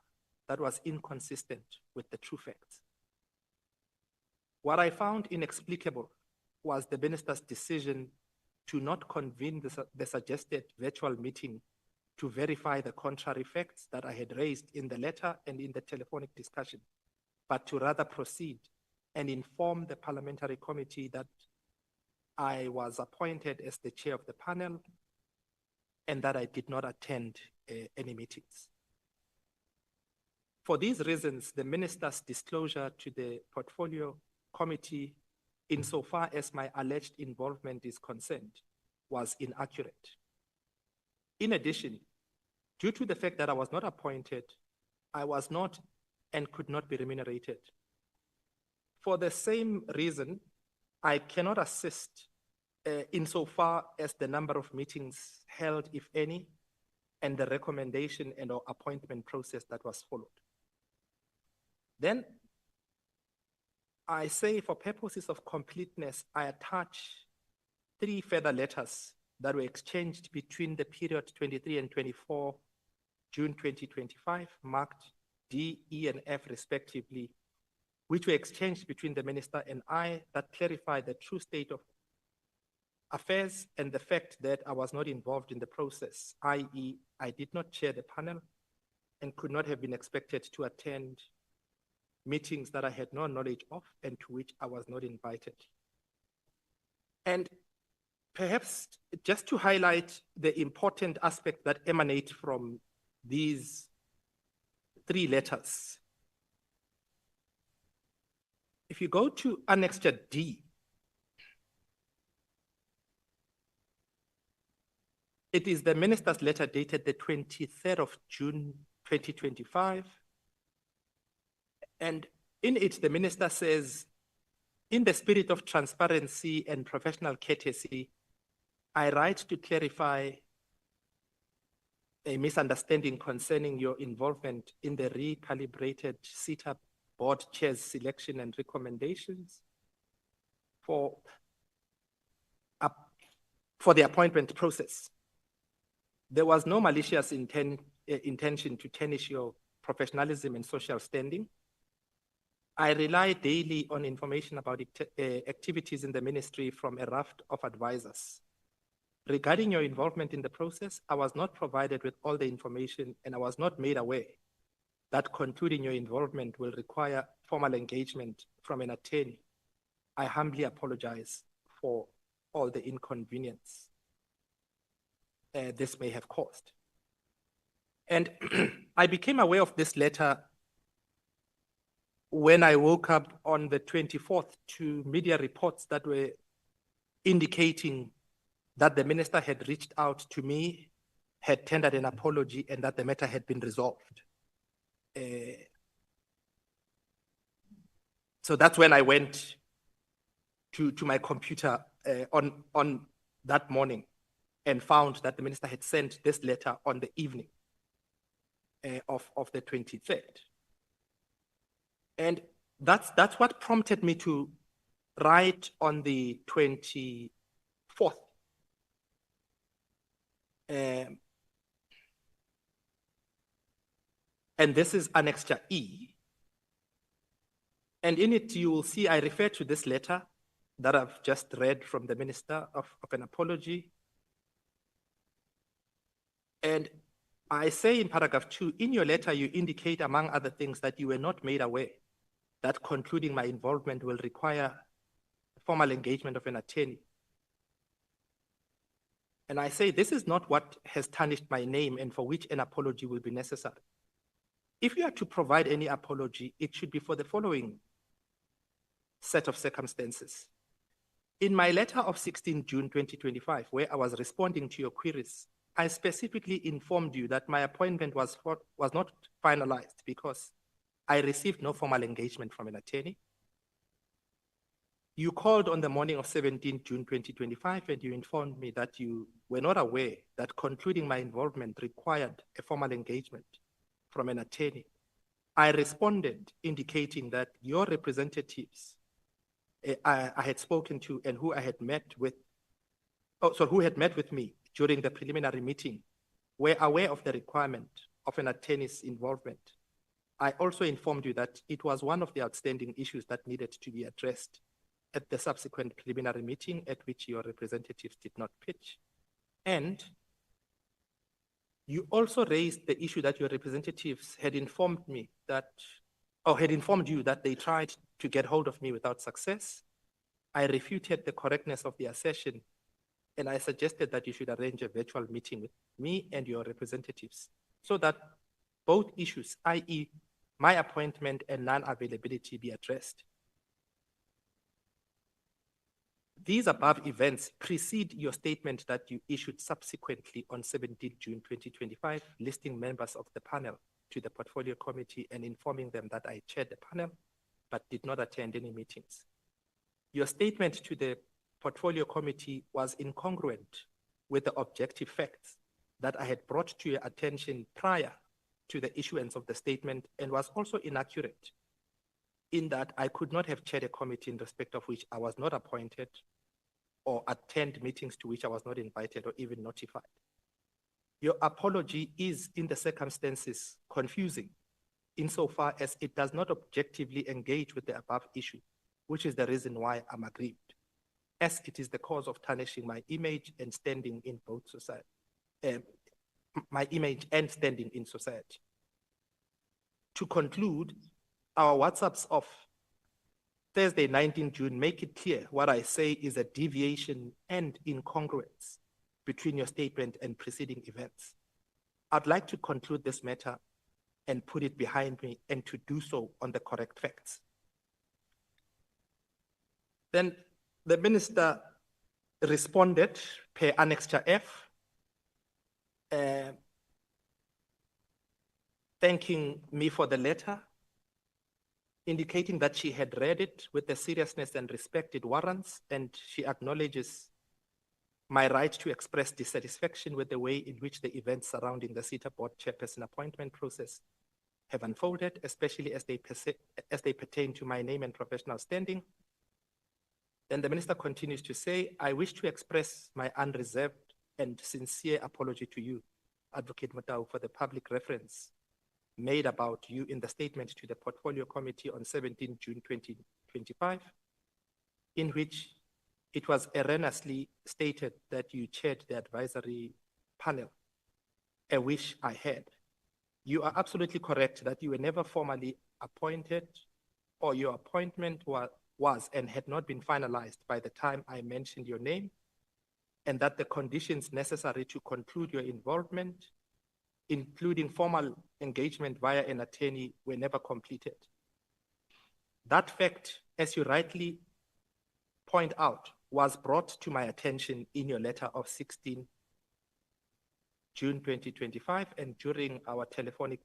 that was inconsistent with the true facts. What I found inexplicable was the minister's decision to not convene the suggested virtual meeting to verify the contrary facts that I had raised in the letter and in the telephonic discussion, but to rather proceed and inform the parliamentary committee that I was appointed as the chair of the panel and that I did not attend any meetings. For these reasons, the minister's disclosure to the portfolio committee, insofar as my alleged involvement is concerned, was inaccurate. In addition, due to the fact that I was not appointed, I was not and could not be remunerated. For the same reason, I cannot assist insofar as the number of meetings held, if any, and the recommendation and or appointment process that was followed. Then I say, for purposes of completeness, I attach 3 further letters that were exchanged between the period 23 and 24 June 2025, marked D, E, and F respectively, which were exchanged between the minister and I, that clarify the true state of affairs and the fact that I was not involved in the process, i.e., I did not chair the panel and could not have been expected to attend meetings that I had no knowledge of and to which I was not invited. And perhaps just to highlight the important aspect that emanate from these 3 letters, if you go to Annexure D, it is the minister's letter dated the 23rd of June 2025. And in it, the minister says, in the spirit of transparency and professional courtesy, I write to clarify a misunderstanding concerning your involvement in the recalibrated SETA board chair's selection and recommendations for the appointment process. There was no malicious intention to tarnish your professionalism and social standing. I rely daily on information about activities in the ministry from a raft of advisors. Regarding your involvement in the process, I was not provided with all the information and I was not made aware that concluding your involvement will require formal engagement from an attorney. I humbly apologize for all the inconvenience this may have caused. And I became aware of this letter when I woke up on the 24th to media reports that were indicating that the minister had reached out to me, had tendered an apology, and that the matter had been resolved. So that's when I went to my computer on that morning and found that the minister had sent this letter on the evening of the 23rd. And that's what prompted me to write on the 24th. And this is Annexure E. And in it, you will see I refer to this letter that I've just read from the minister of an apology. And I say in paragraph 2, in your letter, you indicate, among other things, that you were not made aware that concluding my involvement will require formal engagement of an attorney. And I say, this is not what has tarnished my name and for which an apology will be necessary. If you are to provide any apology, it should be for the following set of circumstances. In my letter of 16 June 2025, where I was responding to your queries, I specifically informed you that my appointment was not finalized because I received no formal engagement from an attorney. You called on the morning of 17 June 2025 and you informed me that you were not aware that concluding my involvement required a formal engagement from an attorney. I responded indicating that your representatives I had spoken to and who I had met with, who had met with me during the preliminary meeting were aware of the requirement of an attorney's involvement, I also informed you that it was one of the outstanding issues that needed to be addressed at the subsequent preliminary meeting at which your representatives did not pitch. And you also raised the issue that your representatives had informed me that, or had informed you that they tried to get hold of me without success. I refuted the correctness of the assertion, and I suggested that you should arrange a virtual meeting with me and your representatives so that both issues, i.e. my appointment and non-availability, be addressed. These above events precede your statement that you issued subsequently on 17 June 2025, listing members of the panel to the portfolio committee and informing them that I chaired the panel, but did not attend any meetings. Your statement to the portfolio committee was incongruent with the objective facts that I had brought to your attention prior to the issuance of the statement, and was also inaccurate in that I could not have chaired a committee in respect of which I was not appointed, or attend meetings to which I was not invited or even notified. Your apology is, in the circumstances, confusing insofar as it does not objectively engage with the above issue, which is the reason why I'm aggrieved, as it is the cause of tarnishing my image and standing in both society, my image and standing in society. To conclude, our WhatsApps of Thursday, 19 June, make it clear what I say is a deviation and incongruence between your statement and preceding events. I'd like to conclude this matter and put it behind me, and to do so on the correct facts. Then the minister responded per Annexure F, thanking me for the letter, indicating that she had read it with the seriousness and respect it warrants, and she acknowledges my right to express dissatisfaction with the way in which the events surrounding the SETA board chairperson appointment process have unfolded, especially as they pertain to my name and professional standing. Then the minister continues to say, I wish to express my unreserved and sincere apology to you, Advocate Mutau, for the public reference made about you in the statement to the Portfolio Committee on 17 June 2025, in which it was erroneously stated that you chaired the advisory panel, a wish I had. You are absolutely correct that you were never formally appointed, or your appointment was and had not been finalized by the time I mentioned your name, and that the conditions necessary to conclude your involvement, including formal engagement via an attorney, were never completed. That fact, as you rightly point out, was brought to my attention in your letter of 16 June 2025 and during our telephonic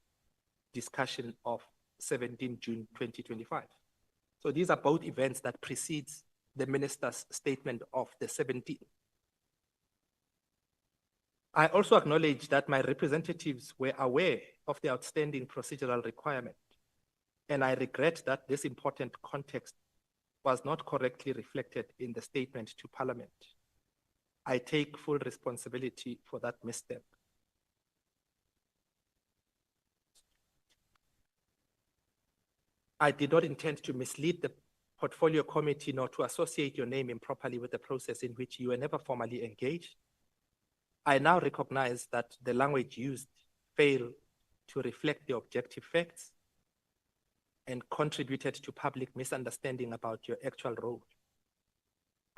discussion of 17 June 2025. So these are both events that precedes the minister's statement of the 17th. I also acknowledge that my representatives were aware of the outstanding procedural requirement, and I regret that this important context was not correctly reflected in the statement to Parliament. I take full responsibility for that misstep. I did not intend to mislead the Portfolio Committee nor to associate your name improperly with the process in which you were never formally engaged. I now recognize that the language used failed to reflect the objective facts and contributed to public misunderstanding about your actual role.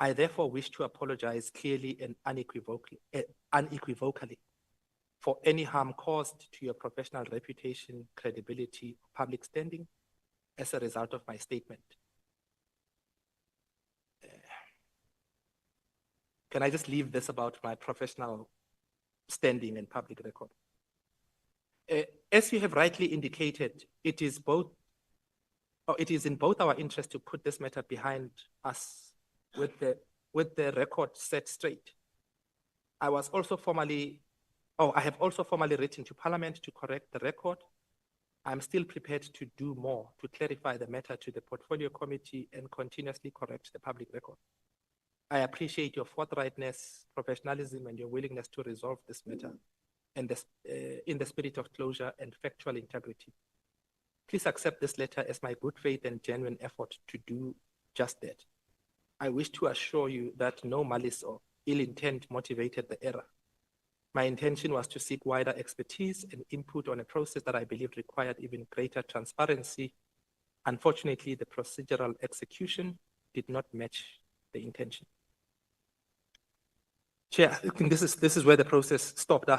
I therefore wish to apologize clearly and unequivocally for any harm caused to your professional reputation, credibility, or public standing as a result of my statement. Can I just leave this about my professional standing and public record? As you have rightly indicated, it is in both our interest to put this matter behind us with the record set straight. I have also formally written to Parliament to correct the record. I'm still prepared to do more to clarify the matter to the Portfolio Committee and continuously correct the public record. I appreciate your forthrightness, professionalism, and your willingness to resolve this matter and in the spirit of closure and factual integrity. Please accept this letter as my good faith and genuine effort to do just that. I wish to assure you that no malice or ill intent motivated the error. My intention was to seek wider expertise and input on a process that I believed required even greater transparency. Unfortunately, the procedural execution did not match the intention. Chair, I think this is where the process stopped.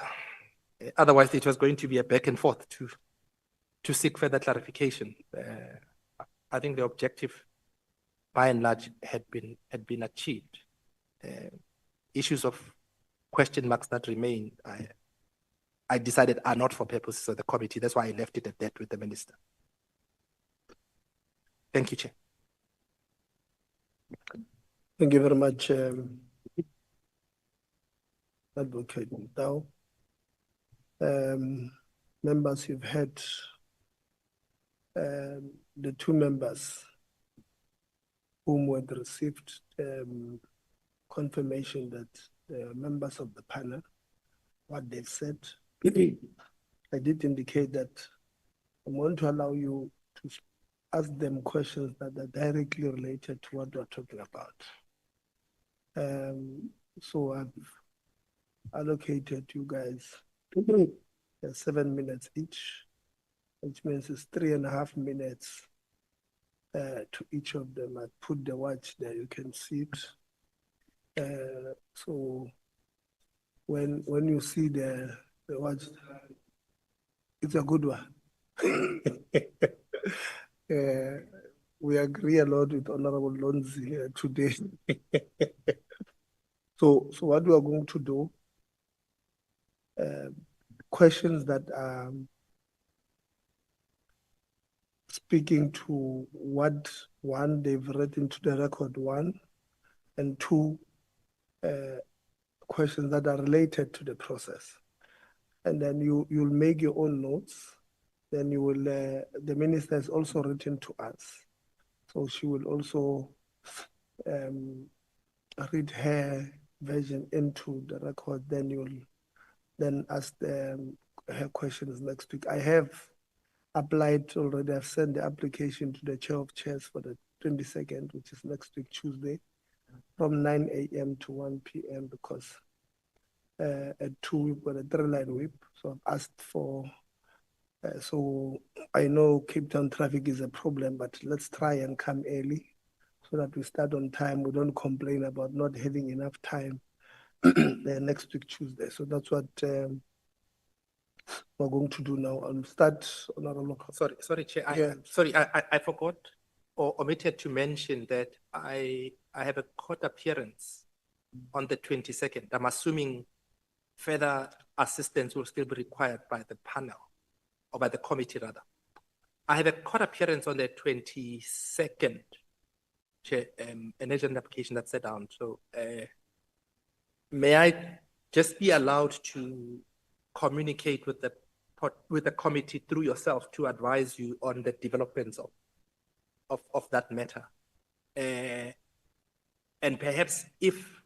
Otherwise, it was going to be a back and forth to seek further clarification. I think the objective, by and large, had been achieved. Issues of question marks that remain, I decided are not for purposes of the committee. That's why I left it at that with the minister. Thank you, Chair. Thank you very much, Advocate Dow. Members, you've heard the two members whom had received confirmation that the members of the panel, what they've said. I did indicate that I want to allow you to ask them questions that are directly related to what we're talking about. So I've allocated you guys 7 minutes each, which means it's 3.5 minutes to each of them. I put the watch there, you can see it. So when you see the watch, it's a good one. We agree a lot with Honorable Lonzi here today. So what we are going to do, questions that are speaking to what, one, they've read into the record, one, and two, questions that are related to the process. And then you'll make your own notes. Then you will, the minister has also written to us. So she will also read her version into the record. Then you'll then ask her questions next week. I have applied already. I've sent the application to the chair of chairs for the 22nd, which is next week, Tuesday, from 9 a.m. to 1 p.m. because at 2 we've got a 3-line whip. So I've asked for, so I know Cape Town traffic is a problem, but let's try and come early so that we start on time. We don't complain about not having enough time next week, Tuesday. So that's what we're going to do now. I'll start on our local. Sorry, Chair. Yeah. I forgot or omitted to mention that I have a court appearance on the 22nd. I'm assuming further assistance will still be required by the panel or by the committee rather. I have a court appearance on the 22nd, Chair, an urgent application that's set down. So may I just be allowed to communicate with the committee through yourself to advise you on the developments of that matter? And perhaps if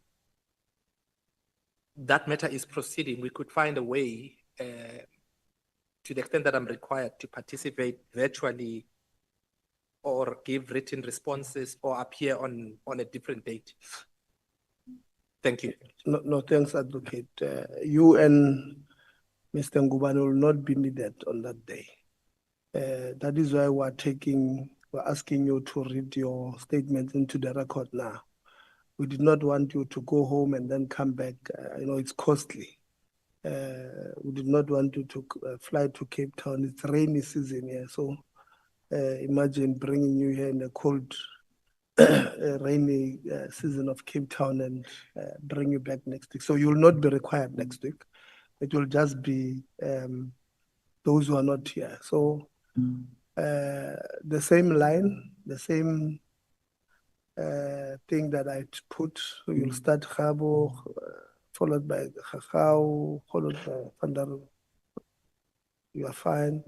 that matter is proceeding, we could find a way to the extent that I'm required to participate virtually or give written responses or appear on a different date. Thank you. No, thanks, Advocate. You and Mr. Ngubane will not be needed on that day. That is why we're asking you to read your statement into the record now. We did not want you to go home and then come back. It's costly. We did not want you to fly to Cape Town. It's rainy season here. So imagine bringing you here in the cold, rainy season of Cape Town and bring you back next week. So you will not be required next week. It will just be those who are not here. So the same line, the same thing that I put, so you'll start Khabo, followed by Khakao, followed by Pandaru. You are fine.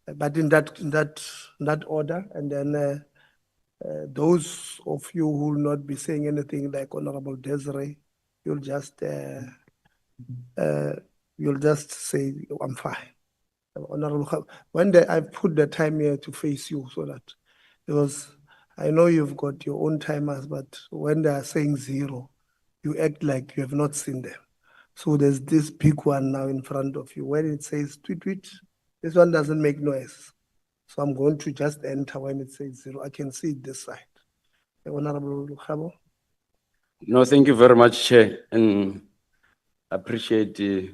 But in that order, and then Those of you who will not be saying anything like Honorable Desiree, you'll just say, I'm fine. Honorable, I put the time here to face you so that, because I know you've got your own timers, but when they are saying zero, you act like you have not seen them. So there's this big one now in front of you. When it says tweet, tweet, this one doesn't make noise. So I'm going to just enter when it says zero. I can see it this side. Honorable Khabo. No, thank you very much, Chair, and appreciate the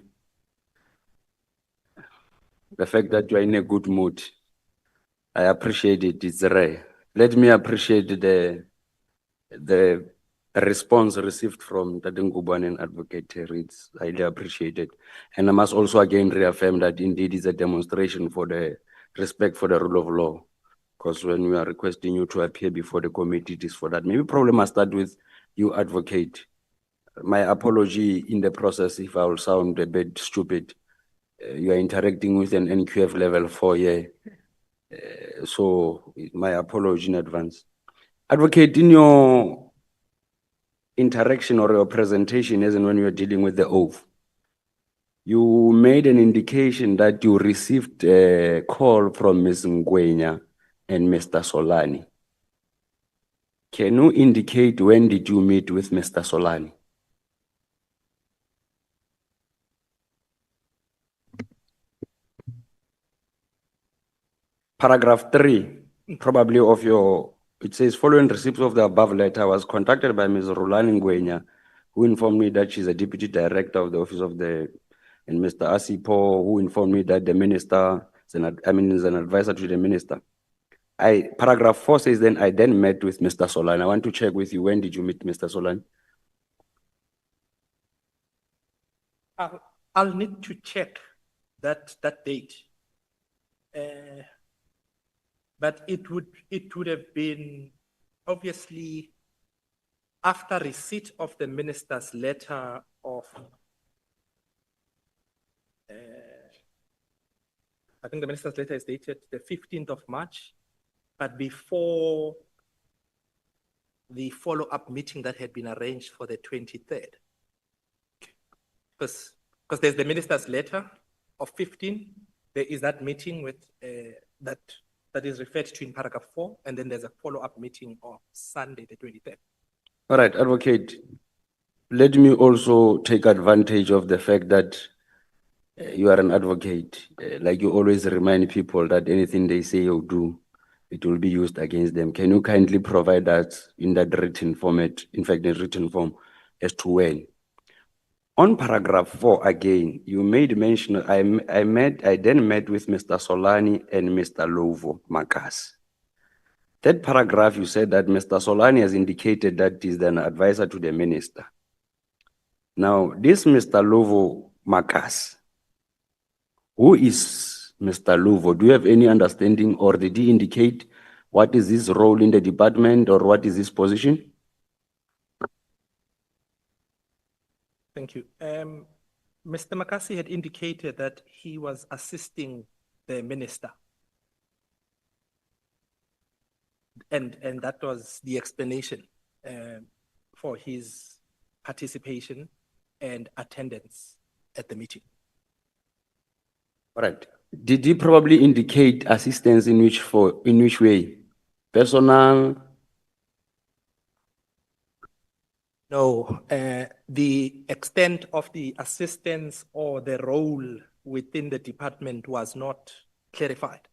fact that you are in a good mood. I appreciate it. It's rare. Let me appreciate the response received from Tadenguban and Advocate Terry. It's highly appreciated. And I must also again reaffirm that indeed it's a demonstration for the respect for the rule of law. Because when we are requesting you to appear before the committee, it is for that. Maybe problem must start with you, Advocate. My apology in the process if I will sound a bit stupid. You are interacting with an NQF level 4 year. So my apology in advance. Advocate, in your interaction or your presentation, as in when you were dealing with the oath, you made an indication that you received a call from Ms. Ngwenya and Mr. Solani. Can you indicate when did you meet with Mr. Solani? Paragraph 3, probably of your, it says, following receipt of the above letter, I was contacted by Ms. Rulani Ngwenya, who informed me that she's a deputy director of the office of the, and Mr. Asipo, who informed me that the minister is an advisor to the minister. Paragraph 4 says, then I then met with Mr. Solani. I want to check with you, when did you meet Mr. Solani? I'll need to check that date. But it would have been obviously after receipt of the minister's letter of, I think the minister's letter is dated the 15th of March, but before the follow-up meeting that had been arranged for the 23rd. Because there's the minister's letter of 15, there is that meeting with that is referred to in paragraph 4, and then there's a follow-up meeting on Sunday, the 23rd. All right, Advocate, let me also take advantage of the fact that you are an advocate. Like you always remind people that anything they say or do, it will be used against them. Can you kindly provide that in that written format, in fact, in written form, as to when? On paragraph 4, again, you made mention, I then met with Mr. Solani and Mr. Lovo Makas. That paragraph, you said that Mr. Solani has indicated that he is an advisor to the minister. Now, this Mr. Lovo Makas, who is Mr. Lovo? Do you have any understanding, or did he indicate what is his role in the department or what is his position? Thank you. Mr. Makasi had indicated that he was assisting the minister. And that was the explanation for his participation and attendance at the meeting. All right. Did he probably indicate assistance in which way? Personal? No, the extent of the assistance or the role within the department was not clarified.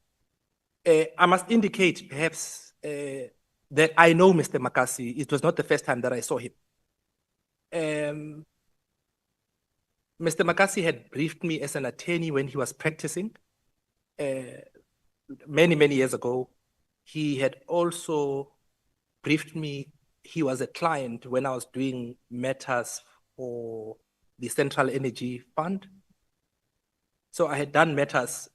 I must indicate perhaps that I know Mr. Makasi. It was not the first time that I saw him. Mr. Makasi had briefed me as an attorney when he was practicing many years ago. He had also briefed me. He was a client when I was doing matters for the Central Energy Fund. So I had done matters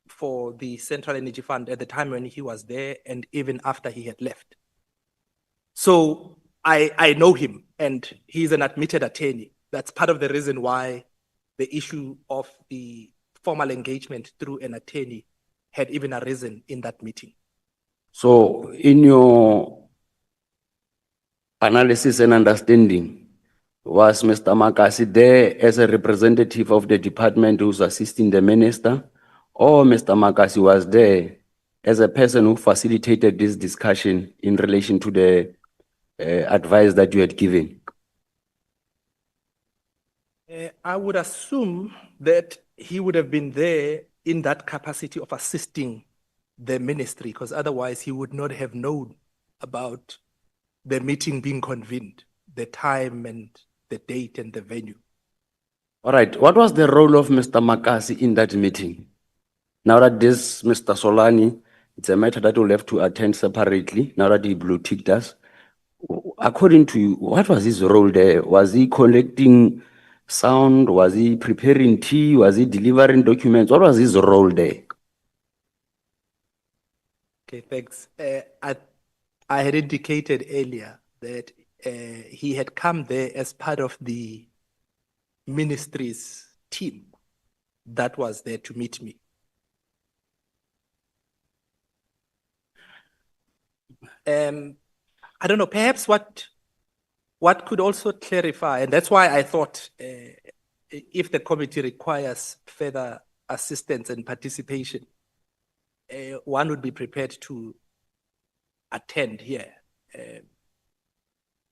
for the Central Energy Fund at the time when he was there and even after he had left. So I know him, and he's an admitted attorney. That's part of the reason why the issue of the formal engagement through an attorney had even arisen in that meeting. So in your analysis and understanding, was Mr. Makasi there as a representative of the department who's assisting the minister, or Mr. Makasi was there as a person who facilitated this discussion in relation to the advice that you had given? I would assume that he would have been there in that capacity of assisting the ministry, because otherwise he would not have known about the meeting being convened, the time and the date and the venue. All right, what was the role of Mr. Makasi in that meeting? Now that this Mr. Solani, it's a matter that we'll have to attend separately, now that he blue-ticked us. According to you, what was his role there? Was he collecting sound? Was he preparing tea? Was he delivering documents? What was his role there? Okay, thanks. I had indicated earlier that he had come there as part of the ministry's team that was there to meet me. I don't know, perhaps what could also clarify, and that's why I thought if the committee requires further assistance and participation, one would be prepared to attend here.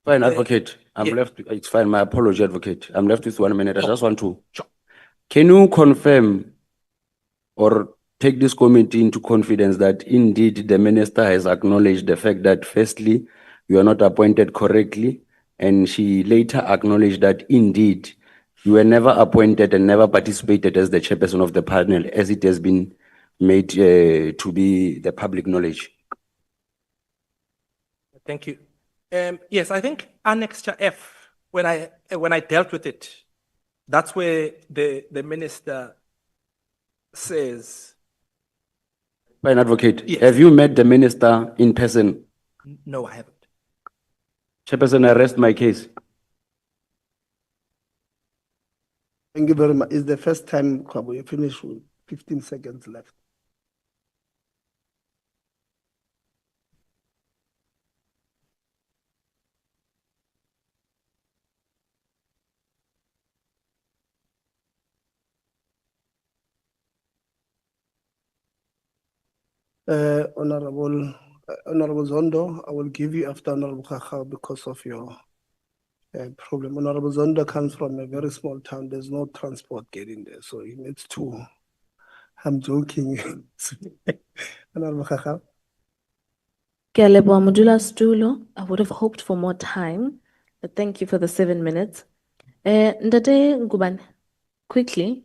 Fine, advocate. I'm yeah. left. It's fine. My apology, advocate. I'm left with 1 minute. I just want to. Sure. Can you confirm or take this committee into confidence that indeed the minister has acknowledged the fact that firstly, you are not appointed correctly, and she later acknowledged that indeed you were never appointed and never participated as the chairperson of the panel, as it has been made to be the public knowledge? Thank you. Yes, I think Annexure F, when I dealt with it, that's where the minister says. Fine, advocate. Yes. Have you met the minister in person? No, I haven't. Chairperson, I rest my case. Thank you very much. It's the first time we finish with 15 seconds left. Honorable Zondo, I will give you after Honorable Kaka because of your problem. Honorable Zondo comes from a very small town. There's no transport getting there, so he needs to. I'm joking. Honorable Kaka. Ke a leboha modulasetulo Stulo. I would have hoped for more time, but thank you for the 7 minutes. Ndate Ngubane, quickly,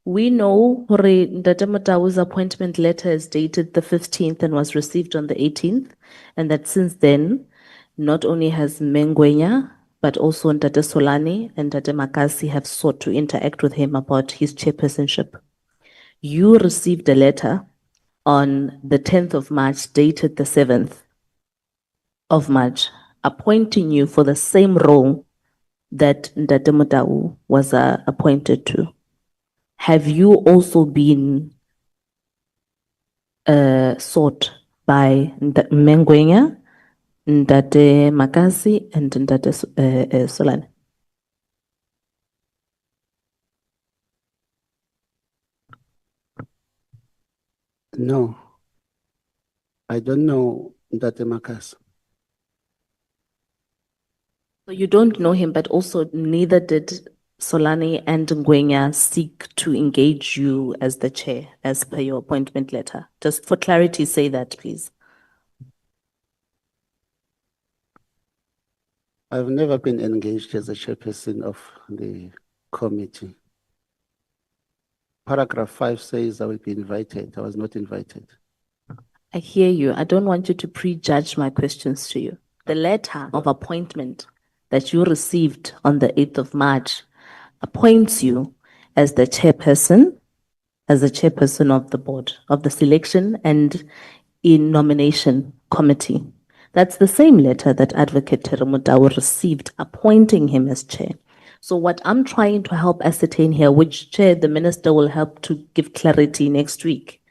we know hore Ndate Motau's appointment letter is dated the 15th and was received on the 18th, and that since then, not only has Mengwenya, but also Ndate Solani and Ndate Makasi have sought to interact with him about his chairpersonship. You received a letter on the 10th of March, dated the 7th of March, appointing you for the same role that Ndate Motau was appointed to. Have you also been sought by Mengwenya, Ndate Makasi, and Ndate Solani? No, I don't know Ndate Makasi. So you don't know him, but also neither did Solani and Ngwenya seek to engage you as the chair, as per your appointment letter. Just for clarity, say that, please. I've never been engaged as a chairperson of the committee. Paragraph 5 says I will be invited. I was not invited. I hear you. I don't want you to prejudge my questions to you. The letter of appointment that you received on the 8th of March appoints you as the chairperson, as the chairperson of the board, of the selection and in nomination committee. That's the same letter that Advocate Teremutawa received, appointing him as chair. So what I'm trying to help ascertain here, which chair the minister will help to give clarity next week.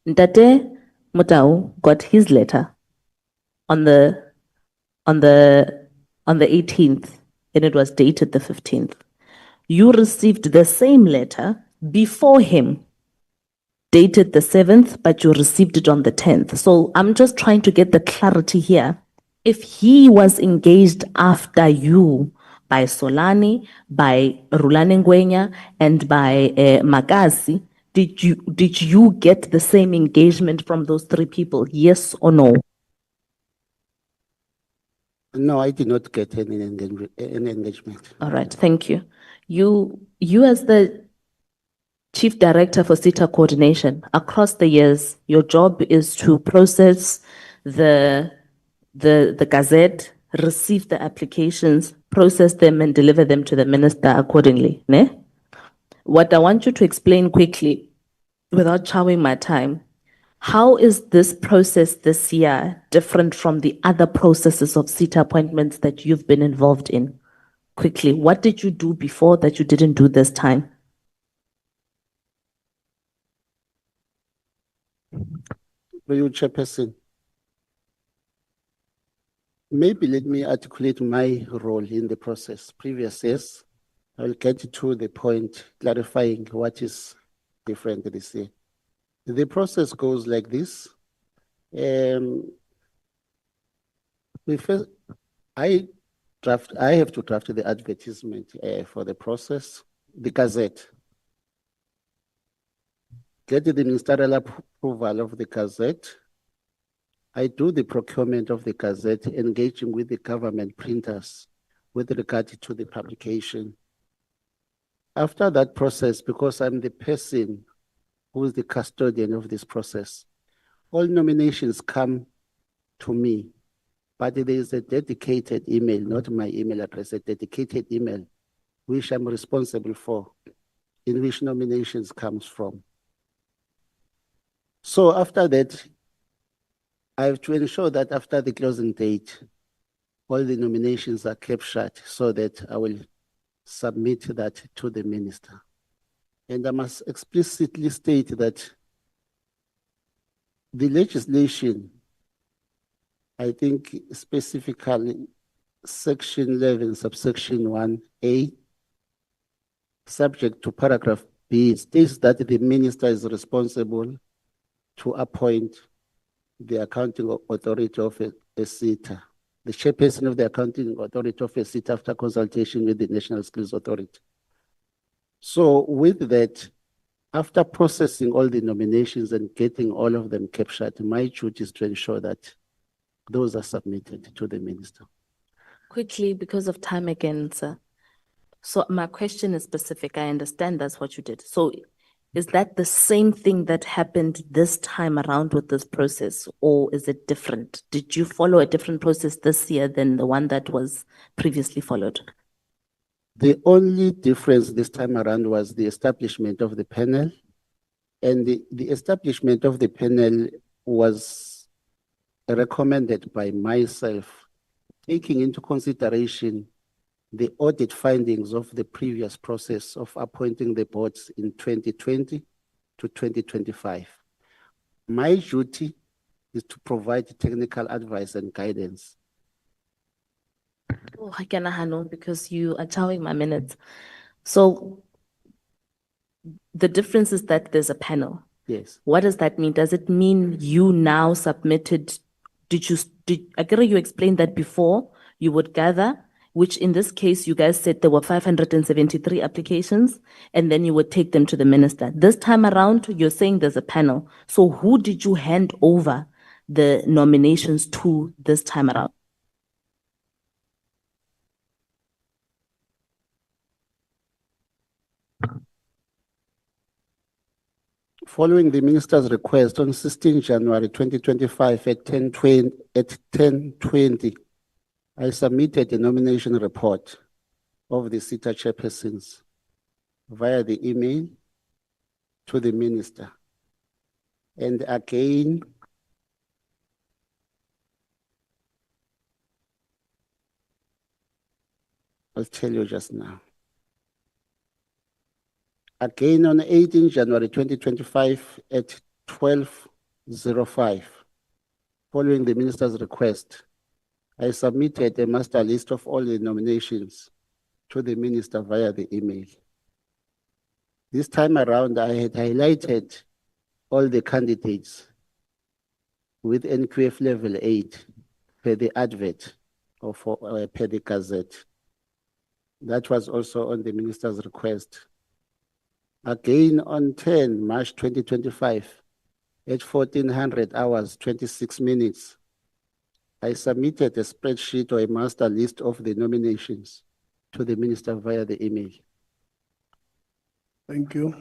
Ndate Mutau got his letter on the 18th, and it was dated the 15th. You received the same letter before him, dated the 7th, but you received it on the 10th. So I'm just trying to get the clarity here. If he was engaged after you by Solani, by Rulani Ngwenya, and by Magasi, did you get the same engagement from those three people? Yes or no? No, I did not get any engagement. All right, thank you. You as the Chief Director for SETA coordination, across the years, your job is to process the gazette, receive the applications, process them and deliver them to the minister accordingly. Ne? What I want you to explain quickly, without chowing my time, how is this process this year different from the other processes of SETA appointments that you've been involved in? Quickly, what did you do before that you didn't do this time? You, Chairperson, maybe let me articulate my role in the process. Previous years, I'll get to the point clarifying what is different this year. The process goes like this. I have to draft the advertisement for the process, the gazette. Get the ministerial approval of the gazette. I do the procurement of the gazette, engaging with the government printers with regard to the publication. After that process, because I'm the person who is the custodian of this process, all nominations come to me, but there is a dedicated email, not my email address, a dedicated email, which I'm responsible for, in which nominations comes from. So after that, I have to ensure that after the closing date, all the nominations are captured so that I will submit that to the minister. And I must explicitly state that the legislation, I think specifically section 11, subsection 1A, subject to paragraph B, states that the minister is responsible to appoint the accounting authority of a SETA, the chairperson of the accounting authority of a SETA after consultation with the National Skills Authority. So with that, after processing all the nominations and getting all of them captured, my duty is to ensure that those are submitted to the minister. Quickly, because of time again, sir. So my question is specific. I understand that's what you did. So is that the same thing that happened this time around with this process, or is it different? Did you follow a different process this year than the one that was previously followed? The only difference this time around was the establishment of the panel, and the establishment of the panel was recommended by myself, taking into consideration the audit findings of the previous process of appointing the boards in 2020 to 2025. My duty is to provide technical advice and guidance. Oh, I cannot handle because you are chowing my minutes. So the difference is that there's a panel. Yes. What does that mean? Does it mean you now submitted, I get you explained that before you would gather, which in this case, you guys said there were 573 applications, and then you would take them to the minister. This time around, you're saying there's a panel. So who did you hand over the nominations to this time around? Following the minister's request on 16 January 2025 at 10:20, I submitted a nomination report of the SETA chairpersons via the email to the minister. And again, I'll tell you just now. Again, on 18 January 2025 at 12 05. Following the minister's request, I submitted a master list of all the nominations to the minister via the email. This time around, I had highlighted all the candidates with NQF level 8 per the advert or per the gazette. That was also on the minister's request. Again, on 10 March 2025, at 1400 hours, 26 minutes, I submitted a spreadsheet or a master list of the nominations to the minister via the email. Thank you.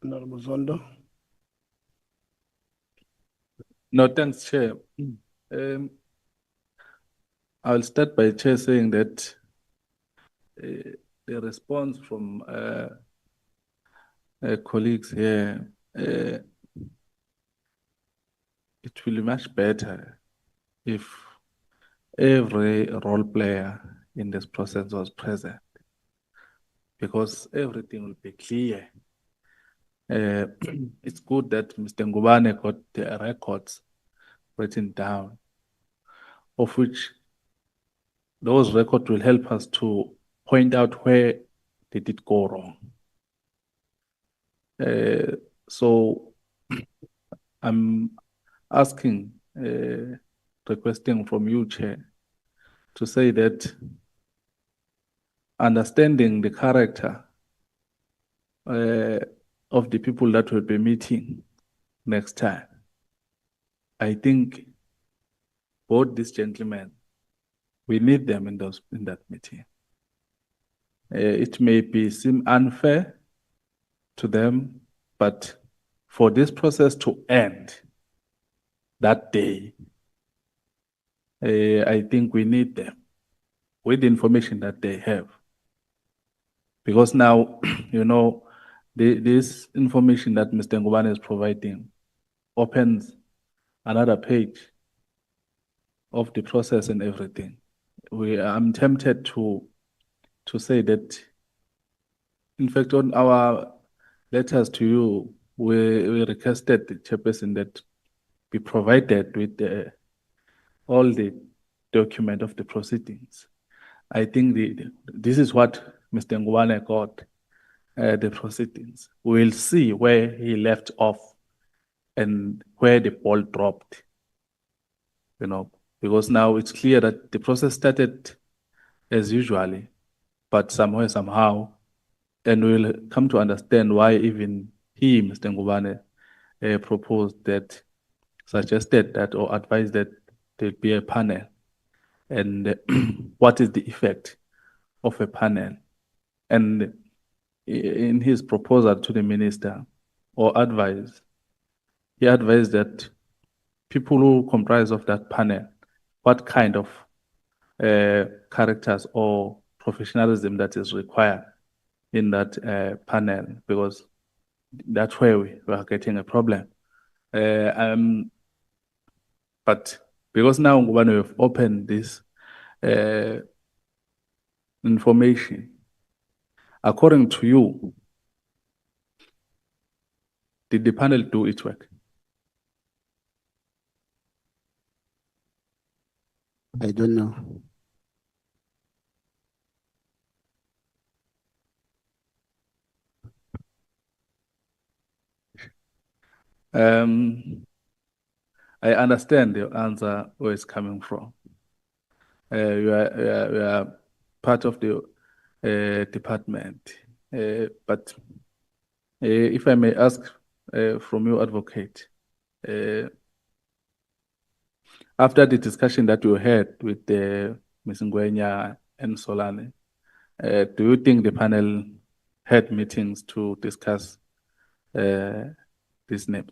Honorable Zondo. No, thanks, Chair. I'll start by Chair saying that the response from colleagues here, it will be much better if every role player in this process was present, because everything will be clear. It's good that Mr. Ngubane got the records written down, of which those records will help us to point out where did it go wrong. So I'm asking, requesting from you, Chair, to say that understanding the character of the people that will be meeting next time, I think both these gentlemen, we need them in that meeting. It may seem unfair to them, but for this process to end that day, I think we need them with the information that they have. Because now, you know, this information that Mr. Ngubane is providing opens another page of the process and everything. I'm tempted to say that, in fact, on our letters to you, we requested the chairperson that be provided with all the document of the proceedings. I think this is what Mr. Ngubane got, the proceedings. We'll see where he left off and where the ball dropped, you know, because now it's clear that the process started as usually, but somewhere, somehow, and we'll come to understand why even he, Mr. Ngubane, proposed that, suggested that, or advised that there be a panel, and what is the effect of a panel. And in his proposal to the minister, or advice, he advised that people who comprise of that panel, what kind of characters or professionalism that is required in that panel, because that's where we are getting a problem. But because now when we've opened this information, according to you, did the panel do its work? I don't know. I understand your answer where it's coming from. You are part of the department, but if I may ask from your advocate, after the discussion that you had with Ms. Ngwenya and Solane, do you think the panel had meetings to discuss this name?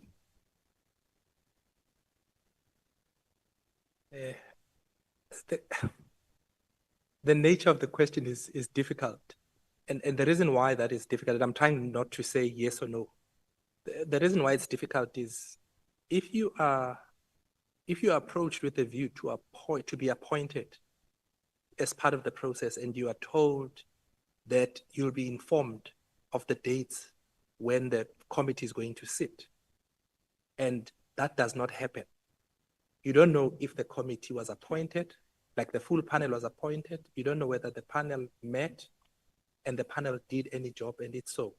The nature of the question is difficult. And the reason why that is difficult, I'm trying not to say yes or no. The reason why it's difficult is if you are approached with a view to be appointed as part of the process, and you are told that you'll be informed of the dates when the committee is going to sit. And that does not happen. You don't know if the committee was appointed, like the full panel was appointed. You don't know whether the panel met and the panel did any job, and if so,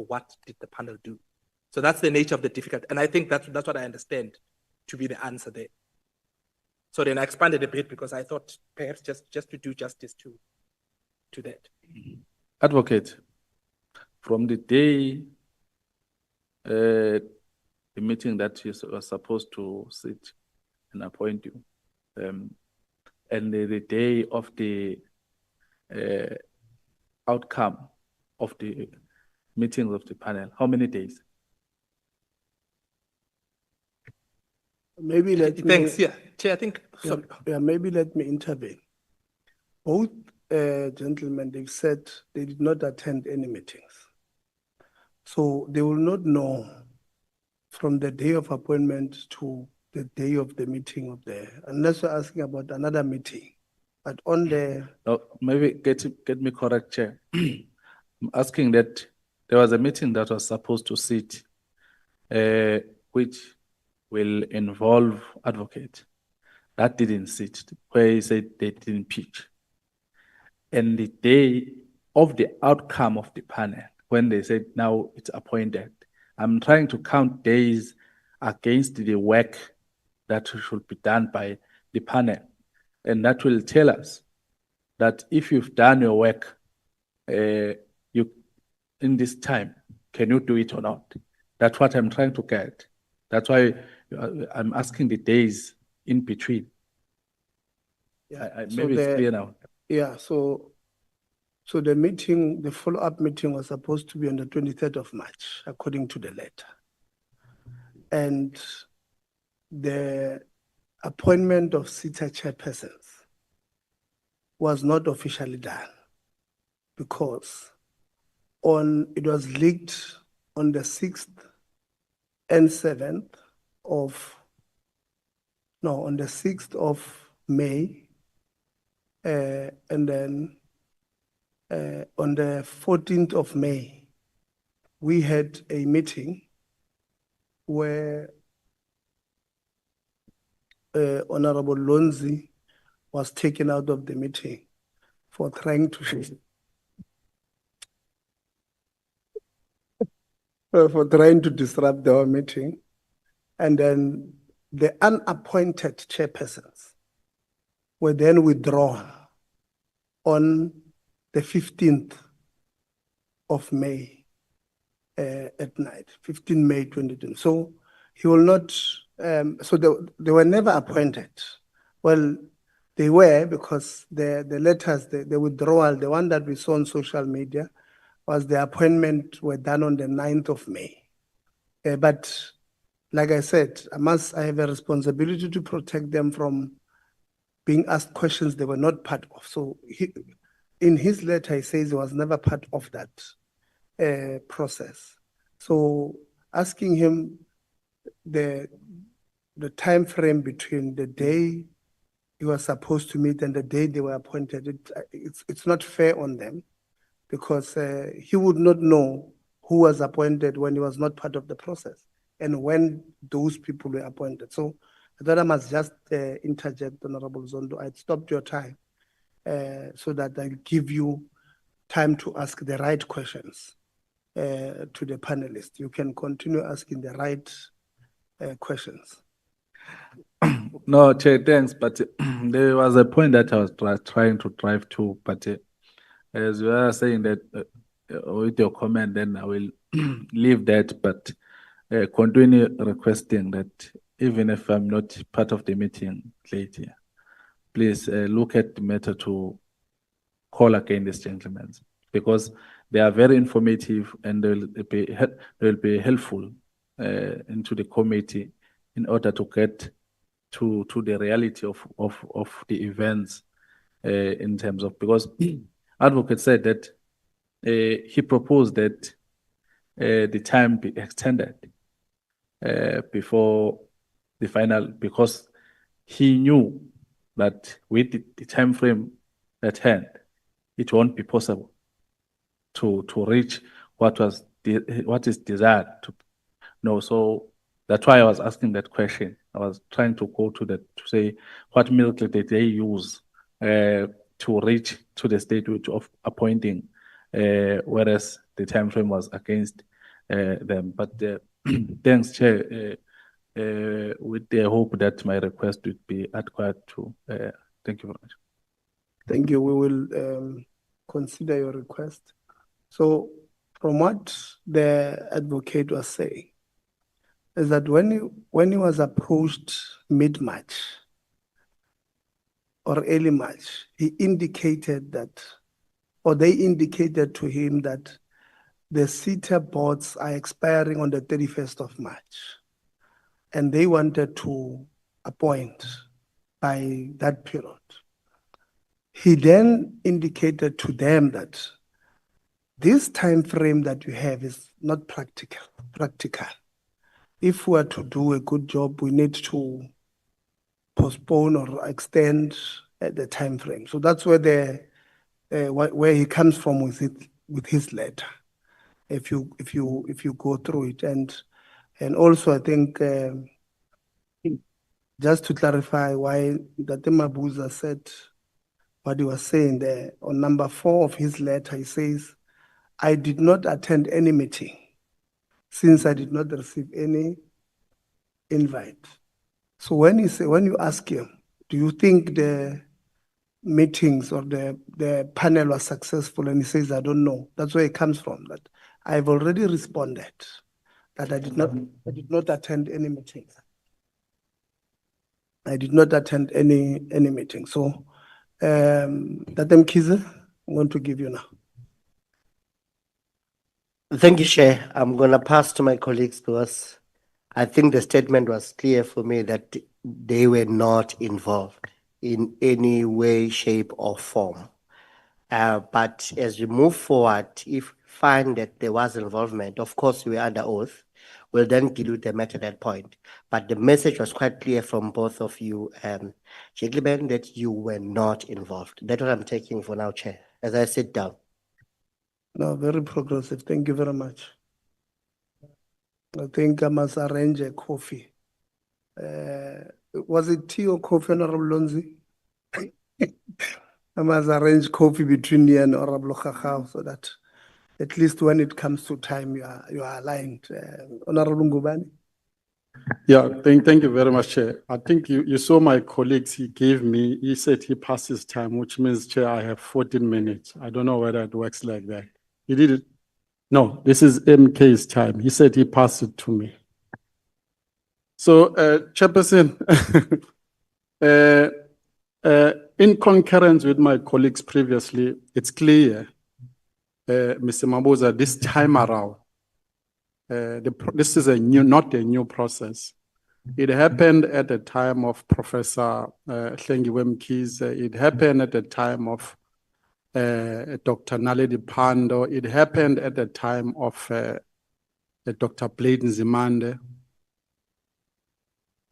what did the panel do? So that's the nature of the difficult. And I think that's what I understand to be the answer there. So then I expanded a bit because I thought perhaps just to do justice to that. Advocate, from the day the meeting that you were supposed to sit and appoint you, and the day of the outcome of the meetings of the panel, how many days? Maybe let Thanks. me, Yeah, Chair, I think. Sorry. yeah, maybe let me intervene. Both gentlemen, they've said they did not attend any meetings. So they will not know from the day of appointment to the day of the meeting of unless you're asking about another meeting. But on the, No, maybe get me correct, Chair. I'm asking that there was a meeting that was supposed to sit, which will involve advocate. That didn't sit, where he said they didn't pitch. And the day of the outcome of the panel, when they said now it's appointed, I'm trying to count days against the work that should be done by the panel. And that will tell us that if you've done your work, you in this time, can you do it or not? That's what I'm trying to get. That's why I'm asking the days in between. yeah, Maybe it's clear now. Yeah, so the meeting, the follow-up meeting was supposed to be on the 23rd of March, according to the letter. And the appointment of SETA chairpersons was not officially done because it was leaked on the 6th and 7th on the 6th of May, and then on the 14th of May, we had a meeting where Honorable Lonzi was taken out of the meeting for trying to disrupt our meeting. And then the unappointed chairpersons were then withdrawn on the 15th of May at night, 15 May 2020. So he will not, so they were never appointed. Well, they were because the letters, the withdrawal, the one that we saw on social media was the appointment were done on the 9th of May. But like I said, I have a responsibility to protect them from being asked questions they were not part of. So in his letter, he says he was never part of that process. So asking him the time frame between the day he was supposed to meet and the day they were appointed, it's not fair on them because he would not know who was appointed when he was not part of the process and when those people were appointed. So I thought I must just interject, Honorable Zondo. I stopped your time so that I give you time to ask the right questions to the panelists. You can continue asking the right questions. No, Chair, thanks. But there was a point that I was trying to drive to. But as you are saying that with your comment, then I will leave that. But continue requesting that even if I'm not part of the meeting later, please look at the matter to call again these gentlemen because they are very informative and they will be helpful into the committee in order to get to the reality of the events in terms of, because advocate said that he proposed that the time be extended before the final, because he knew that with the time frame at hand, it won't be possible. to reach what is desired to know. So that's why I was asking that question. I was trying to go to to say what method did they use to reach to the stage of appointing, whereas the time frame was against them. But thanks, Chair. With the hope that my request would be adequate to. Thank you very much. Thank you. We will consider your request. So, from what the advocate was saying, is that when he was approached mid-March or early March, he indicated that, or they indicated to him that the SETA boards are expiring on the 31st of March, and they wanted to appoint by that period. He then indicated to them that this time frame that you have is not practical. If we are to do a good job, we need to postpone or extend the time frame. So that's where where he comes from with his letter. If you go through it, and also I think just to clarify why Date Mabuza said what he was saying there on number 4 of his letter, he says, "I did not attend any meeting since I did not receive any invite." So when you ask him, do you think the meetings or the panel was successful, and he says, "I don't know," that's where it comes from. That I've already responded that I did not attend any meetings. I did not attend any meeting. So, Tatem Kize, I'm going to give you now. Thank you, Chair. I'm going to pass to my colleagues because I think the statement was clear for me that they were not involved in any way, shape, or form. But as we move forward, if we find that there was involvement, of course, we are under oath. We'll then dilute the matter at that point. But the message was quite clear from both of you, gentlemen, that you were not involved. That's what I'm taking for now, Chair, as I sit down. No, very progressive. Thank you very much. I think I must arrange a coffee. Was it tea or coffee, Honorable Lonzi? I must arrange coffee between you and Honorable Khakao so that at least when it comes to time, you are aligned. Honorable Ngubane? Yeah, thank you very much, Chair. I think you saw my colleagues, he said he passed his time, which means, Chair, I have 14 minutes. I don't know whether it works like that. He did it. No, this is MK's time. He said he passed it to me. So, Chairperson, in concurrence with my colleagues previously, it's clear, Mr. Mabuza, this time around, this is not a new process. It happened at the time of Professor Hlengiwe Mkhize. It happened at the time of Dr. Naledi Pandor. It happened at the time of Dr. Blade Nzimande.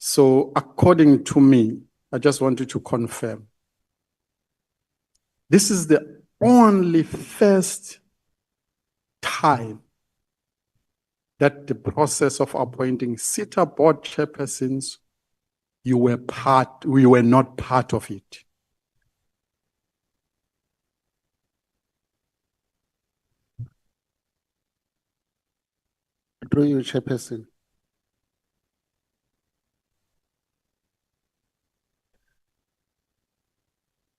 So according to me, I just wanted to confirm, this is the only first time that the process of appointing SETA board chairpersons, we were not part of it. Through you, Chairperson.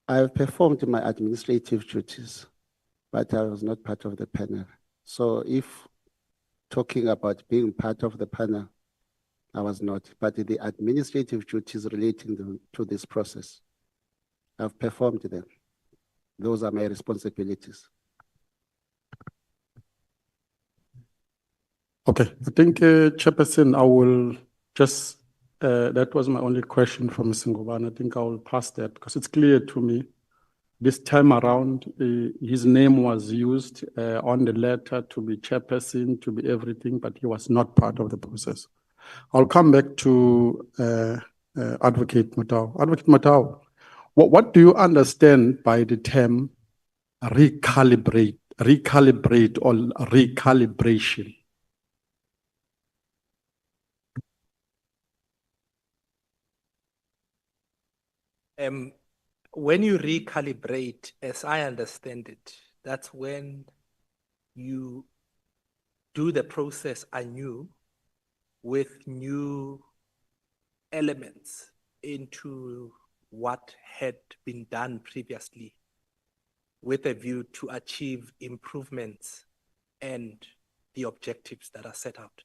I have performed my administrative duties, but I was not part of the panel. So if talking about being part of the panel, I was not, but the administrative duties relating to this process, I've performed them. Those are my responsibilities. Okay, I think, Chairperson, I will just, that was my only question from Mr. Ngubane. I think I will pass that because it's clear to me. This time around, his name was used on the letter to be chairperson, to be everything, but he was not part of the process. I'll come back to Advocate Matau. Advocate Matau, what do you understand by the term recalibrate recalibrate or recalibration? When you recalibrate, as I understand it, that's when you do the process anew with new elements into what had been done previously with a view to achieve improvements and the objectives that are set out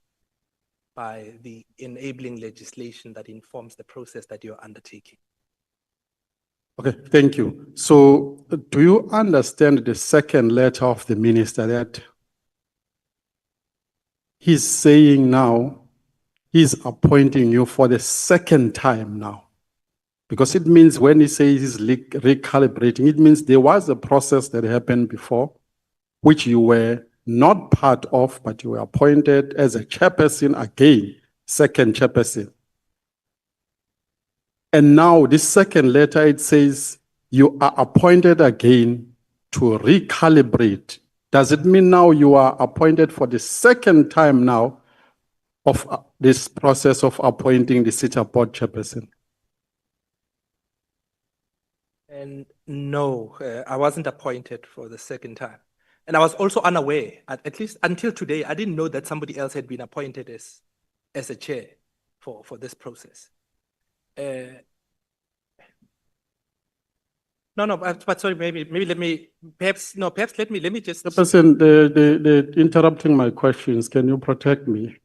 by the enabling legislation that informs the process that you're undertaking. Okay, thank you. So do you understand the second letter of the minister that he's saying now he's appointing you for the second time now? Because it means when he says he's recalibrating, it means there was a process that happened before, which you were not part of, but you were appointed as a chairperson again, second chairperson. And now this second letter, it says you are appointed again to recalibrate. Does it mean now you are appointed for the second time now of this process of appointing the SETA board chairperson? And no, I wasn't appointed for the second time. And I was also unaware, at least until today, I didn't know that somebody else had been appointed as a chair for this process. No, but sorry, maybe let me, perhaps let me just. The person, the interrupting my questions, can you protect me?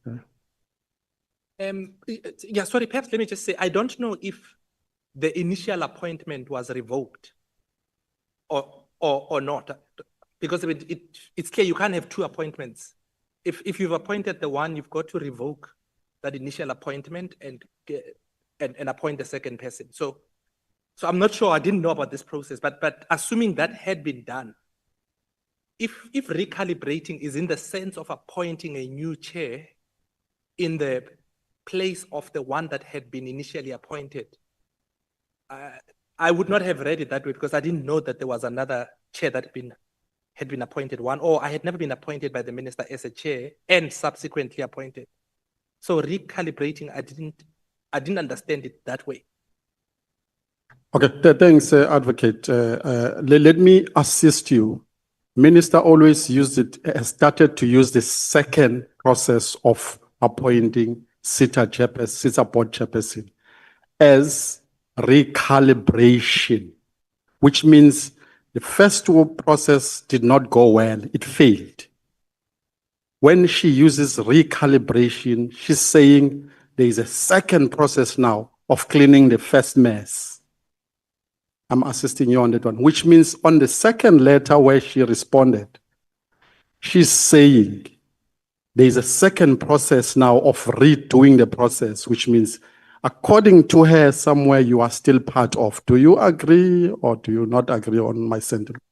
Yeah, sorry, perhaps let me just say, I don't know if the initial appointment was revoked or not, because it's clear you can't have two appointments. If you've appointed the one, you've got to revoke that initial appointment and appoint the second person. So I'm not sure, I didn't know about this process, but assuming that had been done, if recalibrating is in the sense of appointing a new chair in the place of the one that had been initially appointed, I would not have read it that way because I didn't know that there was another chair that had been appointed one, or I had never been appointed by the minister as a chair and subsequently appointed. So recalibrating, I didn't understand it that way. Okay, thanks, Advocate. Let me assist you. Minister always started to use the second process of appointing SETA board chairperson as recalibration, which means the first process did not go well, it failed. When she uses recalibration, she's saying there is a second process now of cleaning the first mess. I'm assisting you on that one, which means on the second letter where she responded, she's saying there is a second process now of redoing the process, which means according to her, somewhere you are still part of. Do you agree or do you not agree on my sentiment?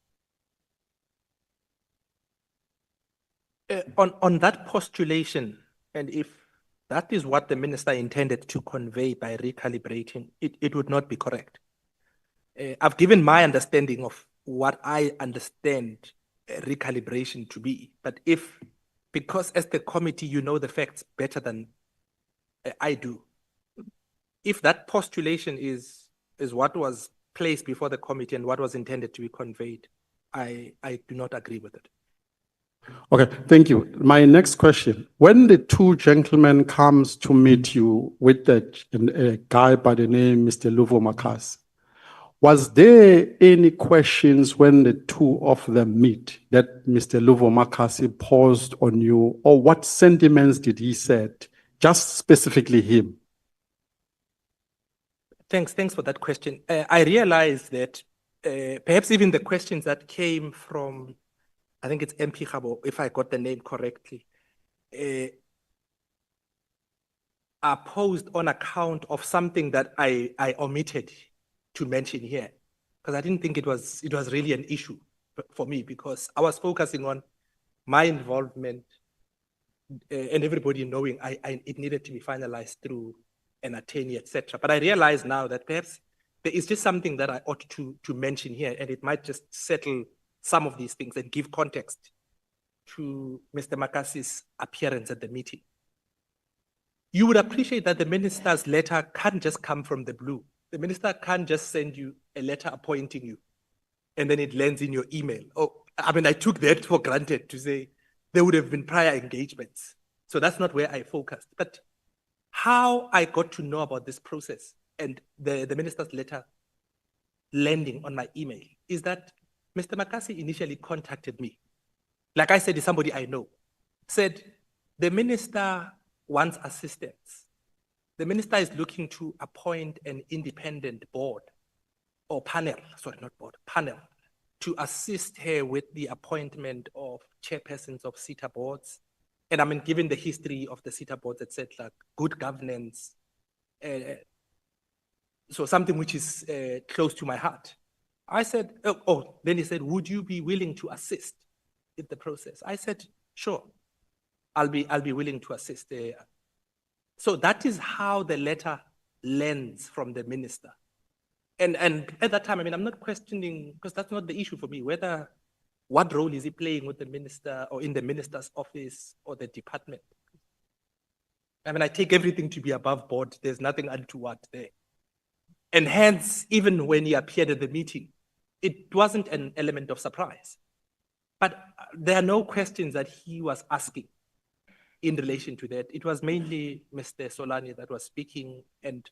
On that postulation, and if that is what the minister intended to convey by recalibrating, it would not be correct. I've given my understanding of what I understand recalibration to be, but because as the committee, you know the facts better than I do, if that postulation is what was placed before the committee and what was intended to be conveyed, I do not agree with it. Okay, thank you. My next question, when the two gentlemen comes to meet you with a guy by the name Mr. Luvo Makas, was there any questions when the two of them meet that Mr. Luvo Makasi posed on you, or what sentiments did he said, just specifically him? Thanks for that question. I realized that perhaps even the questions that came from, I think it's MP Khabo, if I got the name correctly, are posed on account of something that I omitted to mention here, because I didn't think it was really an issue for me, because I was focusing on my involvement and everybody knowing it needed to be finalized through an attorney, etc. But I realize now that perhaps there is just something that I ought to mention here, and it might just settle some of these things and give context to Mr. Makasi's appearance at the meeting. You would appreciate that the minister's letter can't just come from the blue. The minister can't just send you a letter appointing you and then it lands in your email. Oh, I mean, I took that for granted to say there would have been prior engagements. So that's not where I focused. But how I got to know about this process and the minister's letter landing on my email is that Mr. Makasi initially contacted me. Like I said, is somebody I know. Said, the minister wants assistance. The minister is looking to appoint an independent board or panel, sorry, not board, panel, to assist her with the appointment of chairpersons of SETA boards. And I mean, given the history of the SETA boards, etc., good governance, so something which is close to my heart. I said, then he said, would you be willing to assist in the process? I said, sure, I'll be willing to assist. So that is how the letter lands from the minister. And at that time, I mean, I'm not questioning, because that's not the issue for me, what role is he playing with the minister or in the minister's office or the department? I mean, I take everything to be above board. There's nothing untoward there. And hence, even when he appeared at the meeting, it wasn't an element of surprise. But there are no questions that he was asking in relation to that. It was mainly Mr. Solani that was speaking, and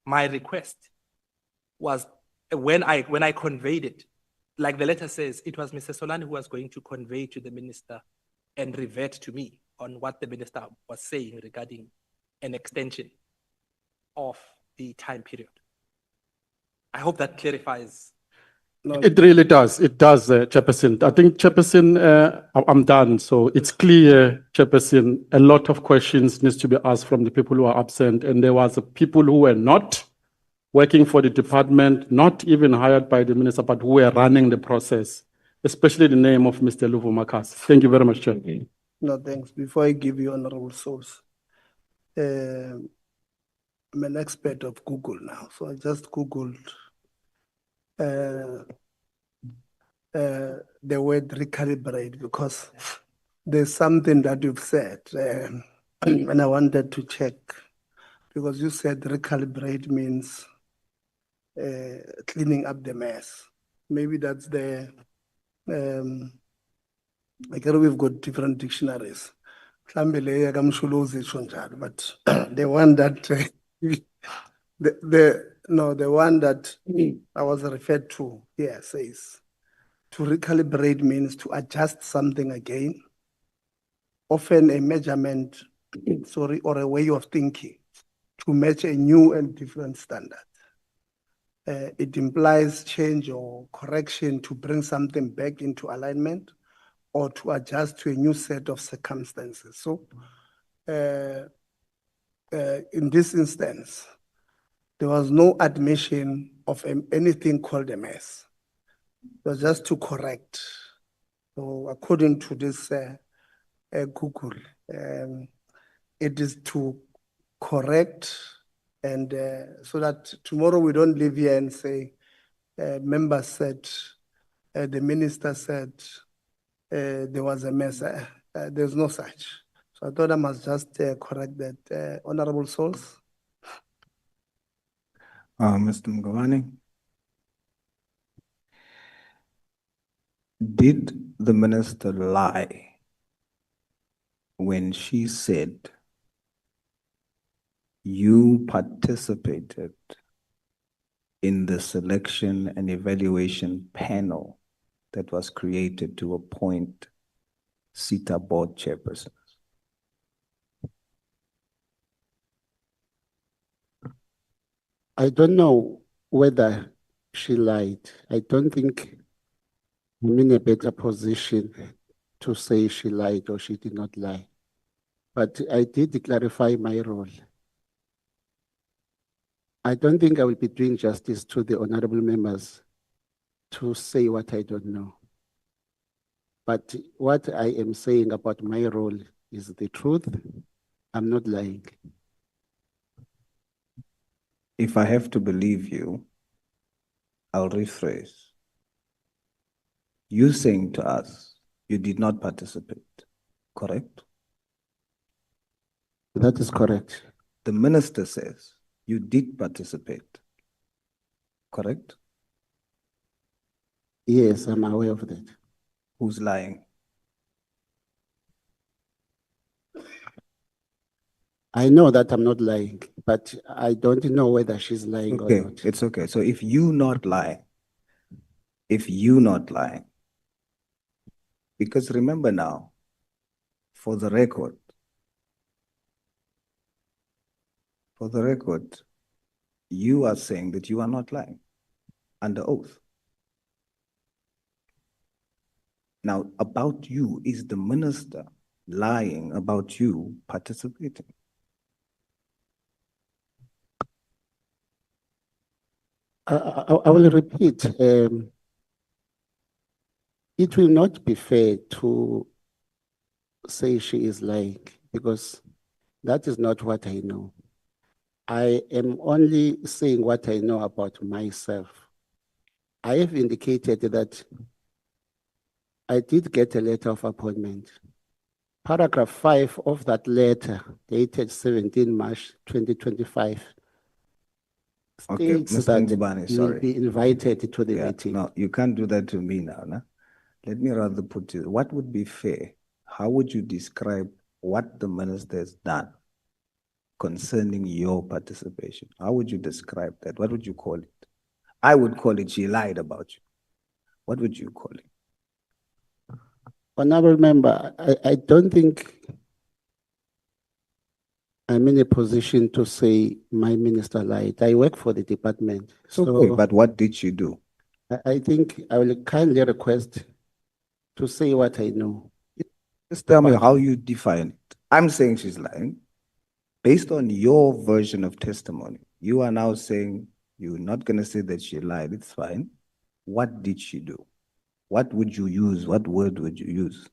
my request was when I conveyed it, like the letter says, it was Mr. Solani who was going to convey to the minister and revert to me on what the minister was saying regarding an extension of the time period. I hope that clarifies. It really does. It does, Chairperson. I think, Chairperson, I'm done. So it's clear, Chairperson, a lot of questions needs to be asked from the people who are absent. And there was people who were not working for the department, not even hired by the minister, but who were running the process, especially the name of Mr. Luvu Makas. Thank you very much, Chair. No, thanks. Before I give you honorable source, I'm an expert of Google now. So I just Googled the word recalibrate because there's something that you've said and I wanted to check because you said recalibrate means cleaning up the mess. Maybe that's the, I guess we've got different dictionaries. But the one that, the one that I was referred to here says, to recalibrate means to adjust something again, often a measurement, or a way of thinking to match a new and different standard. It implies change or correction to bring something back into alignment or to adjust to a new set of circumstances. So in this instance, there was no admission of anything called a mess. It was just to correct. So according to this Google, it is to correct and so that tomorrow we don't live here and say, member said, the minister said, there was a mess. There's no such. So I thought I must just correct that. Honorable Souls. Mr. Mgavani, did the minister lie when she said you participated in the selection and evaluation panel that was created to appoint SETA board chairpersons? I don't know whether she lied. I don't think I'm in a better position to say she lied or she did not lie. But I did clarify my role. I don't think I will be doing justice to the honorable members to say what I don't know. But what I am saying about my role is the truth. I'm not lying. If I have to believe you, I'll rephrase. You saying to us, you did not participate, correct? That is correct. The minister says you did participate, correct? Yes, I'm aware of that. Who's lying? I know that I'm not lying, but I don't know whether she's lying or Okay, not. it's okay. So if you not lying, because remember now, for the record, you are saying that you are not lying under oath. Now, about you, is the minister lying about you participating? I will repeat. It will not be fair to say she is lying because that is not what I know. I am only saying what I know about myself. I have indicated that I did get a letter of appointment. Paragraph 5 of that letter, dated 17 March 2025, Okay, states Mr. that Ngubane, you will sorry. be invited to the meeting. No, you can't do that to me now. No? Let me rather put it, what would be fair? How would you describe what the minister has done concerning your participation? How would you describe that? What would you call it? I would call it she lied about you. What would you call it? Honorable member, I don't think I'm in a position to say my minister lied. I work for the department. Okay, but what did she do? I think I will kindly request to say what I know. Just tell me how you define it. I'm saying she's lying. Based on your version of testimony, you are now saying you're not going to say that she lied. It's fine. What did she do? What would you use? What word would you use?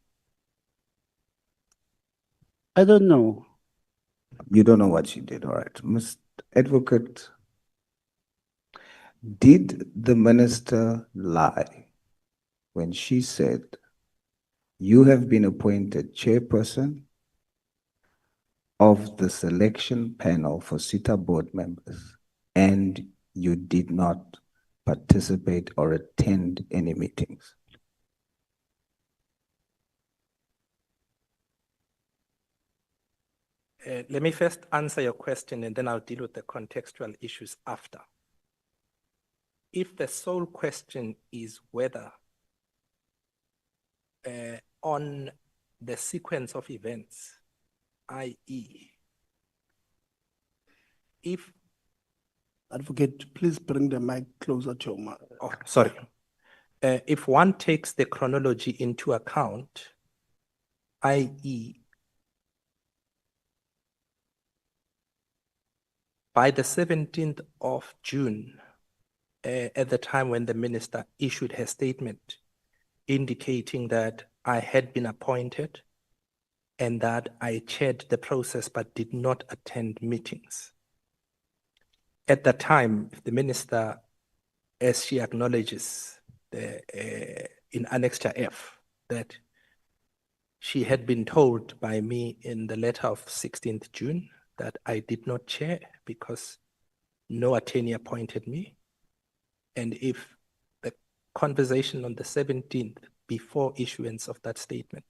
I don't know. You don't know what she did. All right. Mr. Advocate, did the minister lie when she said you have been appointed chairperson of the selection panel for SETA board members and you did not participate or attend any meetings? Let me first answer your question and then I'll deal with the contextual issues after. If the sole question is whether on the sequence of events, i.e., if Advocate, please bring the mic closer to your mouth. Oh, sorry. If one takes the chronology into account, i.e., by the 17th of June, at the time when the minister issued her statement indicating that I had been appointed and that I chaired the process but did not attend meetings. At that time, the minister, as she acknowledges in Annexure F, that she had been told by me in the letter of 16th June that I did not chair because no attorney appointed me. And if the conversation on the 17th, before issuance of that statement,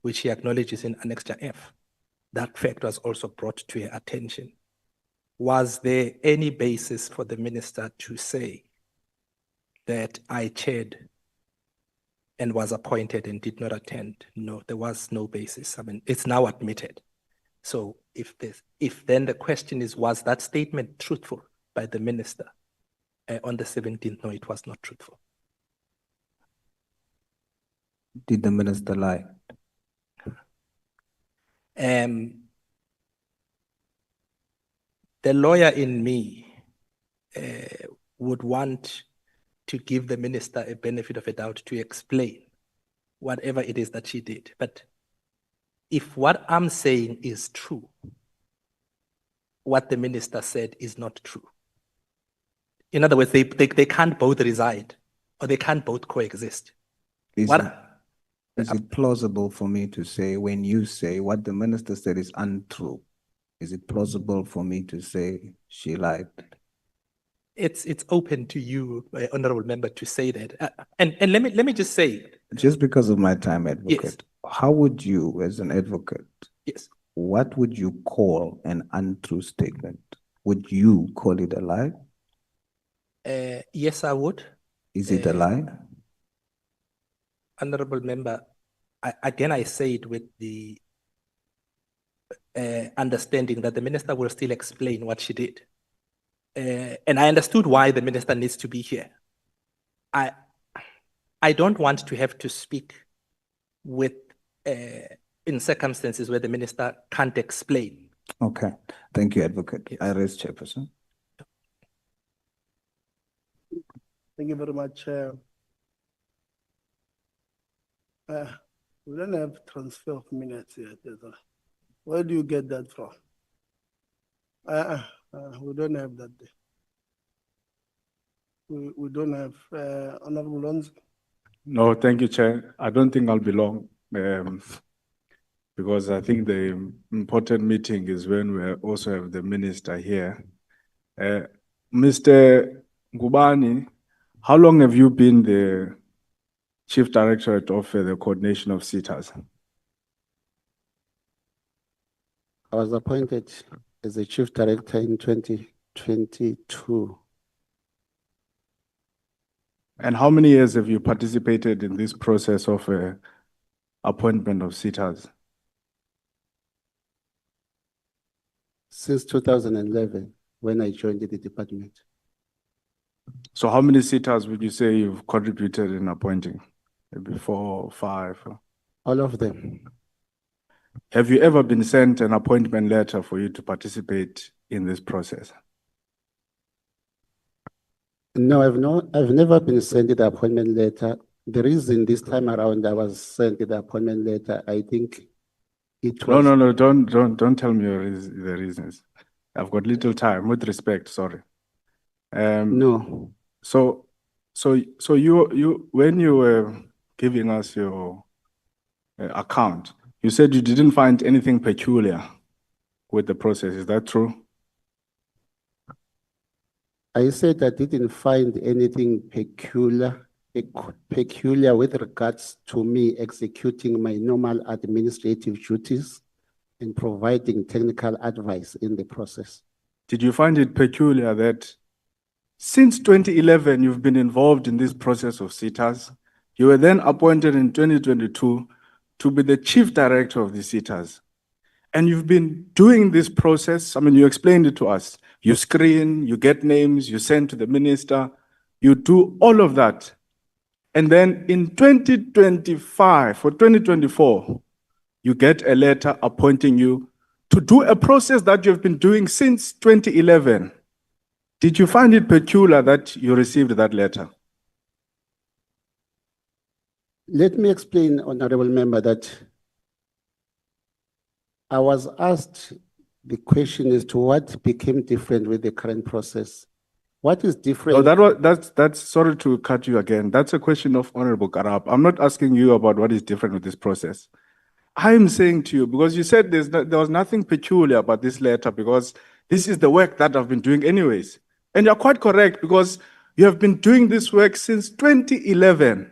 which she acknowledges in Annexure F, that fact was also brought to her attention. Was there any basis for the minister to say that I chaired and was appointed and did not attend? No, there was no basis. I mean, it's now admitted. So if then the question is, was that statement truthful by the minister on the 17th? No, it was not truthful. Did the minister lie? The lawyer in me would want to give the minister a benefit of a doubt to explain whatever it is that she did. But if what I'm saying is true, what the minister said is not true. In other words, they can't both reside or they can't both coexist. Is What? Is it plausible for me to say, when you say what the minister said is untrue, is it plausible for me to say she lied? It's open to you, honorable member, to say that. And let me just say, Just because of my time, advocate, how would you, as an advocate, yes, what would you call an untrue statement? Would you call it a lie? yes, I would. Is it a lie? Honorable member, I say it with the understanding that the minister will still explain what she did. And I understood why the minister needs to be here. I don't want to have to speak with in circumstances where the minister can't explain. Okay, thank you, advocate. I raise chairperson. Thank you very much. We don't have transfer of minutes yet. Where do you get that from? We don't have that. We don't have Honorable Lonzo. No, thank you, Chair. I don't think I'll be long, because I think the important meeting is when we also have the minister here. Mr. Ngubani, how long have you been the Chief Directorate of the Coordination of SETAs? I was appointed as the Chief Director in 2022. And how many years have you participated in this process of appointment of SETAs? Since 2011, when I joined the department. So how many SETAs would you say you've contributed in appointing? Maybe 4 or 5? All of them. Have you ever been sent an appointment letter for you to participate in this process? No, I've never been sent the appointment letter. The reason this time around I was sent the appointment letter, I think it was. No, don't tell me the reasons. I've got little time, with respect, sorry. No. So you when you were giving us your account, you said you didn't find anything peculiar with the process. Is that true? I said I didn't find anything peculiar with regards to me executing my normal administrative duties and providing technical advice in the process. Did you find it peculiar that since 2011 you've been involved in this process of SETAs? You were then appointed in 2022 to be the Chief Director of the SETAs. And you've been doing this process. I mean, you explained it to us. You screen, you get names, you send to the minister, you do all of that. And then in 2025 or 2024, you get a letter appointing you to do a process that you've been doing since 2011. Did you find it peculiar that you received that letter? Let me explain, Honorable Member, that I was asked the question as to what became different with the current process. What is different? No, that's sorry to cut you again. That's a question of Honorable Karab. I'm not asking you about what is different with this process. I'm saying to you, because you said there was nothing peculiar about this letter because this is the work that I've been doing anyways. And you're quite correct because you have been doing this work since 2011.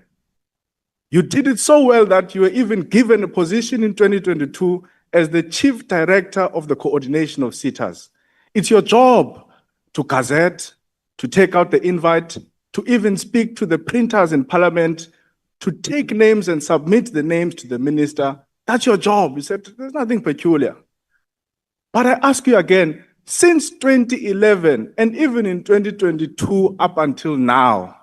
You did it so well that you were even given a position in 2022 as the Chief Director of the Coordination of SETAs. It's your job to gazette, to take out the invite, to even speak to the printers in Parliament, to take names and submit the names to the minister. That's your job. You said there's nothing peculiar. But I ask you again, since 2011 and even in 2022 up until now,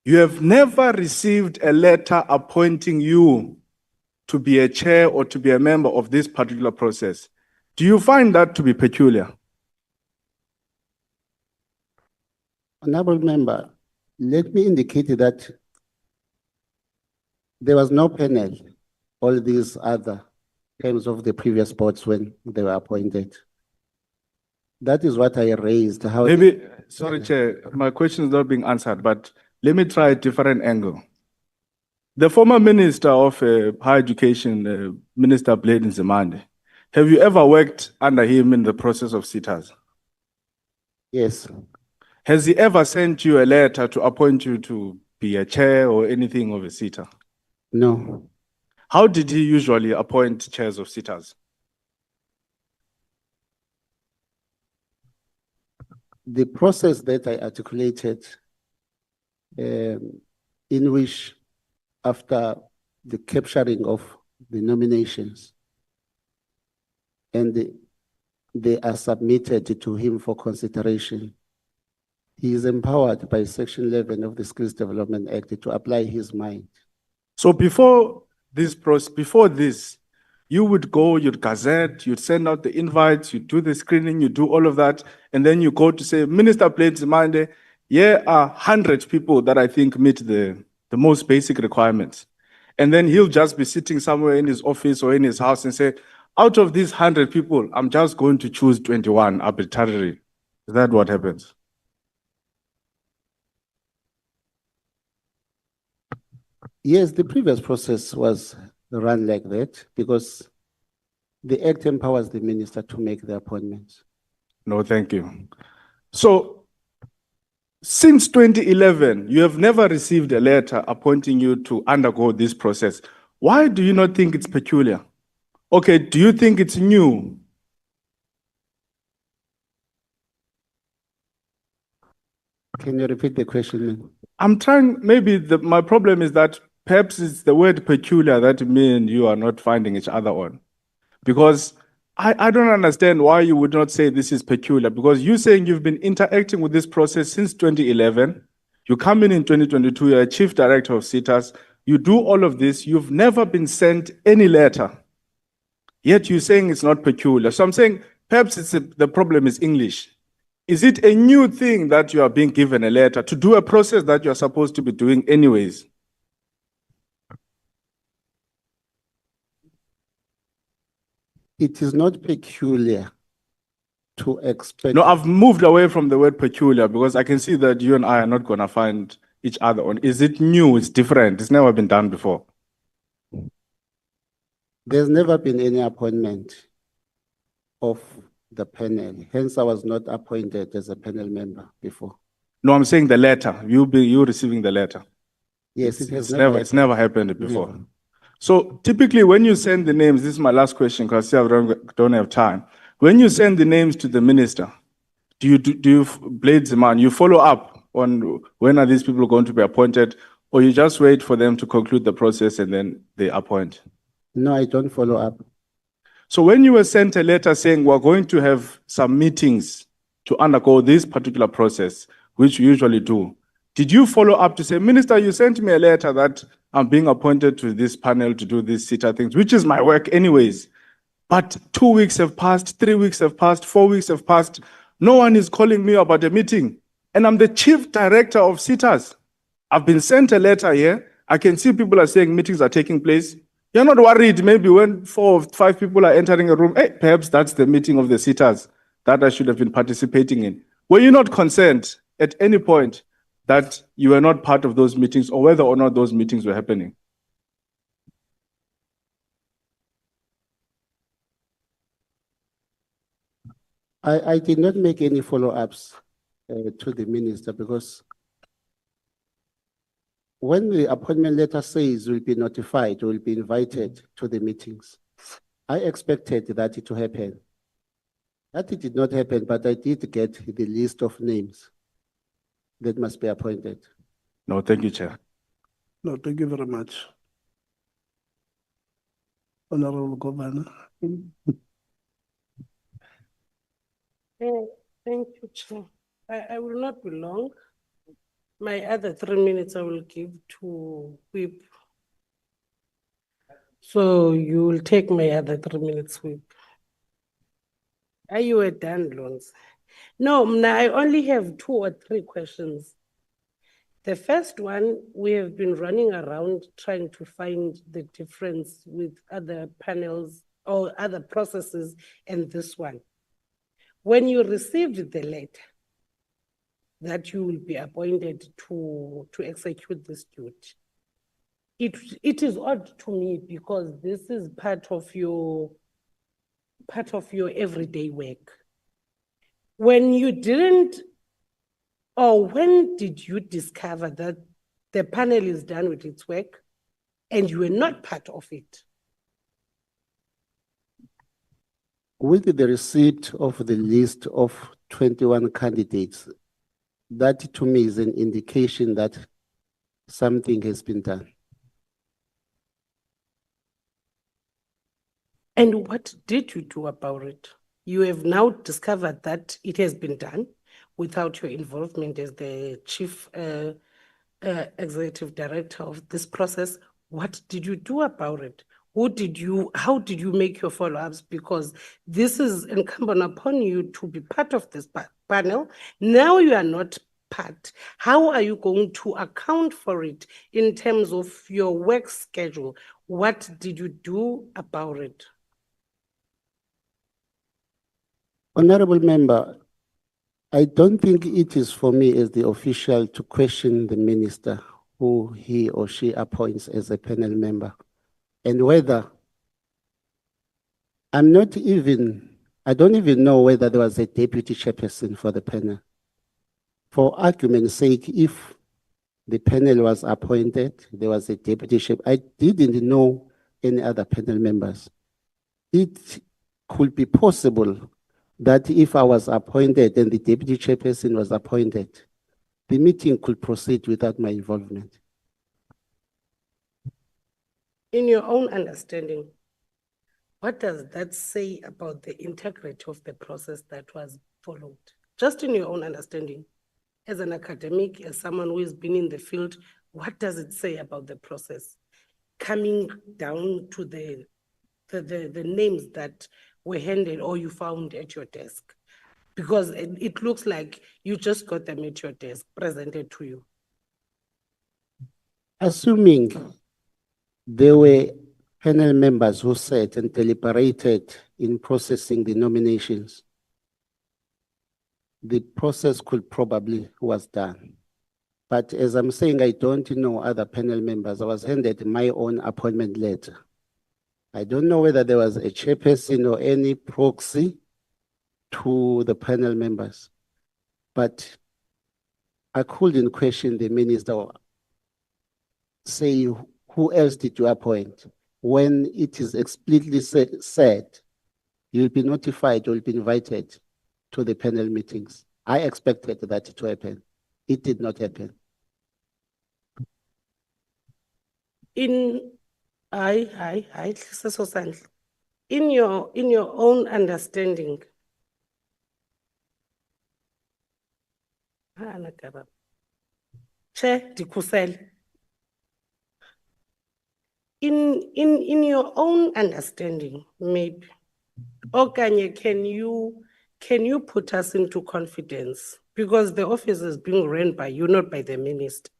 you have never received a letter appointing you to be a chair or to be a member of this particular process. Do you find that to be peculiar? Honorable Member, let me indicate that there was no panel, all these other terms of the previous boards when they were appointed. That is what I raised. Sorry, Chair, my question is not being answered, but let me try a different angle. The former Minister of Higher Education, Minister Blade Nzimande, have you ever worked under him in the process of SETAs? Yes. Has he ever sent you a letter to appoint you to be a chair or anything of a SETA? No. How did he usually appoint chairs of SETAs? The process that I articulated, in which after the capturing of the nominations and they are submitted to him for consideration, he is empowered by Section 11 of the Skills Development Act to apply his mind. So before this process, you would go, you'd gazette, you'd send out the invites, you do the screening, you do all of that, and then you go to say, Minister Blade Nzimande, here are 100 people that I think meet the most basic requirements. And then he'll just be sitting somewhere in his office or in his house and say, out of these 100 people, I'm just going to choose 21 arbitrarily. Is that what happens? Yes, the previous process was run like that because the Act empowers the minister to make the appointments. No, thank you. So, since 2011, you have never received a letter appointing you to undergo this process. Why do you not think it's peculiar? Okay, do you think it's new? Can you repeat the question, ma'am? I'm trying, maybe my problem is that perhaps it's the word peculiar that me and you are not finding each other on. Because I don't understand why you would not say this is peculiar, because you're saying you've been interacting with this process since 2011. You come in 2022, you're a chief director of SETAs. You do all of this. You've never been sent any letter. Yet you're saying it's not peculiar. So I'm saying perhaps the problem is English. Is it a new thing that you are being given a letter to do a process that you're supposed to be doing anyways? It is not peculiar to expect. No, I've moved away from the word peculiar because I can see that you and I are not going to find each other on. Is it new? It's different. It's never been done before. There's never been any appointment of the panel. Hence, I was not appointed as a panel member before. No, I'm saying the letter. You receiving the letter. Yes, it has It's never happened before. Never. So typically when you send the names, this is my last question because I don't have time. When you send the names to the minister, do you Blade Nzimande, you follow up on when are these people going to be appointed, or you just wait for them to conclude the process and then they appoint? No, I don't follow up. So when you were sent a letter saying we're going to have some meetings to undergo this particular process, which you usually do, did you follow up to say, Minister, you sent me a letter that I'm being appointed to this panel to do these SETA things, which is my work anyways. But 2 weeks have passed, 3 weeks have passed, 4 weeks have passed. No one is calling me about a meeting. And I'm the chief director of SETAs. I've been sent a letter here. I can see people are saying meetings are taking place. You're not worried maybe when 4 or 5 people are entering a room, hey, perhaps that's the meeting of the SETAs that I should have been participating in. Were you not concerned at any point that you were not part of those meetings or whether or not those meetings were happening? I did not make any follow-ups to the minister because when the appointment letter says will be notified, will be invited to the meetings, I expected that to happen. That it did not happen, but I did get the list of names that must be appointed. No, thank you, Chair. No, thank you very much. Honorable Governor. Thank you, Chair. I will not be long. My other 3 minutes I will give to Whip. So you will take my other 3 minutes, Whip. Are you done, Loans? No, I only have 2 or 3 questions. The first one, we have been running around trying to find the difference with other panels or other processes and this one. When you received the letter that you will be appointed to execute this duty, it is odd to me because this is part of your everyday work. When you didn't, or when did you discover that the panel is done with its work and you were not part of it? With the receipt of the list of 21 candidates, that to me is an indication that something has been done. And what did you do about it? You have now discovered that it has been done without your involvement as the chief executive director of this process. What did you do about it? How did you make your follow-ups? Because this is incumbent upon you to be part of this panel. Now you are not part. How are you going to account for it in terms of your work schedule? What did you do about it? Honorable Member, I don't think it is for me as the official to question the minister who he or she appoints as a panel member, and whether I don't even know whether there was a deputy chairperson for the panel. For argument's sake, if the panel was appointed, there was a deputy chair. I didn't know any other panel members. It could be possible that if I was appointed and the deputy chairperson was appointed, the meeting could proceed without my involvement. In your own understanding, what does that say about the integrity of the process that was followed? Just in your own understanding, as an academic, as someone who has been in the field, what does it say about the process? Coming down to the names that were handed or you found at your desk? Because it looks like you just got them at your desk, presented to you. Assuming there were panel members who sat and deliberated in processing the nominations, the process could probably was done. But as I'm saying, I don't know other panel members. I was handed my own appointment letter. I don't know whether there was a chairperson or any proxy to the panel members, but I couldn't question the minister or say, who else did you appoint? When it is explicitly said, you'll be notified, you'll be invited to the panel meetings. I expected that to happen. It did not happen. In your own understanding, Chair Dikusel, in your own understanding, maybe, Okanye, can you put us into confidence? Because the office is being run by you, not by the minister.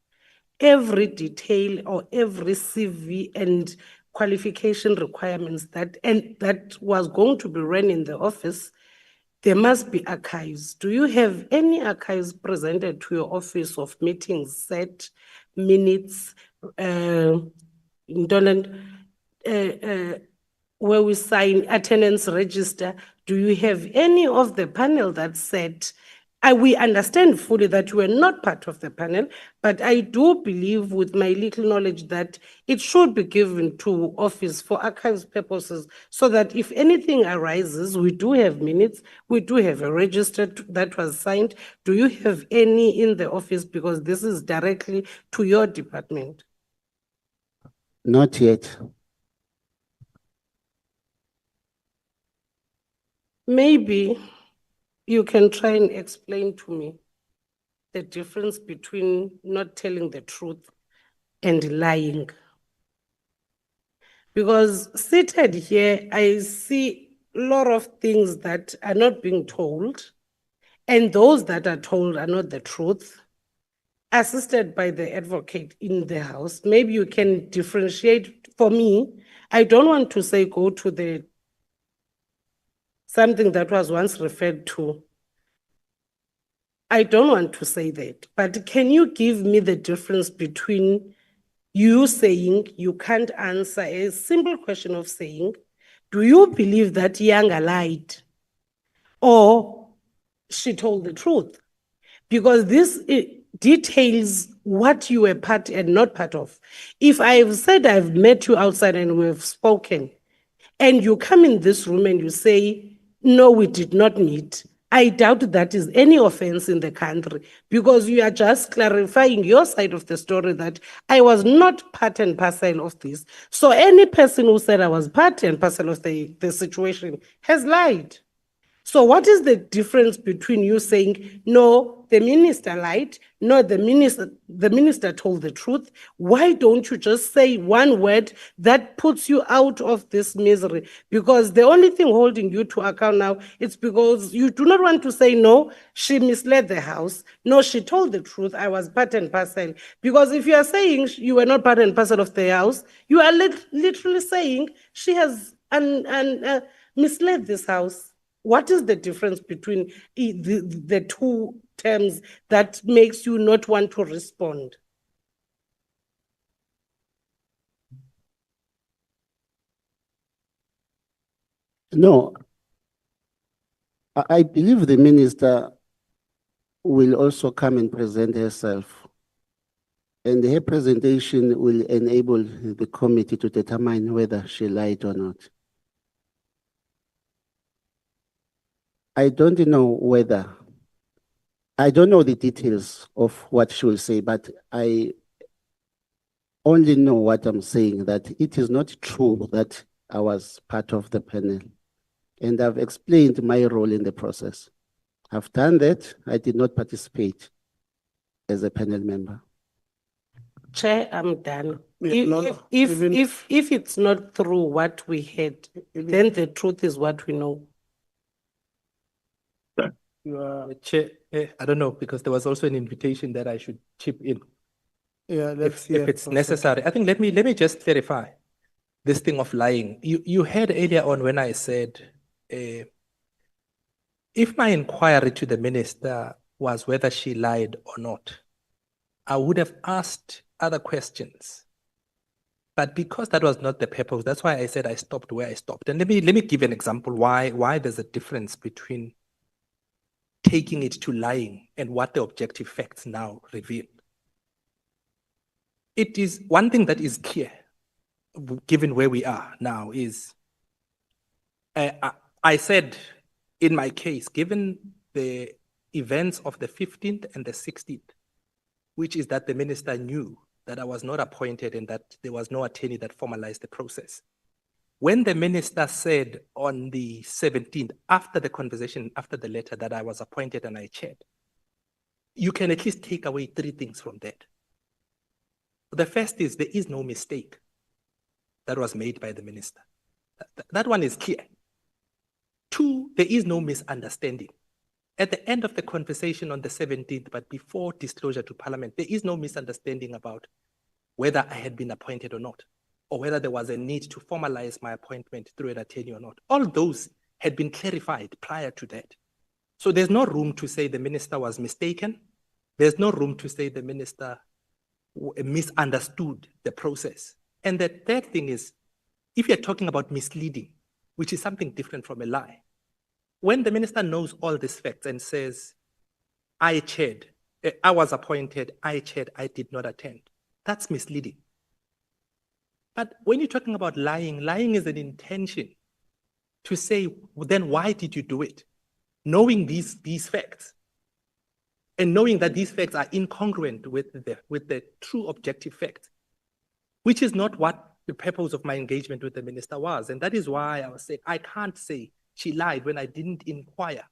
Every detail or every CV and qualification requirements that was going to be run in the office, there must be archives. Do you have any archives presented to your office of meetings, set minutes, where we sign attendance register? Do you have any of the panel that said, we understand fully that you are not part of the panel, but I do believe with my little knowledge that it should be given to office for archives purposes so that if anything arises, we do have minutes, we do have a register that was signed. Do you have any in the office? Because this is directly to your department. Not yet. Maybe you can try and explain to me the difference between not telling the truth and lying. Because seated here, I see a lot of things that are not being told, and those that are told are not the truth, assisted by the advocate in the house. Maybe you can differentiate for me. I don't want to say go to something that was once referred to. I don't want to say that, but can you give me the difference between you saying you can't answer a simple question of saying, do you believe that Yanga lied or she told the truth? Because this details what you were part and not part of. If I've said I've met you outside and we've spoken, and you come in this room and you say, no, we did not meet, I doubt that is any offense in the country, because you are just clarifying your side of the story that I was not part and parcel of this. So any person who said I was part and parcel of the situation has lied. So what is the difference between you saying, no, the minister lied, no, the minister told the truth? Why don't you just say one word that puts you out of this misery? Because the only thing holding you to account now, it's because you do not want to say, no, she misled the House, no, she told the truth, I was part and parcel. Because if you are saying you were not part and parcel of the House, you are literally saying she has misled this House. What is the difference between the two terms that makes you not want to respond? No, I believe the minister will also come and present herself. And her presentation will enable the committee to determine whether she lied or not. I don't know I don't know the details of what she will say, but I only know what I'm saying, that it is not true that I was part of the panel. And I've explained my role in the process. I've done that. I did not participate as a panel member. Chair, I'm done. Yeah, no, If it's not true what we had, then the truth is what we know. Chair, I don't know, because there was also an invitation that I should chip in. Yeah, let's If it's necessary. I think let me just clarify this thing of lying. You heard earlier on when I said, if my inquiry to the minister was whether she lied or not, I would have asked other questions. But because that was not the purpose, that's why I said I stopped where I stopped. And let me give an example why there's a difference between taking it to lying and what the objective facts now reveal. It is one thing that is clear, given where we are now, is I said in my case, given the events of the 15th and the 16th, which is that the minister knew that I was not appointed and that there was no attorney that formalized the process. When the minister said on the 17th, after the conversation, after the letter, that I was appointed and I chaired, you can at least take away three things from that. The first is there is no mistake that was made by the minister. That one is clear. Two, there is no misunderstanding. At the end of the conversation on the 17th, but before disclosure to Parliament, there is no misunderstanding about whether I had been appointed or not, or whether there was a need to formalize my appointment through an attorney or not. All those had been clarified prior to that. So there's no room to say the minister was mistaken. There's no room to say the minister misunderstood the process. And the third thing is, if you're talking about misleading, which is something different from a lie, when the minister knows all these facts and says, I chaired, I was appointed, I chaired, I did not attend, that's misleading. But when you're talking about lying, lying is an intention to say, well, then why did you do it? Knowing these facts, and knowing that these facts are incongruent with the true objective fact, which is not what the purpose of my engagement with the minister was. And that is why I was saying, I can't say she lied when I didn't inquire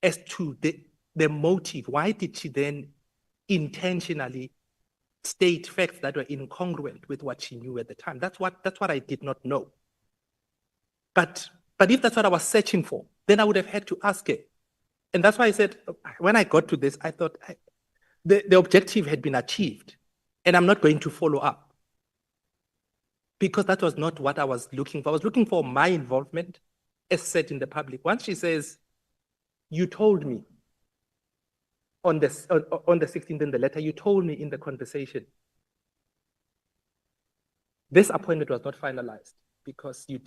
as to the motive. Why did she then intentionally state facts that were incongruent with what she knew at the time? That's what I did not know. But if that's what I was searching for, then I would have had to ask her. And that's why I said, when I got to this, I thought the objective had been achieved, and I'm not going to follow up, because that was not what I was looking for. I was looking for my involvement as said in the public. Once she says, you told me on the 16th in the letter, you told me in the conversation This appointment was not finalized because you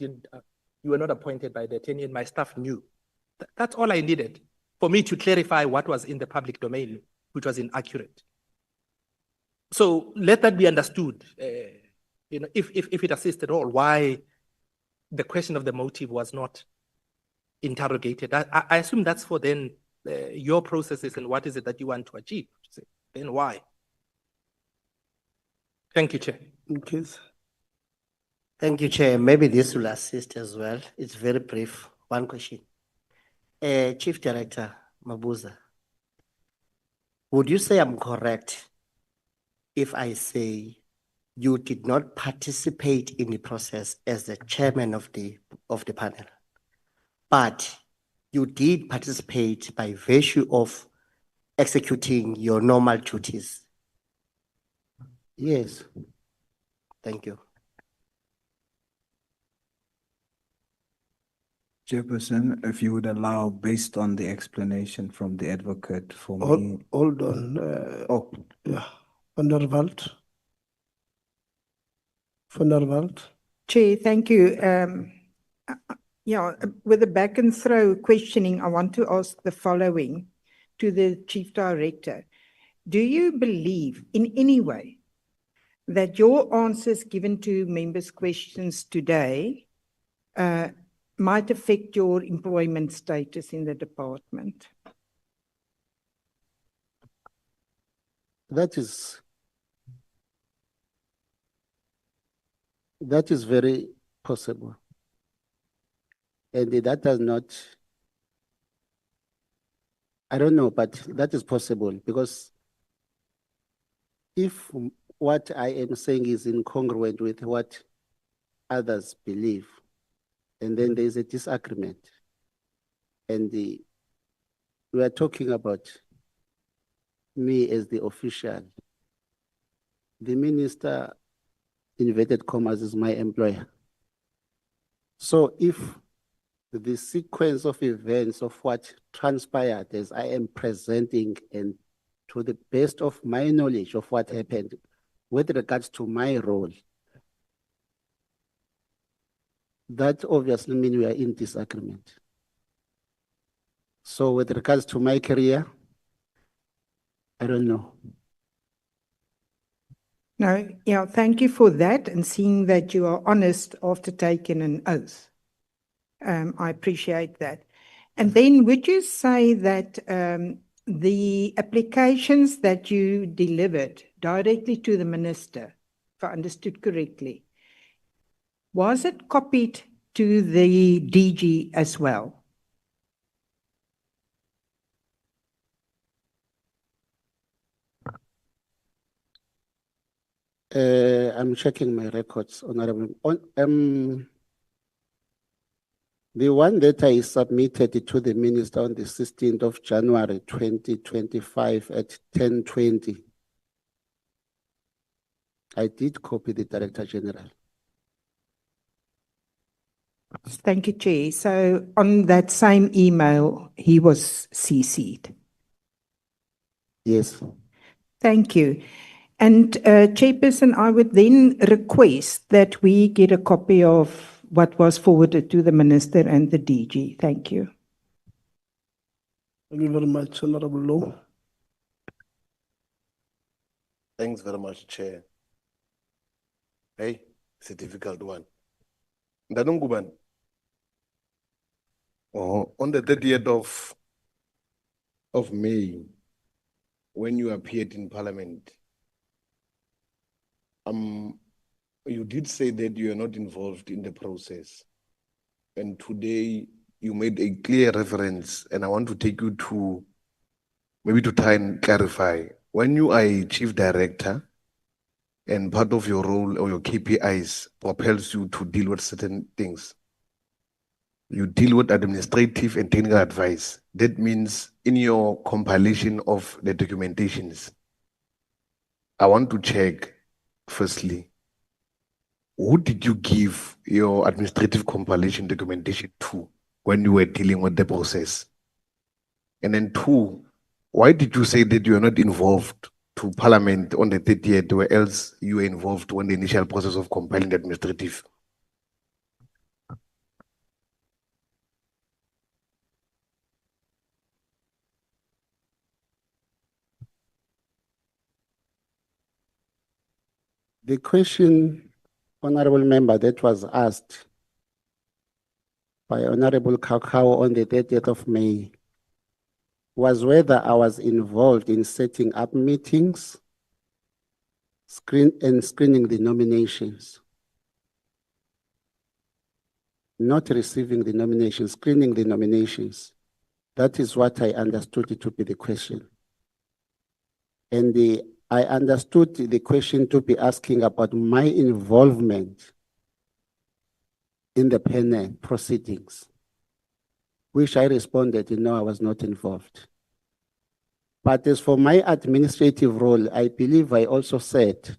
were not appointed by the 10 and my staff knew. That's all I needed for me to clarify what was in the public domain, which was inaccurate. So let that be understood, if it assists at all, why the question of the motive was not interrogated. I assume that's for then your processes and what is it that you want to achieve. Then why? Thank you, Chair. Okay. Thank you, Chair. Maybe this will assist as well. It's very brief. One question. Chief Director Mabuza, would you say I'm correct if I say you did not participate in the process as the chairman of the panel, but you did participate by virtue of executing your normal duties? Yes. Thank you. Chairperson, if you would allow, based on the explanation from the advocate for me. Hold on. Yeah. Van der Walt. Chair, thank you. Yeah, with the back and throw questioning, I want to ask the following to the Chief Director. Do you believe in any way that your answers given to members' questions today might affect your employment status in the department? That is very possible. And that does not, I don't know, but that is possible because if what I am saying is incongruent with what others believe, and then there's a disagreement, and we are talking about me as the official, the minister, inverted commas, is my employer. So if the sequence of events of what transpired as I am presenting and to the best of my knowledge of what happened with regards to my role, that obviously means we are in disagreement. So with regards to my career, I don't know. No, yeah, thank you for that and seeing that you are honest after taking an oath. I appreciate that. And then would you say that the applications that you delivered directly to the minister, if I understood correctly, was it copied to the DG as well? I'm checking my records, Honorable. The one that I submitted to the minister on the 16th of January 2025 at 10:20, I did copy the Director General. Thank you, Chair. So on that same email, he was CC'd. Yes. Thank you. And Chairperson, I would then request that we get a copy of what was forwarded to the Minister and the DG. Thank you. Thank you very much, Honorable Law. Thanks very much, Chair. Hey, it's a difficult one. Ndanunguban. On the 30th of May, when you appeared in Parliament, you did say that you are not involved in the process. And today you made a clear reference, and I want to take you to maybe to try and clarify. When you are a chief director and part of your role or your KPIs propels you to deal with certain things, you deal with administrative and technical advice. That means in your compilation of the documentations, I want to check, firstly, who did you give your administrative compilation documentation to when you were dealing with the process? And then two, why did you say that you are not involved to Parliament on the 30th, where else you were involved when the initial process of compiling the administrative. The question, Honorable Member, that was asked by Honorable Kakao on the 30th of May was whether I was involved in setting up meetings, screening the nominations. Not receiving the nominations, screening the nominations. That is what I understood it to be the question. And I understood the question to be asking about my involvement in the panel proceedings, which I responded, no, I was not involved. But as for my administrative role, I believe I also said,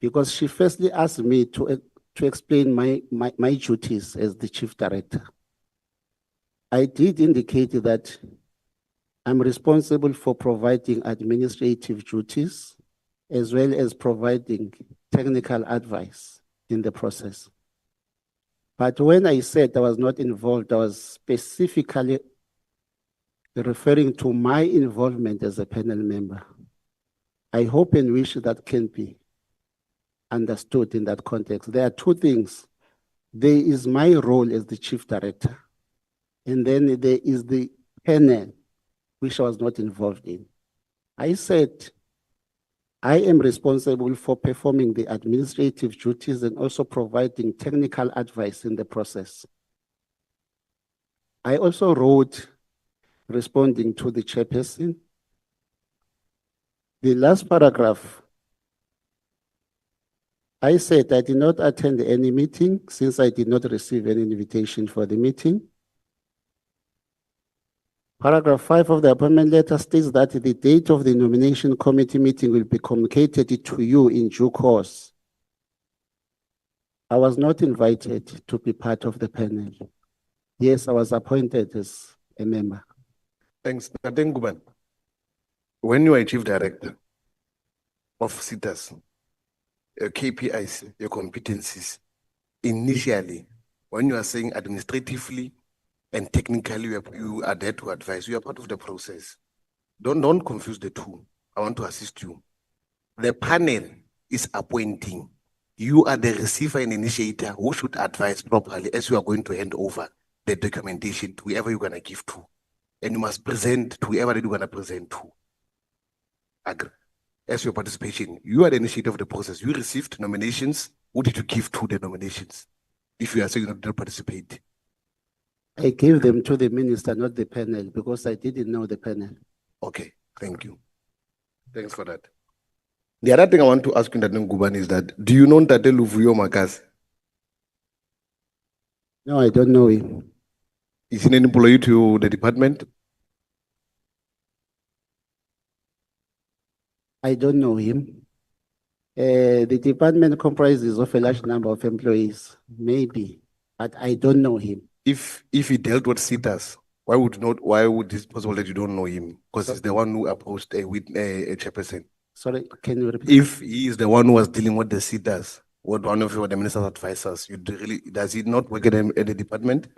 because she firstly asked me to explain my duties as the chief director. I did indicate that I'm responsible for providing administrative duties as well as providing technical advice in the process. But when I said I was not involved, I was specifically referring to my involvement as a panel member. I hope and wish that can be understood in that context. There are two things. There is my role as the chief director, and then there is the panel, which I was not involved in. I said, I am responsible for performing the administrative duties and also providing technical advice in the process. I also wrote, responding to the chairperson, the last paragraph, I said I did not attend any meeting since I did not receive any invitation for the meeting. Paragraph 5 of the appointment letter states that the date of the nomination committee meeting will be communicated to you in due course. I was not invited to be part of the panel. Yes, I was appointed as a member. Thanks. Nadenguban, when you are chief director of SETAs, your KPIs, your competencies, initially, when you are saying administratively and technically you are there to advise, you are part of the process. Don't confuse the two. I want to assist you. The panel is appointing. You are the receiver and initiator who should advise properly as you are going to hand over the documentation to whoever you're going to give to. And you must present to whoever you're going to present to. Agree. As your participation, you are the initiator of the process. You received nominations. Who did you give to the nominations? If you are saying you did not participate. I gave them to the minister, not the panel, because I didn't know the panel. Okay, thank you. Thanks for that. The other thing I want to ask you, Nguban, is that do you know Tate Luvuyo Makas? No, I don't know him. Is he an employee to the department? I don't know him. The department comprises of a large number of employees, maybe, but I don't know him. If he dealt with SETAs, why would it possible that you don't know him? Because he's the one who opposed a chairperson. Sorry, can you repeat? If he is the one who was dealing with the SETAs, what one of the minister's advisors, does he not work at the department?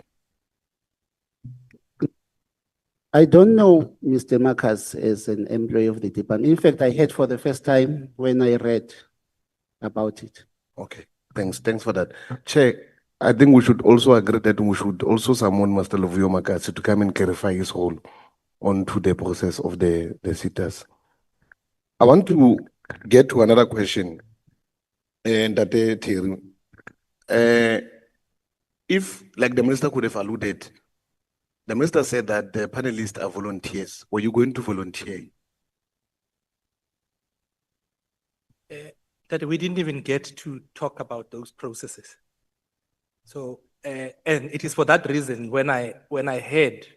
I don't know Mr. Marcus as an employee of the department. In fact, I heard for the first time when I read about it. Okay, thanks for that. Chair, I think we should also agree that we should also summon Master Luvuyo Makasi to come and clarify his role onto the process of the SETAs. I want to get to another question. And that if, like the minister could have alluded, the minister said that the panelists are volunteers. Were you going to volunteer? That we didn't even get to talk about those processes. So, and it is for that reason when I heard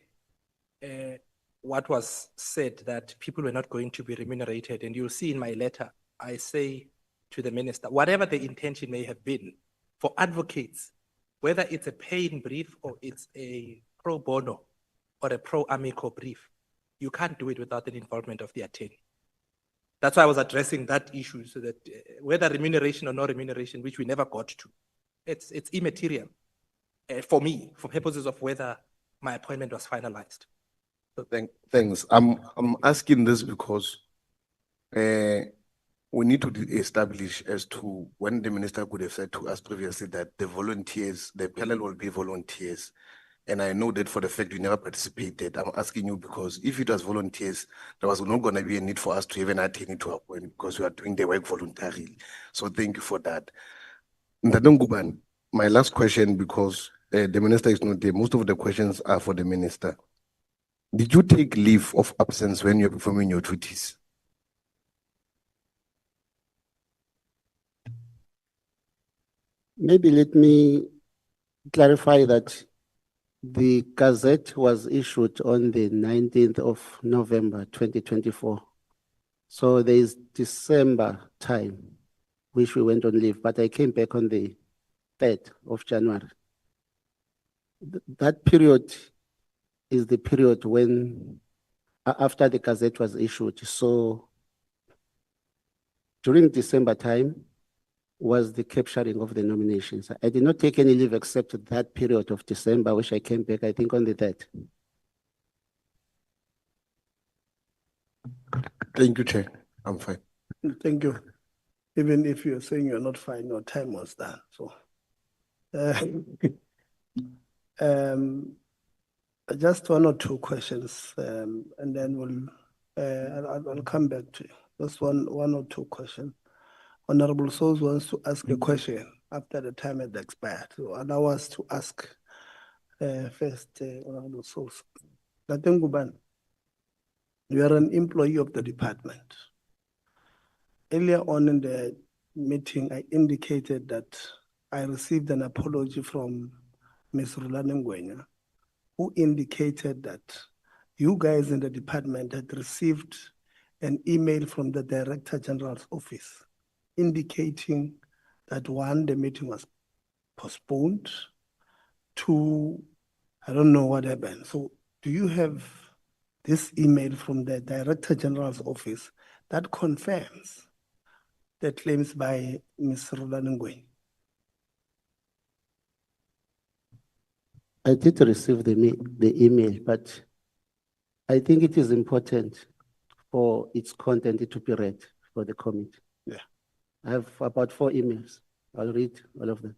what was said that people were not going to be remunerated, and you'll see in my letter, I say to the minister, whatever the intention may have been for advocates, whether it's a paying brief or it's a pro bono or a pro amico brief, you can't do it without the involvement of the attorney. That's why I was addressing that issue, so that whether remuneration or no remuneration, which we never got to, it's immaterial for me, for purposes of whether my appointment was finalized. So thanks. I'm asking this because we need to establish as to when the minister could have said to us previously that the volunteers, the panel will be volunteers. And I know that for the fact you never participated. I'm asking you because if it was volunteers, there was not going to be a need for us to even attain it to a point because we are doing the work voluntarily. So thank you for that. Ndadong Guban, my last question, because the minister is not there, most of the questions are for the minister. Did you take leave of absence when you're performing your duties? Maybe let me clarify that the Gazette was issued on the 19th of November, 2024. So there is December time, which we went on leave, but I came back on the 3rd of January. That period is the period when, after the Gazette was issued. So during December time was the capturing of the nominations. I did not take any leave except that period of December, which I came back, I think, on the 3rd. Thank you, Chair. I'm fine. Thank you. Even if you're saying you're not fine, your time was done. So, just one or two questions, and then I'll come back to you. Just one or two questions. Honorable Souls wants to ask a question after the time has expired. So allow us to ask first, Honorable Souls. Laten Guban, you are an employee of the department. Earlier on in the meeting, I indicated that I received an apology from Ms. Rulani Ngwenya, who indicated that you guys in the department had received an email from the Director General's office indicating that one, the meeting was postponed, two, I don't know what happened. So do you have this email from the Director General's office that confirms the claims by Ms. Rulani Ngwenya? I did receive the email, but I think it is important for its content to be read for the committee. Yeah. I have about 4 emails. I'll read all of them.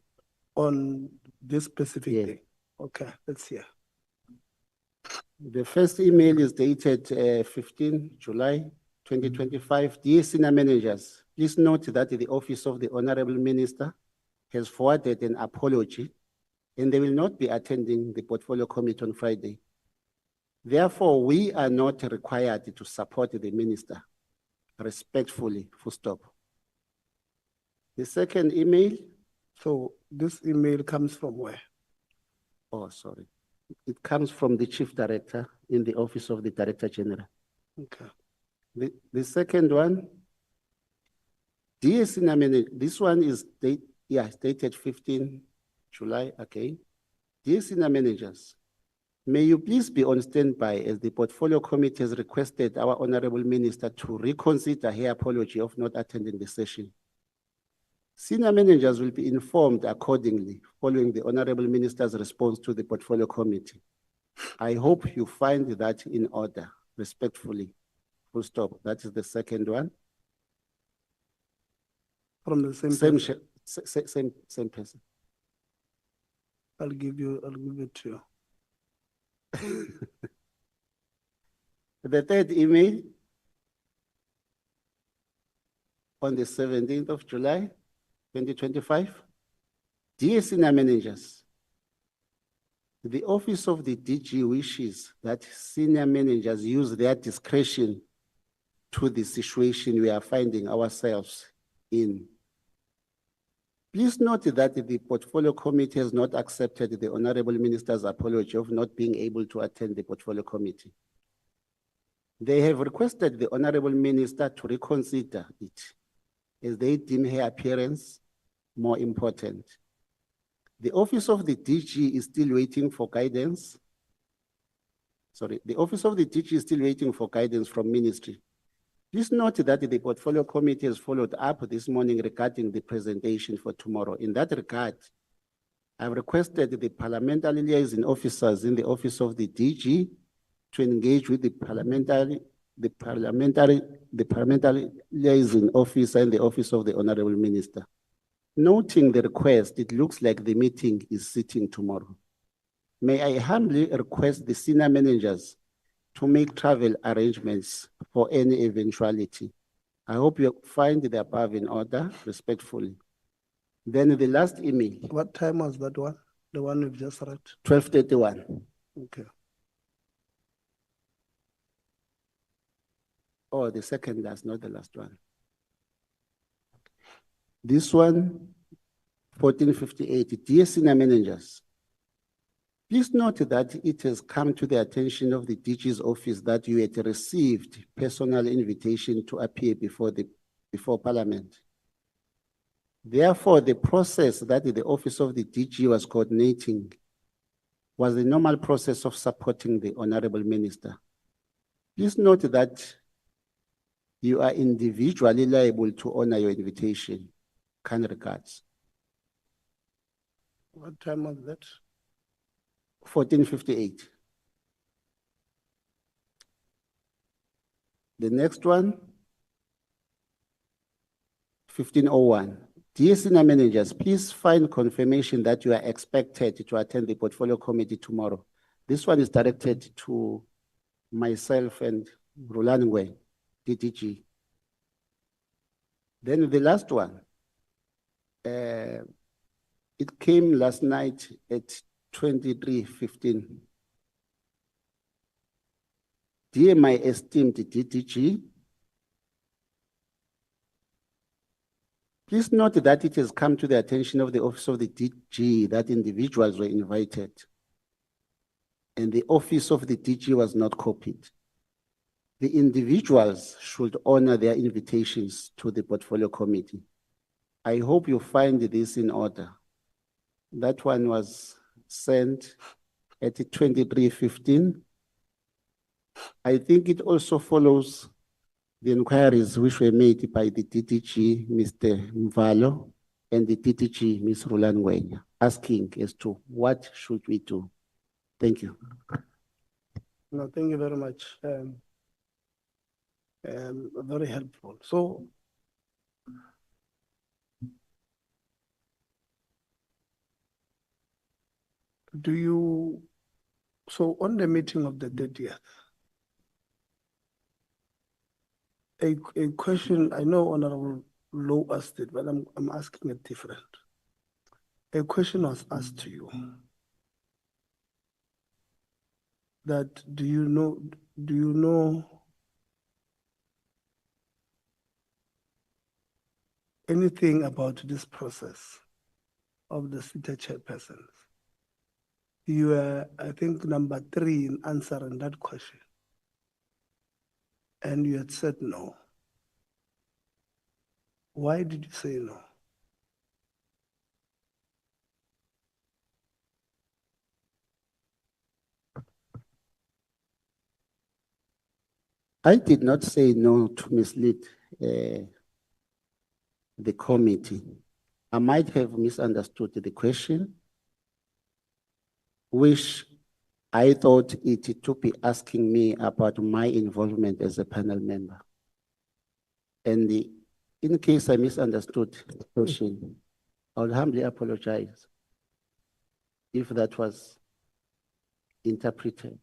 On this specific day? Okay, let's hear. The first email is dated 15 July 2025. Dear senior managers, please note that the Office of the Honorable Minister has forwarded an apology and they will not be attending the Portfolio Committee on Friday. Therefore, we are not required to support the Minister. Respectfully, full stop. The second email. So this email comes from where? Oh, sorry. It comes from the Chief Director in the Office of the Director General. Okay. The second one, dear senior manager, this one is dated 15 July, okay. Dear senior managers, may you please be on standby as the Portfolio Committee has requested our Honorable Minister to reconsider her apology of not attending the session. Senior managers will be informed accordingly following the Honorable Minister's response to the Portfolio Committee. I hope you find that in order. Respectfully, full stop. That is the second one. From the same person? Same person. I'll give it to you. The third email on the 17th of July, 2025. Dear senior managers, the Office of the DG wishes that senior managers use their discretion to the situation we are finding ourselves in. Please note that the Portfolio Committee has not accepted the Honorable Minister's apology of not being able to attend the Portfolio Committee. They have requested the Honorable Minister to reconsider it as they deem her appearance more important. The Office of the DG is still waiting for guidance. The Office of the DG is still waiting for guidance from Ministry. Please note that the portfolio committee has followed up this morning regarding the presentation for tomorrow. In that regard, I've requested the parliamentary liaison officers in the office of the DG to engage with the parliamentary liaison officer in the office of the Honorable Minister. Noting the request, it looks like the meeting is sitting tomorrow. May I humbly request the senior managers to make travel arrangements for any eventuality. I hope you find the above in order, respectfully. Then the last email. What time was that one? The one we've just read? 12:31. Okay. Oh, the second last, not the last one. This one, 14:58. Dear senior managers, please note that it has come to the attention of the DG's office that you had received personal invitation to appear before Parliament. Therefore, the process that the office of the DG was coordinating was the normal process of supporting the Honorable Minister. Please note that you are individually liable to honor your invitation. Kind regards. What time was that? 14:58. The next one, 15:01. Dear senior managers, please find confirmation that you are expected to attend the portfolio committee tomorrow. This one is directed to myself and Roland Ngwe, DTG. Then the last one, it came last night at 23:15. Dear my esteemed DTG, please note that it has come to the attention of the office of the DG that individuals were invited and the office of the DG was not copied. The individuals should honor their invitations to the portfolio committee. I hope you find this in order. That one was sent at 23:15. I think it also follows the inquiries which were made by the DTG, Mr. Mvalo, and the DTG, Ms. Roland Ngwe, asking as to what should we do. Thank you. No, thank you very much. Very helpful. So, so on the meeting of the 30th, a question, I know Honorable Low asked it, but I'm asking it different. A question was asked to you that do you know anything about this process of the SETA chairpersons? You were, I think, number 3 in answering that question. And you had said no. Why did you say no? I did not say no to mislead the committee. I might have misunderstood the question, which I thought it to be asking me about my involvement as a panel member. And in case I misunderstood the question, I would humbly apologize if that was interpreted,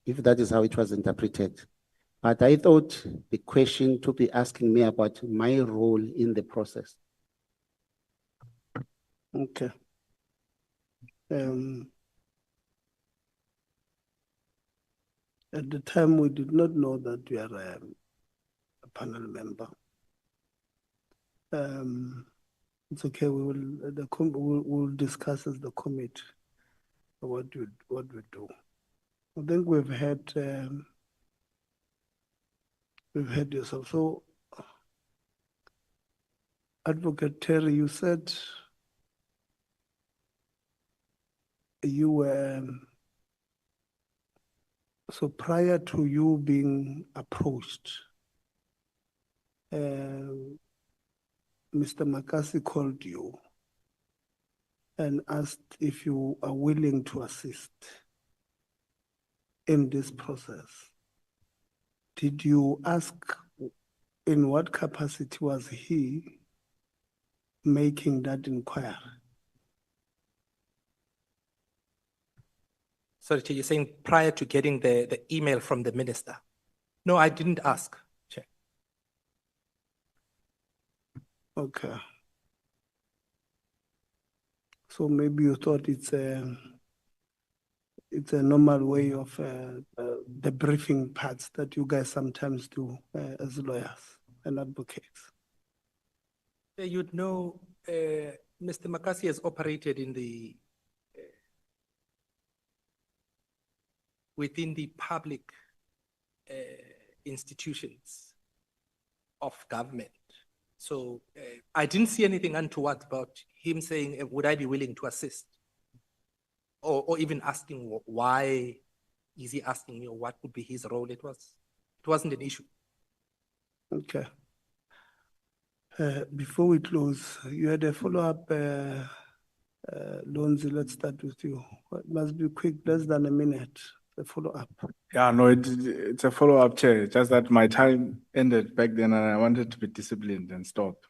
if that is how it was interpreted. But I thought the question to be asking me about my role in the process. Okay. At the time, we did not know that you are a panel member. It's okay. We'll discuss as the committee what we do. I think we've had yourself. So, Advocate Terry, you said you were So prior to you being approached, Mr. Makasi called you and asked if you are willing to assist in this process. Did you ask in what capacity was he making that inquiry? Sorry, Chair, you're saying prior to getting the email from the minister? No, I didn't ask, Chair. Okay. So maybe you thought it's a normal way of the briefing parts that you guys sometimes do as lawyers and advocates. You'd know, Mr. Makasi has operated in the within the public institutions of government. So I didn't see anything untoward about him saying, would I be willing to assist? Or even asking why is he asking me, or what would be his role? It wasn't an issue. Okay. Before we close, you had a follow-up, Lonzi, let's start with you. It must be quick, less than a minute, a follow-up. Yeah, no, it's a follow-up, Chair. Just that my time ended back then and I wanted to be disciplined and stop.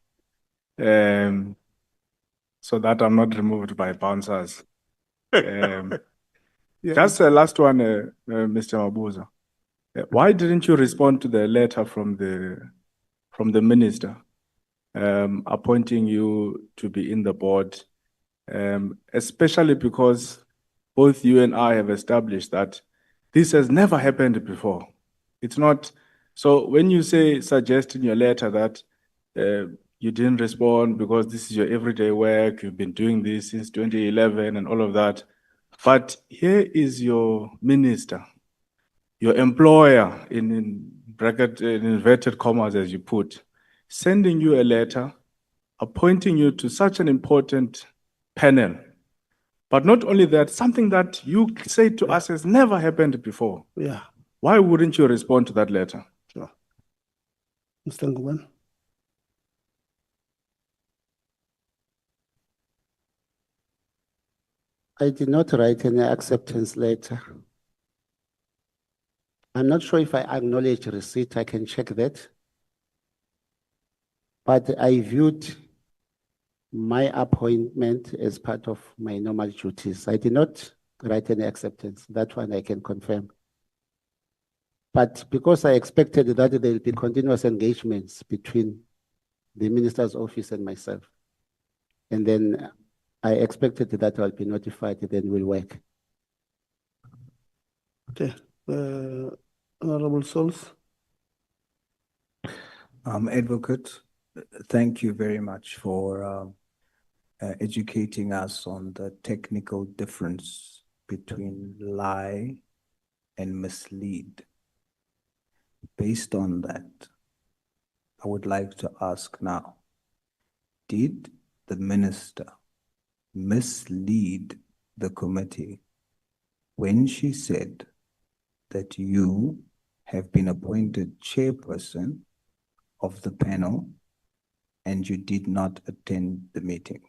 So that I'm not removed by bouncers. Yeah. Just the last one, Mr. Mabuza. Why didn't you respond to the letter from the minister appointing you to be in the board? Especially because both you and I have established that this has never happened before. It's not. So when you suggest in your letter that you didn't respond because this is your everyday work, you've been doing this since 2011 and all of that. But here is your minister, your employer in bracket, in inverted commas, as you put, sending you a letter, appointing you to such an important panel. But not only that, something that you say to us has never happened before. Yeah. Why wouldn't you respond to that letter? Sure. Mr. Nguman. I did not write any acceptance letter. I'm not sure if I acknowledge receipt, I can check that. But I viewed my appointment as part of my normal duties. I did not write any acceptance. That one I can confirm. But because I expected that there will be continuous engagements between the minister's office and myself, and then I expected that I'll be notified, then we'll work. Okay. Honorable Souls. Advocate, thank you very much for educating us on the technical difference between lie and mislead. Based on that, I would like to ask now, did the minister mislead the committee when she said that you have been appointed chairperson of the panel and you did not attend the meetings?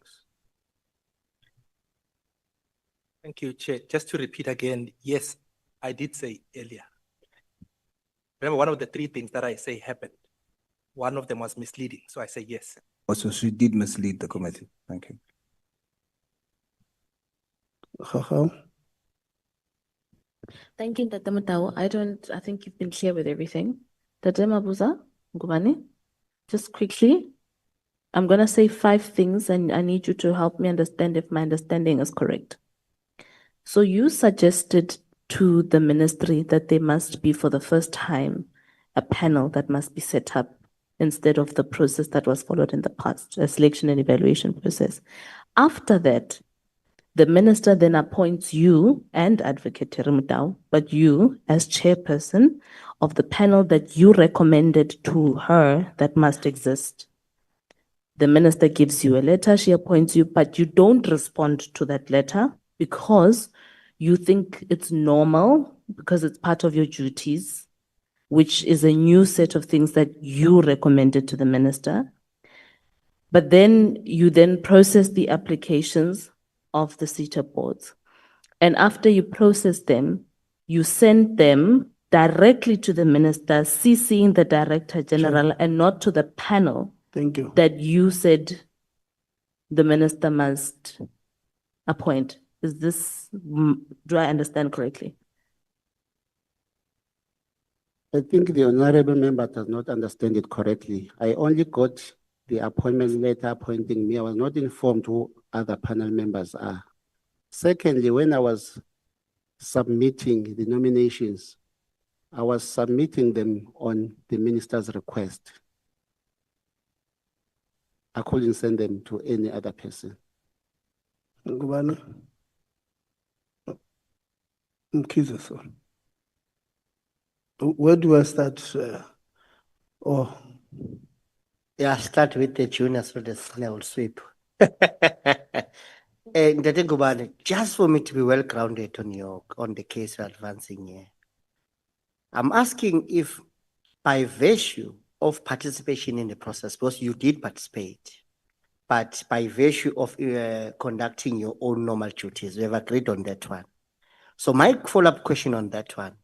Thank you, Chair. Just to repeat again, yes, I did say earlier. Remember, one of the three things that I say happened. One of them was misleading, so I say yes. Also, she did mislead the committee. Thank you. Thank you, Tate Mutau. I think you've been clear with everything. Tate Mabuza, Ngubane, just quickly, I'm going to say 5 things and I need you to help me understand if my understanding is correct. So you suggested to the ministry that there must be, for the first time, a panel that must be set up instead of the process that was followed in the past, a selection and evaluation process. After that, the minister then appoints you and Advocate Mutau, but you as chairperson of the panel that you recommended to her that must exist. The minister gives you a letter, she appoints you, but you don't respond to that letter because you think it's normal because it's part of your duties, which is a new set of things that you recommended to the minister. But then you then process the applications of the SETA boards. And after you process them, you send them directly to the minister, CCing the Director General and not to the panel. Thank you. That you said the minister must appoint. Is this, do I understand correctly? I think the honorable member does not understand it correctly. I only got the appointment letter appointing me. I was not informed who other panel members are. Secondly, when I was submitting the nominations, I was submitting them on the minister's request. I couldn't send them to any other person. Ngubane? Mkhize, sorry. Where do I start? Yeah, start with the juniors for the level sweep. Ndate Ngubane, just for me to be well grounded on the case you're advancing here. I'm asking if by virtue of participation in the process, because you did participate, but by virtue of conducting your own normal duties, we have agreed on that one. So my follow-up question on that one,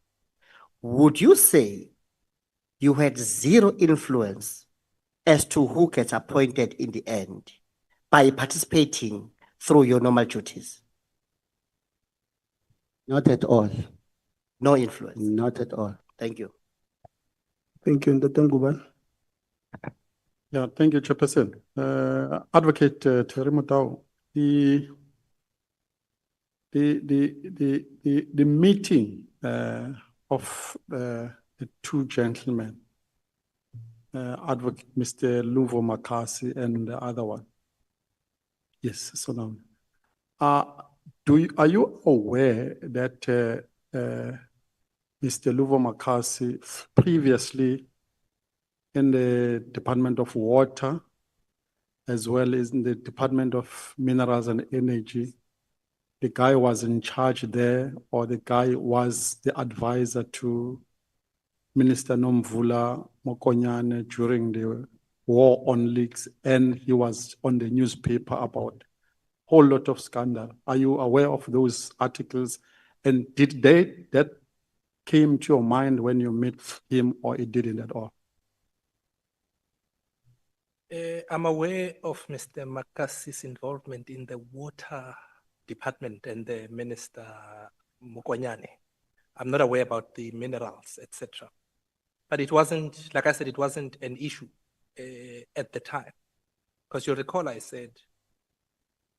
would you say you had zero influence as to who gets appointed in the end by participating through your normal duties? Not at all. No influence? Not at all. Thank you. Thank you, Ndate Ngubane. Yeah, thank you, Chairperson. Advocate Terry Motau, the meeting of the two gentlemen, Advocate Mr. Luvo Makasi and the other one. Yes, so now. Are you aware that Mr. Luvo Makasi previously in the Department of Water, as well as in the Department of Minerals and Energy, the guy was in charge there, or the guy was the advisor to Minister Nomvula Mokonyane during the war on leaks, and he was on the newspaper about a whole lot of scandal. Are you aware of those articles? And did that came to your mind when you met him, or it didn't at all? I'm aware of Mr. Makasi's involvement in the water department and the Minister Mokonyane. I'm not aware about the minerals, etc. But it wasn't, like I said, it wasn't an issue at the time. Because you'll recall I said,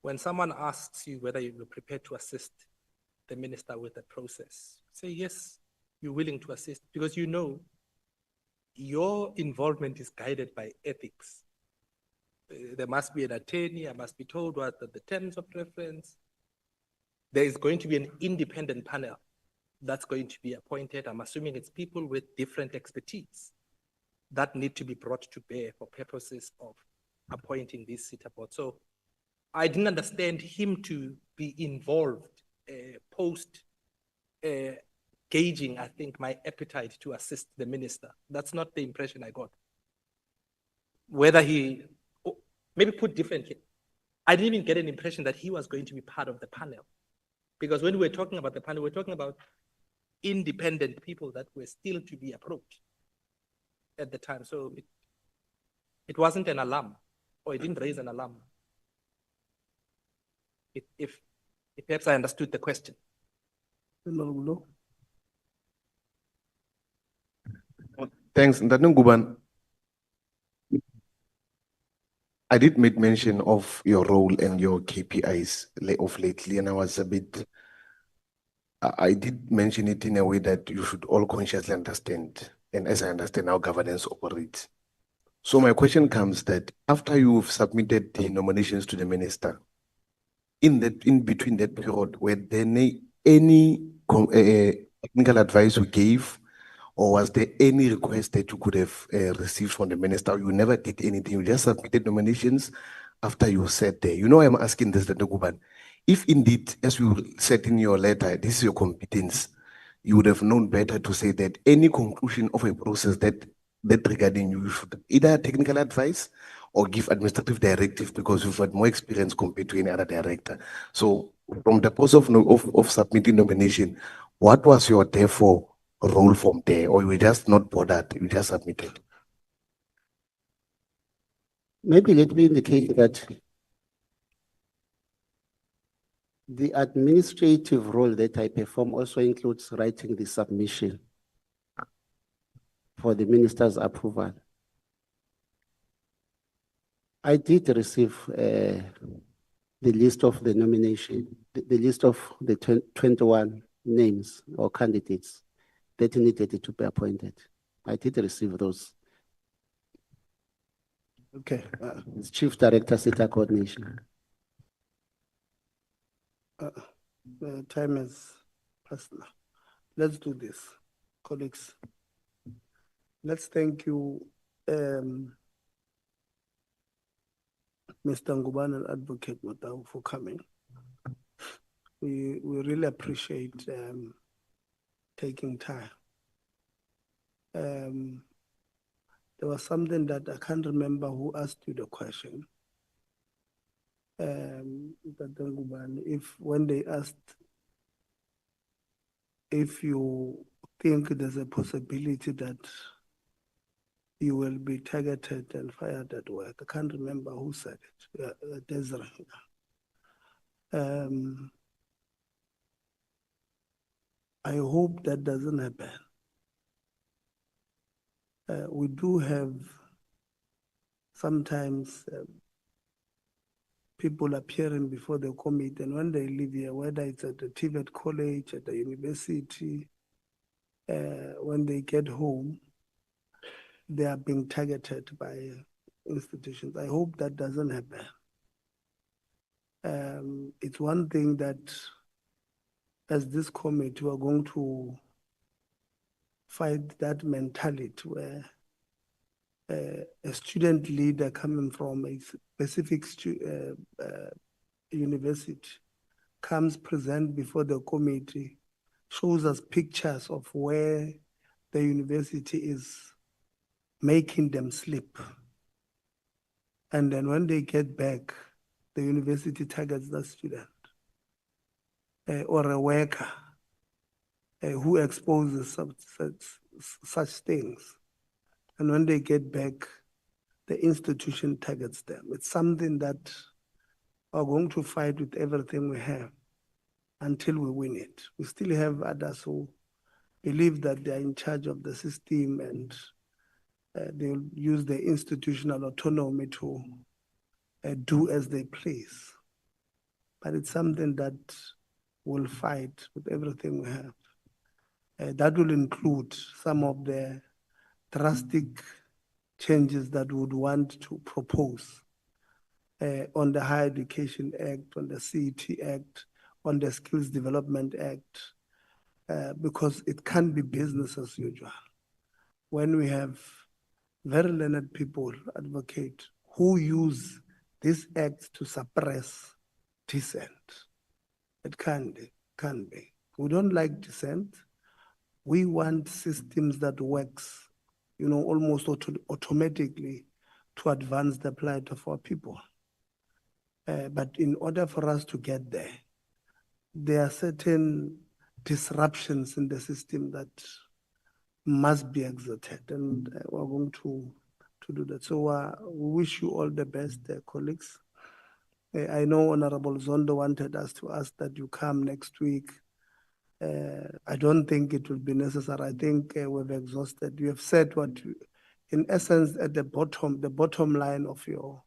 when someone asks you whether you're prepared to assist the minister with the process, say yes, you're willing to assist, because you know your involvement is guided by ethics. There must be an attorney, I must be told what are the terms of reference. There is going to be an independent panel that's going to be appointed. I'm assuming it's people with different expertise that need to be brought to bear for purposes of appointing this SETA board. So I didn't understand him to be involved post gauging, I think, my appetite to assist the minister. That's not the impression I got. Whether he, maybe put differently, I didn't even get an impression that he was going to be part of the panel. Because when we were talking about the panel, we were talking about independent people that were still to be approached at the time. So it wasn't an alarm, or it didn't raise an alarm. If perhaps I understood the question. Thanks, Ndate Ngubane. I did make mention of your role and your KPIs of lately, and I was a bit, I did mention it in a way that you should all consciously understand, and as I understand how governance operates. So my question comes that after you've submitted the nominations to the minister, in between that period, were there any technical advice you gave, or was there any request that you could have received from the minister? You never did anything. You just submitted nominations after you sat there. You know, I'm asking this, Ndate Ngubane. If indeed, as you said in your letter, this is your competence, you would have known better to say that any conclusion of a process that regarding you should either technical advice or give administrative directive, because you've had more experience compared to any other director. So from the process of submitting nomination, what was your therefore role from there, or you were just not bothered, you just submitted? Maybe let me indicate that the administrative role that I perform also includes writing the submission for the minister's approval. I did receive the list of the nomination, the list of the 21 names or candidates that needed to be appointed. I did receive those. Okay. It's Chief Director, SETA Coordination. The time is past now. Let's do this, colleagues. Let's thank you, Mr. Nguban and Advocate Matau, for coming. We really appreciate taking time. There was something that I can't remember who asked you the question. If when they asked if you think there's a possibility that you will be targeted and fired at work. I can't remember who said it. Desiree. I hope that doesn't happen. We do have sometimes people appearing before the committee, and when they leave here, whether it's at the TVET college, at the university, when they get home, they are being targeted by institutions. I hope that doesn't happen. It's one thing that as this committee, we are going to fight that mentality where a student leader coming from a specific university comes present before the committee, shows us pictures of where the university is making them sleep. And then when they get back, the university targets that student or a worker who exposes such things. And when they get back, the institution targets them. It's something that we're going to fight with everything we have until we win it. We still have others who believe that they're in charge of the system and they'll use their institutional autonomy to do as they please. But it's something that we'll fight with everything we have. That will include some of the drastic changes that we would want to propose on the Higher Education Act, on the CET Act, on the Skills Development Act, because it can't be business as usual. When we have very learned people, advocate, who use this act to suppress dissent. It can't be. We don't like dissent. We want systems that works, almost automatically to advance the plight of our people. But in order for us to get there, there are certain disruptions in the system that must be exerted, and we're going to do that. So we wish you all the best, colleagues. I know Honorable Zondo wanted us to ask that you come next week. I don't think it will be necessary. I think we've exhausted. You have said what, in essence, at the bottom line of your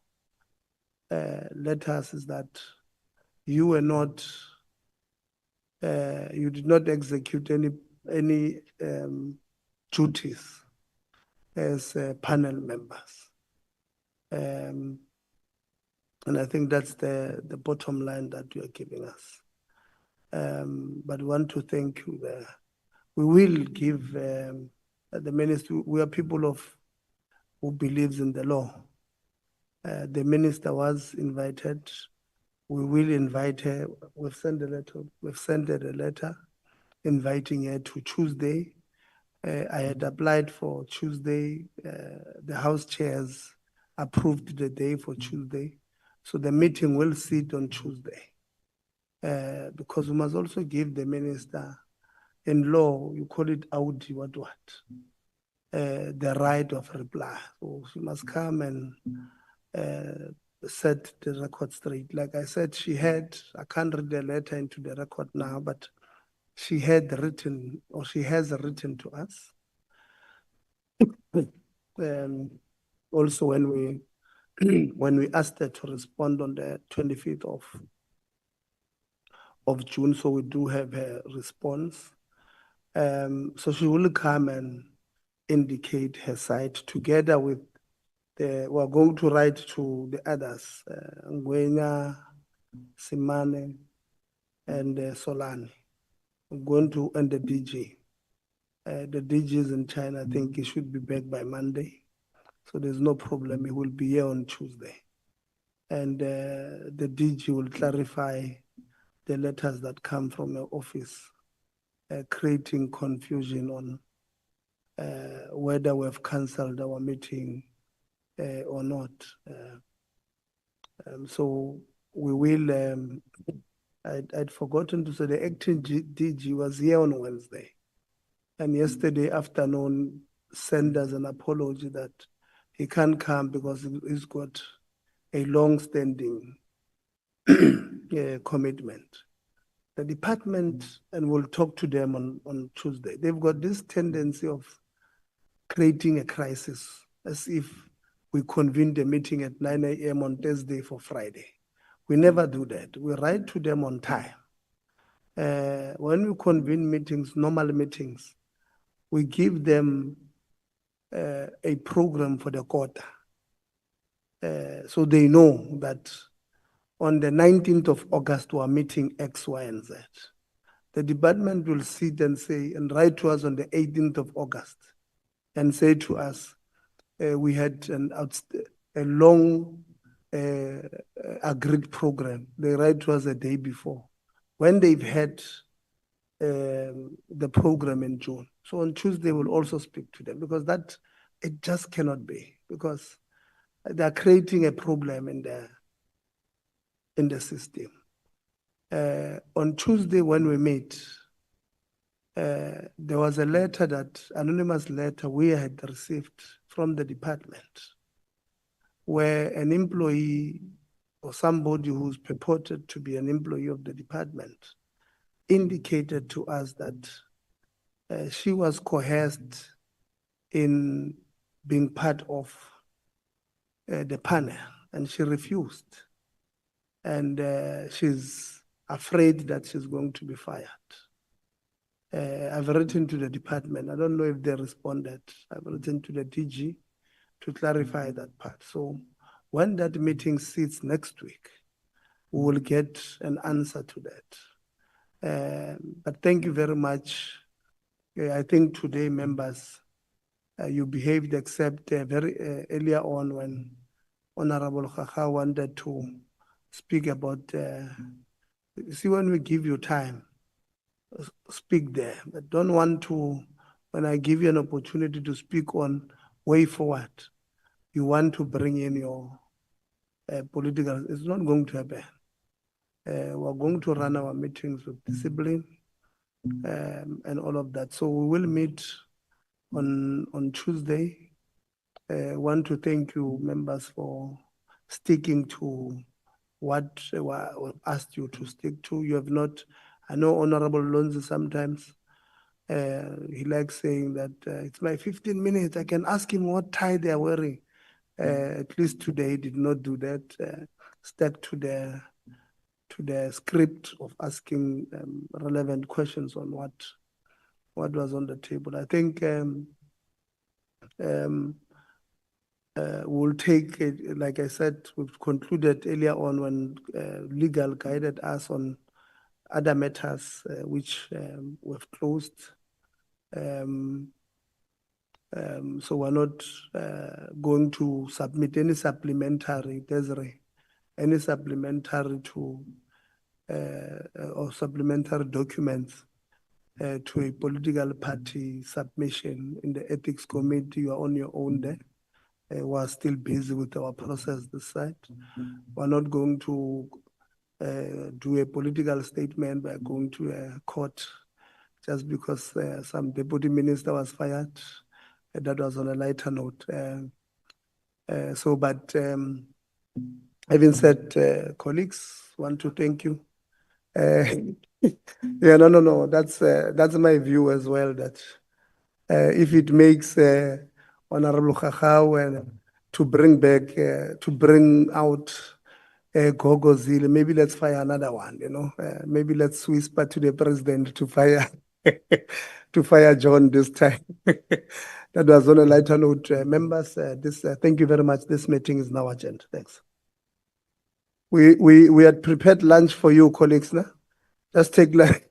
letters is that you were not, you did not execute any duties as panel members. And I think that's the bottom line that you are giving us. But we want to thank you there. We will give the minister, we are people who believes in the law. The minister was invited. We will invite her. We've sent a letter. inviting her to Tuesday. I had applied for Tuesday. The House chairs approved the day for Tuesday. So the meeting will sit on Tuesday. Because we must also give the minister, in law, you call it Audi, the right of reply. So she must come and set the record straight. Like I said, she had, I can't read the letter into the record now, but she had written, or she has written to us. Also, when we asked her to respond on the 25th of June, so we do have her response. So she will come and indicate her side together with we're going to write to the others, Ngwenya, Simane, and Solani. I'm going to, and the DG. The DG is in China. I think he should be back by Monday. So there's no problem. He will be here on Tuesday. And the DG will clarify the letters that come from the office, creating confusion on whether we have cancelled our meeting or not. So we will, I'd forgotten to say the acting DG was here on Wednesday. And yesterday afternoon sent us an apology that he can't come because he's got a long-standing commitment. The department, and we'll talk to them on Tuesday, they've got this tendency of creating a crisis as if we convene the meeting at 9 a.m. on Thursday for Friday. We never do that. We write to them on time. When we convene meetings, normal meetings, we give them a program for the quarter. So they know that on the 19th of August, we're meeting X, Y, and Z. The department will sit and say, and write to us on the 18th of August and say to us, we had a long agreed program. They write to us a day before when they've had the program in June. So on Tuesday, we'll also speak to them because that, it just cannot be, because they're creating a problem in the system. On Tuesday when we meet, there was a letter anonymous letter we had received from the department where an employee or somebody who's purported to be an employee of the department indicated to us that she was coerced in being part of the panel and she refused. And she's afraid that she's going to be fired. I've written to the department. I don't know if they responded. I've written to the DG to clarify that part. So when that meeting sits next week, we will get an answer to that. But thank you very much. I think today, members, you behaved except very earlier on when Honorable Kaka wanted to speak about, see, when we give you time, speak there, but don't want to, when I give you an opportunity to speak on way forward, you want to bring in your political, it's not going to happen. We're going to run our meetings with discipline and all of that. So we will meet on Tuesday. I want to thank you, members, for sticking to what we asked you to stick to. You have not, I know Honorable Lonzi sometimes, he likes saying that it's my 15 minutes, I can ask him what tie they are wearing. At least today he did not do that. Stuck to the script of asking relevant questions on what was on the table. I think we'll take it, like I said, we've concluded earlier on when legal guided us on other matters which we've closed. So we're not going to submit any supplementary, Desiree, any supplementary to or supplementary documents to a political party submission in the ethics committee. You are on your own there. We're still busy with our process this side. We're not going to do a political statement. We're going to a court just because some deputy minister was fired. That was on a lighter note. Having said, colleagues, want to thank you. Yeah, no. That's my view as well. That if it makes Honorable Khachau to bring out Gogozile, maybe let's fire another one. Maybe let's whisper to the president to fire to fire John this time. That was on a lighter note. Members, thank you very much. This meeting is now adjourned. Thanks. We had prepared lunch for you, colleagues. Now, just take lunch.